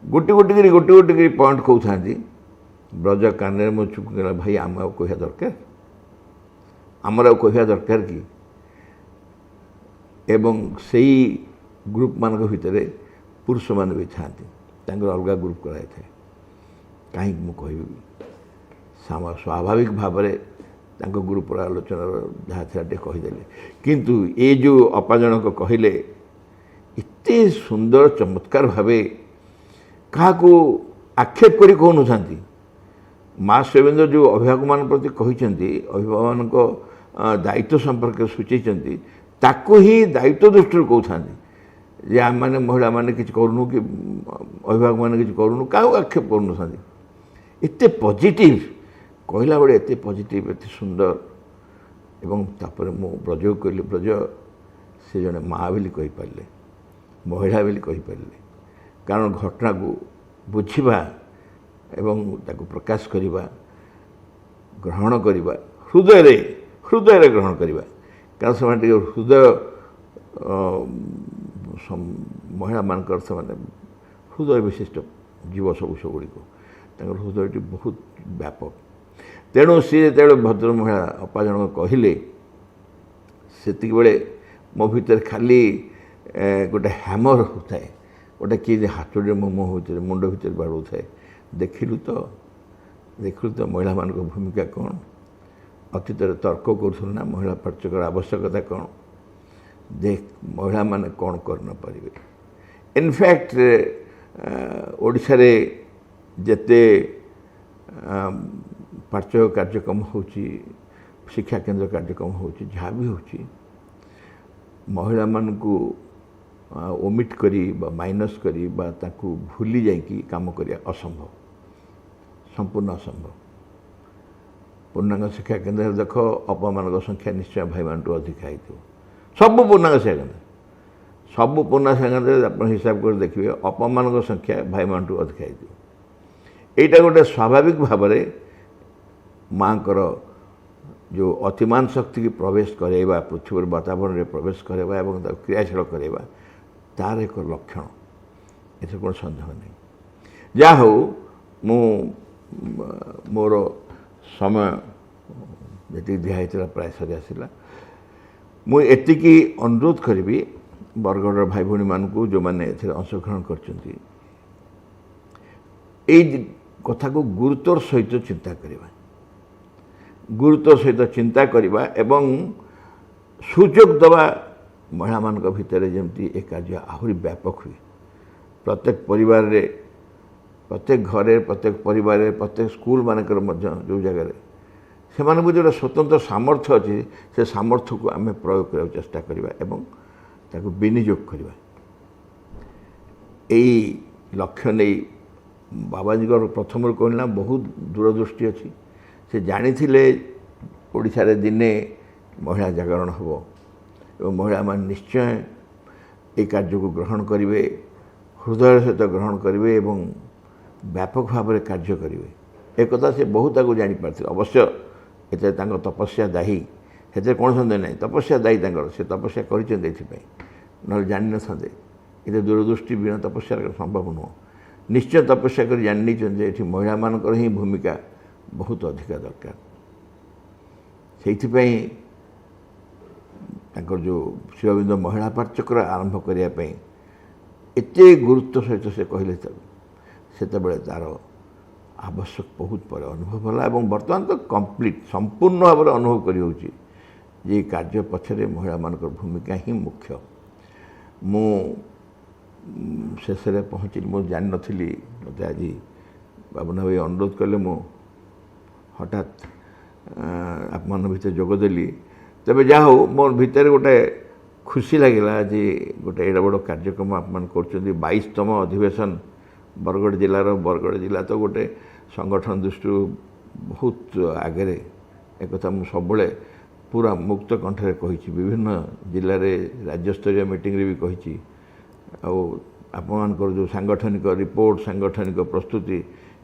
ଗୋଟି ଗୋଟି କରି ପଏଣ୍ଟ କହୁଥାନ୍ତି। ବ୍ରଜ କାନରେ ମୁଁ ଚୁପ୍ କଲା, ଭାଇ ଆମେ ଆଉ କହିବା ଦରକାର, ଆମର ଆଉ କହିବା ଦରକାର କି? ଏବଂ ସେଇ ଗ୍ରୁପମାନଙ୍କ ଭିତରେ ପୁରୁଷମାନେ ବି ଥାଆନ୍ତି, ତାଙ୍କର ଅଲଗା ଗ୍ରୁପ୍ କରାଯାଇଥାଏ। କାହିଁକି ମୁଁ କହିବି, ସ୍ୱାଭାବିକ ଭାବରେ ତାଙ୍କ ଗ୍ରୁପର ଆଲୋଚନାର ଯାହା ଥିଲା ଟିକେ କହିଦେଲେ। କିନ୍ତୁ ଏ ଯେଉଁ ଅପା ଜଣକ କହିଲେ, ଏତେ ସୁନ୍ଦର ଚମତ୍କାର ଭାବେ କାହାକୁ ଆକ୍ଷେପ କରି କହୁନଥାନ୍ତି। ମା ଶ୍ରୀବନ୍ଧ ଯେଉଁ ଅଭିଭାବକମାନଙ୍କ ପ୍ରତି କହିଛନ୍ତି, ଅଭିଭାବକମାନଙ୍କ ଦାୟିତ୍ୱ ସମ୍ପର୍କରେ ସୂଚାଇଛନ୍ତି, ତାକୁ ହିଁ ଦାୟିତ୍ୱ ଦୃଷ୍ଟିରୁ କହୁଥାନ୍ତି ଯେ ଆମେମାନେ ମହିଳାମାନେ କିଛି କରୁନୁ କି ଅଭିଭାବକମାନେ କିଛି କରୁନୁ, କାହାକୁ ଆକ୍ଷେପ କରୁନଥାନ୍ତି। ଏତେ ପଜିଟିଭ୍ କହିଲା ବେଳେ, ଏତେ ପଜିଟିଭ୍, ଏତେ ସୁନ୍ଦର। ଏବଂ ତାପରେ ମୁଁ ବ୍ରଜକୁ କହିଲି, ବ୍ରଜ ସେ ଜଣେ ମା ବୋଲି କହିପାରିଲେ, ମହିଳା ବୋଲି କହିପାରିଲେ। କାରଣ ଘଟଣାକୁ ବୁଝିବା ଏବଂ ତାକୁ ପ୍ରକାଶ କରିବା, ଗ୍ରହଣ କରିବା, ହୃଦୟରେ ଗ୍ରହଣ କରିବା। କାରଣ ସେମାନେ ଟିକେ ହୃଦୟ, ମହିଳାମାନଙ୍କର ସେମାନେ ହୃଦୟ ବିଶିଷ୍ଟ ଜୀବ ସବୁ ସେଗୁଡ଼ିକ, ତାଙ୍କର ହୃଦୟଟି ବହୁତ ବ୍ୟାପକ। ତେଣୁ ସିଏ ଯେତେବେଳେ ଭଦ୍ର ମହିଳା ଅପା ଜଣକ କହିଲେ, ସେତିକିବେଳେ ମୋ ଭିତରେ ଖାଲି ଗୋଟେ ହ୍ୟାମର ହେଉଥାଏ, ଗୋଟେ କିଏ ହାତୁଡ଼ିରେ ମୋ ଭିତରେ, ମୁଣ୍ଡ ଭିତରେ ବାଡ଼ଉଥାଏ। ଦେଖିଲୁ ତ ମହିଳାମାନଙ୍କ ଭୂମିକା କ'ଣ? ଅତୀତରେ ତର୍କ କରୁଥିଲୁ ନା ମହିଳା ପାଠଚକ୍ରର ଆବଶ୍ୟକତା କ'ଣ? ଦେଖ ମହିଳାମାନେ କ'ଣ କରିନପାରିବେ। ଇନଫ୍ୟାକ୍ଟ ଓଡ଼ିଶାରେ ଯେତେ ପାଠଚକ୍ର କାର୍ଯ୍ୟକ୍ରମ ହେଉଛି, ଶିକ୍ଷା କେନ୍ଦ୍ର କାର୍ଯ୍ୟକ୍ରମ ହେଉଛି, ଯାହା ବି ହେଉଛି, ମହିଳାମାନଙ୍କୁ ଓମିଟ୍ କରି ବା ମାଇନସ୍ କରି ବା ତାଙ୍କୁ ଭୁଲି ଯାଇକି କାମ କରିବା ଅସମ୍ଭବ, ସମ୍ପୂର୍ଣ୍ଣ ଅସମ୍ଭବ। ପୂର୍ଣ୍ଣାଙ୍ଗ ଶିକ୍ଷା କେନ୍ଦ୍ରରେ ଦେଖ, ଅପମାନଙ୍କ ସଂଖ୍ୟା ନିଶ୍ଚୟ ଭାଇମାନଠୁ ଅଧିକା ହେଇଥିବ। ସବୁ ପୂର୍ଣ୍ଣାଙ୍ଗ ଶିକ୍ଷା କେନ୍ଦ୍ର, ସବୁ ପୂର୍ଣ୍ଣାଙ୍ଗ ଶିକ୍ଷା କେନ୍ଦ୍ରରେ ଆପଣ ହିସାବ କରି ଦେଖିବେ, ଅପମାନଙ୍କ ସଂଖ୍ୟା ଭାଇମାନଠୁ ଅଧିକା ହେଇଥିବ। ଏଇଟା ଗୋଟେ ସ୍ୱାଭାବିକ ଭାବରେ ମାଙ୍କର ଯେଉଁ ଅତିମାନ ଶକ୍ତିକି ପ୍ରବେଶ କରାଇବା, ପୃଥିବୀର ବାତାବରଣରେ ପ୍ରବେଶ କରାଇବା ଏବଂ ତାକୁ କ୍ରିୟାଶୀଳ କରାଇବା, ତାର ଏକ ଲକ୍ଷଣ, ଏଥିରେ କ'ଣ ସନ୍ଦେହ ନାହିଁ। ଯାହା ହେଉ, ମୁଁ ମୋର ସମୟ ଯେତିକି ଦିଆହେଇଥିଲା ପ୍ରାୟ ସରି ଆସିଲା। ମୁଁ ଏତିକି ଅନୁରୋଧ କରିବି ବରଗଡ଼ର ଭାଇ ଭଉଣୀମାନଙ୍କୁ, ଯେଉଁମାନେ ଏଥିରେ ଅଂଶଗ୍ରହଣ କରିଛନ୍ତି, ଏଇ କଥାକୁ ଗୁରୁତ୍ୱର ସହିତ ଚିନ୍ତା କରିବା, ଗୁରୁତ୍ୱର ସହିତ ଚିନ୍ତା କରିବା ଏବଂ ସୁଯୋଗ ଦେବା ମହିଳାମାନଙ୍କ ଭିତରେ, ଯେମିତି ଏ କାର୍ଯ୍ୟ ଆହୁରି ବ୍ୟାପକ ହୁଏ। ପ୍ରତ୍ୟେକ ପରିବାରରେ, ପ୍ରତ୍ୟେକ ଘରେ, ପ୍ରତ୍ୟେକ ପରିବାରରେ, ପ୍ରତ୍ୟେକ ସ୍କୁଲମାନଙ୍କର ମଧ୍ୟ ଯେଉଁ ଜାଗାରେ ସେମାନଙ୍କୁ ଯେଉଁଟା ସ୍ୱତନ୍ତ୍ର ସାମର୍ଥ୍ୟ ଅଛି, ସେ ସାମର୍ଥ୍ୟକୁ ଆମେ ପ୍ରୟୋଗ କରିବାକୁ ଚେଷ୍ଟା କରିବା ଏବଂ ତାକୁ ବିନିଯୋଗ କରିବା। ଏଇ ଲକ୍ଷ୍ୟ ନେଇ ବାବାଜୀଙ୍କର ପ୍ରଥମରୁ କହିଲା ବହୁତ ଦୂରଦୃଷ୍ଟି ଅଛି। ସେ ଜାଣିଥିଲେ ଓଡ଼ିଶାରେ ଦିନେ ମହିଳା ଜାଗରଣ ହେବ ଏବଂ ମହିଳାମାନେ ନିଶ୍ଚୟ ଏ କାର୍ଯ୍ୟକୁ ଗ୍ରହଣ କରିବେ, ହୃଦୟର ସହିତ ଗ୍ରହଣ କରିବେ ଏବଂ ବ୍ୟାପକ ଭାବରେ କାର୍ଯ୍ୟ କରିବେ। ଏକଥା ସେ ବହୁତ ଆଗକୁ ଜାଣିପାରିଥିଲେ। ଅବଶ୍ୟ ଏଥିରେ ତାଙ୍କ ତପସ୍ୟା ଦାୟୀ, ସେଥିରେ କୌଣସି ସନ୍ଦେହ ନାହିଁ। ତପସ୍ୟା ଦାୟୀ ତାଙ୍କର, ସେ ତପସ୍ୟା କରିଛନ୍ତି ଏଥିପାଇଁ, ନହେଲେ ଜାଣିନଥାନ୍ତେ। ଏତେ ଦୂରଦୃଷ୍ଟି ବିନା ତପସ୍ୟା ସମ୍ଭବ ନୁହଁ। ନିଶ୍ଚୟ ତପସ୍ୟା କରି ଜାଣି ନେଇଛନ୍ତି ଯେ ଏଠି ମହିଳାମାନଙ୍କର ହିଁ ଭୂମିକା ବହୁତ ଅଧିକା ଦରକାର। ସେଇଥିପାଇଁ ତାଙ୍କର ଯେଉଁ ଶ୍ରୀ ଅରବିନ୍ଦ ମହିଳା ପାଠଚକ୍ର ଆରମ୍ଭ କରିବା ପାଇଁ ଏତେ ଗୁରୁତ୍ୱ ସହିତ ସେ କହିଲେ ସେତେବେଳେ ତା'ର ଆବଶ୍ୟକ ବହୁତ ପରେ ଅନୁଭବ ହେଲା ଏବଂ ବର୍ତ୍ତମାନ ତ କମ୍ପ୍ଲିଟ୍ ସମ୍ପୂର୍ଣ୍ଣ ଭାବରେ ଅନୁଭବ କରିହେଉଛି ଯେ ଏ କାର୍ଯ୍ୟ ପଛରେ ମହିଳାମାନଙ୍କର ଭୂମିକା ହିଁ ମୁଖ୍ୟ। ମୁଁ ଶେଷରେ ପହଞ୍ଚିଲି, ମୁଁ ଜାଣିନଥିଲି, ମୋତେ ଆଜି ବାବୁନା ଭାଇ ଅନୁରୋଧ କଲେ, ମୁଁ ହଠାତ୍ ଆପଣମାନଙ୍କ ଭିତରେ ଯୋଗ ଦେଲି। ତେବେ ଯାହା ହଉ ମୋ ଭିତରେ ଗୋଟେ ଖୁସି ଲାଗିଲା ଯେ ଗୋଟେ ଏଡ଼େ ବଡ଼ କାର୍ଯ୍ୟକ୍ରମ ଆପଣମାନେ କରୁଛନ୍ତି। 22ତମ ଅଧିବେଶନ ବରଗଡ଼ ଜିଲ୍ଲାର। ବରଗଡ଼ ଜିଲ୍ଲା ତ ଗୋଟେ ସଂଗଠନ ଦୃଷ୍ଟିରୁ ବହୁତ ଆଗରେ, ଏକଥା ମୁଁ ସବୁବେଳେ ପୁରା ମୁକ୍ତ କଣ୍ଠରେ କହିଛି, ବିଭିନ୍ନ ଜିଲ୍ଲାରେ ରାଜ୍ୟସ୍ତରୀୟ ମିଟିଂରେ ବି କହିଛି। ଆଉ ଆପଣମାନଙ୍କର ଯେଉଁ ସାଙ୍ଗଠନିକ ରିପୋର୍ଟ, ସାଙ୍ଗଠନିକ ପ୍ରସ୍ତୁତି,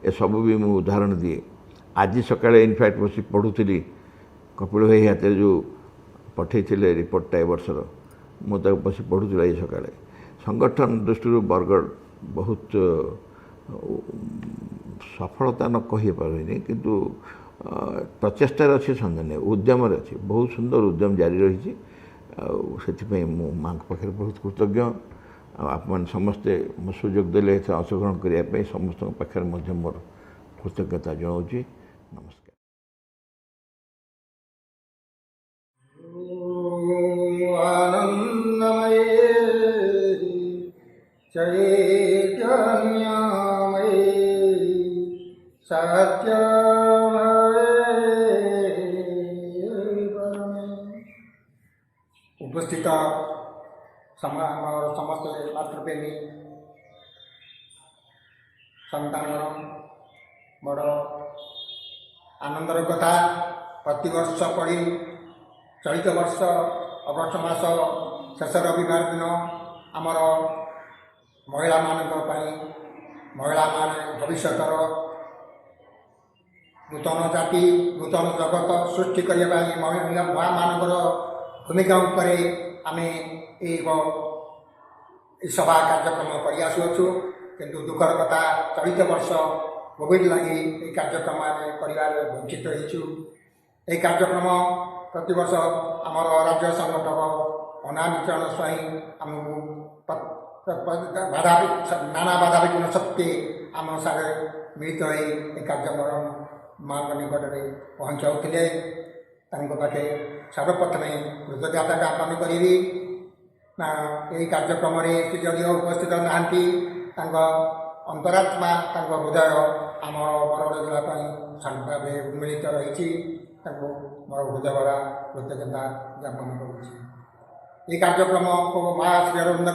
ଏସବୁ ବି ମୁଁ ଉଦାହରଣ ଦିଏ। ଆଜି ସକାଳେ ଇନଫ୍ୟାକ୍ଟ ବସି ପଢ଼ୁଥିଲି କପିଳ ଭାଇ ହାତରେ ଯେଉଁ ପଠାଇଥିଲେ ରିପୋର୍ଟଟା ଏ ବର୍ଷର, ମୁଁ ତାକୁ ବସି ପଢ଼ୁଥିଲି ଆଜି ସକାଳେ। ସଂଗଠନ ଦୃଷ୍ଟିରୁ ବରଗଡ଼ ବହୁତ ସଫଳତା ନ କହିପାରିନି, କିନ୍ତୁ ପ୍ରଚେଷ୍ଟାରେ ଅଛି, ସନ୍ଦେହ ନାହିଁ, ଉଦ୍ୟମରେ ଅଛି। ବହୁତ ସୁନ୍ଦର ଉଦ୍ୟମ ଜାରି ରହିଛି। ଆଉ ସେଥିପାଇଁ ମୁଁ ମାଆଙ୍କ ପାଖରେ ବହୁତ କୃତଜ୍ଞ। ଆଉ ଆପଣମାନେ ସମସ୍ତେ ମୋ ସୁଯୋଗ ଦେଲେ ଏଥିରେ ଅଂଶଗ୍ରହଣ କରିବା ପାଇଁ ସମସ୍ତଙ୍କ ପାଖରେ ମଧ୍ୟ ମୋର କୃତଜ୍ଞତା ଜଣାଉଛି। ନମସ୍କାର। आनन्दमये चैतन्यमये सत्यमये परमे। उपस्थित समस्त मातृप्रेमी सन्तान बड़ आनंदर कथा। प्रतिवर्ष पढ़ी चलित वर्ष अगस्ट मास शेष रविवार दिन आमर महिला महिला माने भविष्यतर नूतन जाति नूतन जगत सृष्टि करने महिला मानकर भूमिका उपरे आमे सभा कार्यक्रम कर आसुअछु। किंतु दुखर कथा चलित वर्ष कोविड लगी ये कार्यक्रम आम कर वंचित होइछु। ये कार्यक्रम प्रतिवर्ष आमर राज्य संगठक अनामिचरण स्वाई आमको नाना बाधा विघ्न सत्वे आम सारे मिलित हो कार्यक्रम माँ निकट में पहुँचाऊे। पाखे सर्वप्रथमे कृतज्ञता ज्ञापन करी ना यही कार्यक्रम से जदि उपस्थित नहांती अंतरात्मा हृदय आम बरगड़ जिला शांत भाव उन्मिलित रही मोर हृदय भरा कृतज्ञता ज्ञापन करुँच। ये कार्यक्रम को माँ श्री अरविंद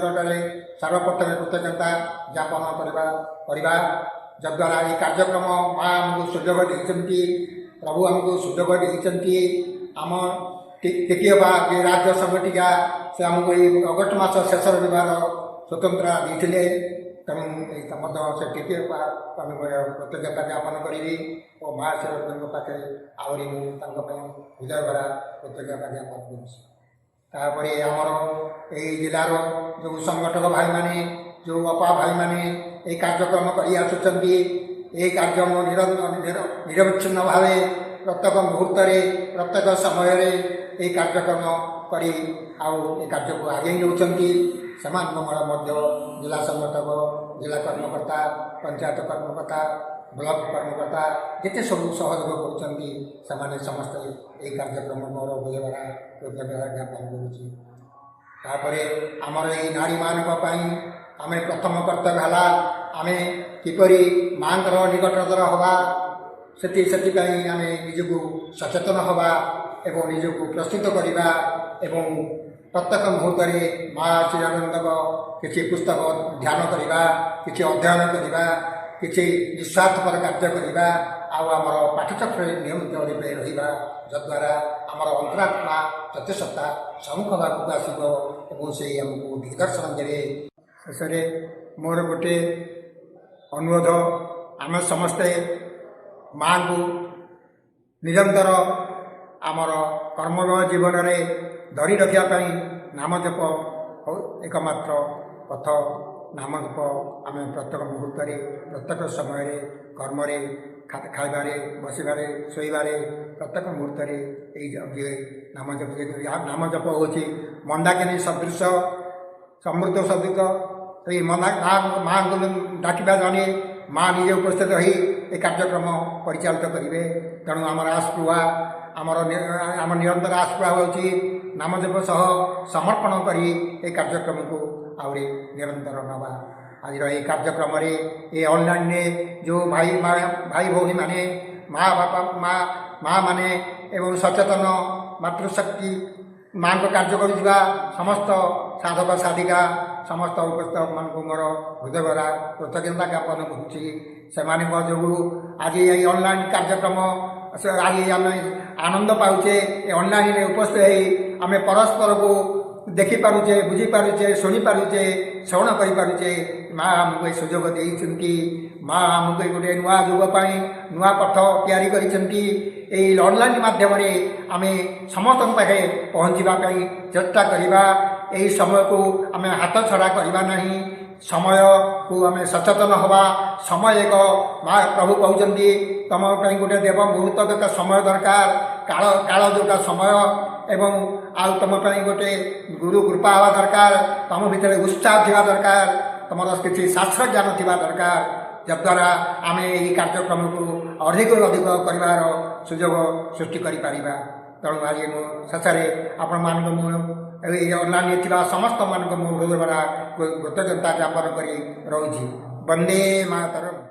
सर्वप्रथम कृतज्ञता ज्ञापन करवा जद्वारा ये कार्यक्रम माँ आमको सुजोग देती, प्रभु आमको सुजोग देती। आम टिकिबा जे राज्य संगठिका से आमको ये अगस्ट मास शेष रविवार स्वतंत्रता देते। तेणु से टिकिबा कृतज्ञता ज्ञापन करी और माँ श्री अरविंद पाखे आहरी मुझे हृदय भरा कृतज्ञता ज्ञापन कर। आमर यही जिलार जो संगठक भाई माने जो अपा भाई माने ये कार्यक्रम कर कार्यक्रम निरविच्छिन्न भाव प्रत्येक मुहूर्त प्रत्येक समय ये कार्यक्रम कर कार्य को आगे नौकरी से जिला संगठक जिला कर्मकर्ता पंचायत कर्मकर्ता ब्लॉक कर्मकर्ता जिते सब सहयोग कर समस्ते ये कार्यक्रम मोर बुझेबार कृतज्ञता ज्ञापन करुँची। आमर ये नारी मानी आम प्रथम कर्तव्य है आम किपरि माँ निकटतर हवा से आम निजको सचेतन हवा एवं निजको प्रस्तुत करवा एवं प्रत्येक मुहूर्त माँ श्री अरविंद किसी पुस्तक ध्यान करवा किसी अध्ययन करवा किसी निस्वार्थपर कार्य करवा आमर पाठचक्र नियमित रूपे रहा जद्वारा आमर अंतरात्मा सत्यसत्ता सम्मुख भागक आसो और से आमको दिग्दर्शन देवे। शेष मोर गोटे अनुरोध आम समस्ते माँ को निरंतर आमर कर्ममय जीवन में धरी रखापी नाम जप एकमात्र ପଥ ନାମ ଜପ ଆମେ ପ୍ରତ୍ୟେକ ମୁହୂର୍ତ୍ତରେ ପ୍ରତ୍ୟେକ ସମୟରେ କର୍ମରେ ଖାଇବାରେ ବସିବାରେ ଶୋଇବାରେ ପ୍ରତ୍ୟେକ ମୁହୂର୍ତ୍ତରେ ଏଇ ନାମ ଜପ ନାମ ଜପ ହେଉଛି ମନ୍ଦାକିନୀ ସଦୃଶ ସମୃଦ୍ଧ ସଦୃଶ ସେଇ ମାଆଙ୍କୁ ଡାକିବା ଜଣେ ମା ନିଜେ ଉପସ୍ଥିତ ହୋଇ ଏ କାର୍ଯ୍ୟକ୍ରମ ପରିଚାଳିତ କରିବେ। ତେଣୁ ଆମର ଆଶପୃହା ଆମର ନିରନ୍ତର ଆଶପୃହା ହେଉଛି ନାମ ଜପ ସହ ସମର୍ପଣ କରି ଏ କାର୍ଯ୍ୟକ୍ରମକୁ ଆହୁରି ନିରନ୍ତର ନେବା। ଆଜିର ଏହି କାର୍ଯ୍ୟକ୍ରମରେ ଏ ଅନଲାଇନ୍ରେ ଯେଉଁ ଭାଇ ଭଉଣୀମାନେ ମା ମାନେ ଏବଂ ସଚେତନ ମାତୃଶକ୍ତି ମାଆଙ୍କ କାର୍ଯ୍ୟ କରୁଥିବା ସମସ୍ତ ସାଧକ ସାଧିକା ସମସ୍ତ ଉପସ୍ଥିତମାନଙ୍କୁ ମୋର ହୃଦୟଭରା କୃତଜ୍ଞତା ଜ୍ଞାପନ କରୁଛି। ସେମାନଙ୍କ ଯୋଗୁଁ ଆଜି ଏହି ଅନଲାଇନ୍ କାର୍ଯ୍ୟକ୍ରମ ଆଜି ଆମେ ଆନନ୍ଦ ପାଉଛେ। ଏ ଅନଲାଇନ୍ରେ ଉପସ୍ଥିତ ହୋଇ ଆମେ ପରସ୍ପରକୁ ଦେଖିପାରୁଛେ, ବୁଝିପାରୁଛେ, ଶୁଣିପାରୁଛେ, ଶ୍ରବଣ କରିପାରୁଛେ। ମା' ଆମକୁ ଏ ସୁଯୋଗ ଦେଇଛନ୍ତି। ମା' ଆମକୁ ଗୋଟିଏ ନୂଆ ଯୁଗ ପାଇଁ ନୂଆ ପଥ ତିଆରି କରିଛନ୍ତି। ଏହି ଅନଲାଇନ୍ ମାଧ୍ୟମରେ ଆମେ ସମସ୍ତଙ୍କ ପାଖେ ପହଞ୍ଚିବା ପାଇଁ ଚେଷ୍ଟା କରିବା। ଏହି ସମୟକୁ ଆମେ ହାତଛଡ଼ା କରିବା ନାହିଁ। ସମୟକୁ ଆମେ ସଚେତନ ହେବା। ସମୟ ଏକ ମା' ପ୍ରଭୁ କହୁଛନ୍ତି ତୁମ ପାଇଁ ଗୋଟିଏ ଦେବ ମୁହୂର୍ତ୍ତ ଦରକାର, ସମୟ ଦରକାର, କାଳ ଯେଉଁଟା ସମୟ ଏବଂ ଆଉ ତୁମ ପାଇଁ ଗୋଟିଏ ଗୁରୁ କୃପା ହେବା ଦରକାର। ତୁମ ଭିତରେ ଉତ୍ସାହ ଥିବା ଦରକାର, ତୁମର କିଛି ଶାସ୍ତ୍ର ଜ୍ଞାନ ଥିବା ଦରକାର, ଯଦ୍ୱାରା ଆମେ ଏହି କାର୍ଯ୍ୟକ୍ରମକୁ ଅଧିକରୁ ଅଧିକ କରିବାର ସୁଯୋଗ ସୃଷ୍ଟି କରିପାରିବା। ତେଣୁ ଆଜି ମୁଁ ଶେଷରେ ଆପଣମାନଙ୍କୁ ମୁଁ ଏହି ଅନଲାଇନ୍ରେ ଥିବା ସମସ୍ତମାନଙ୍କୁ ମୁଁ ହୃଦୟଭରା କୃତଜ୍ଞତା ଜ୍ଞାପନ କରି ରହୁଛି। ବନ୍ଦେ ମାତରମ୍।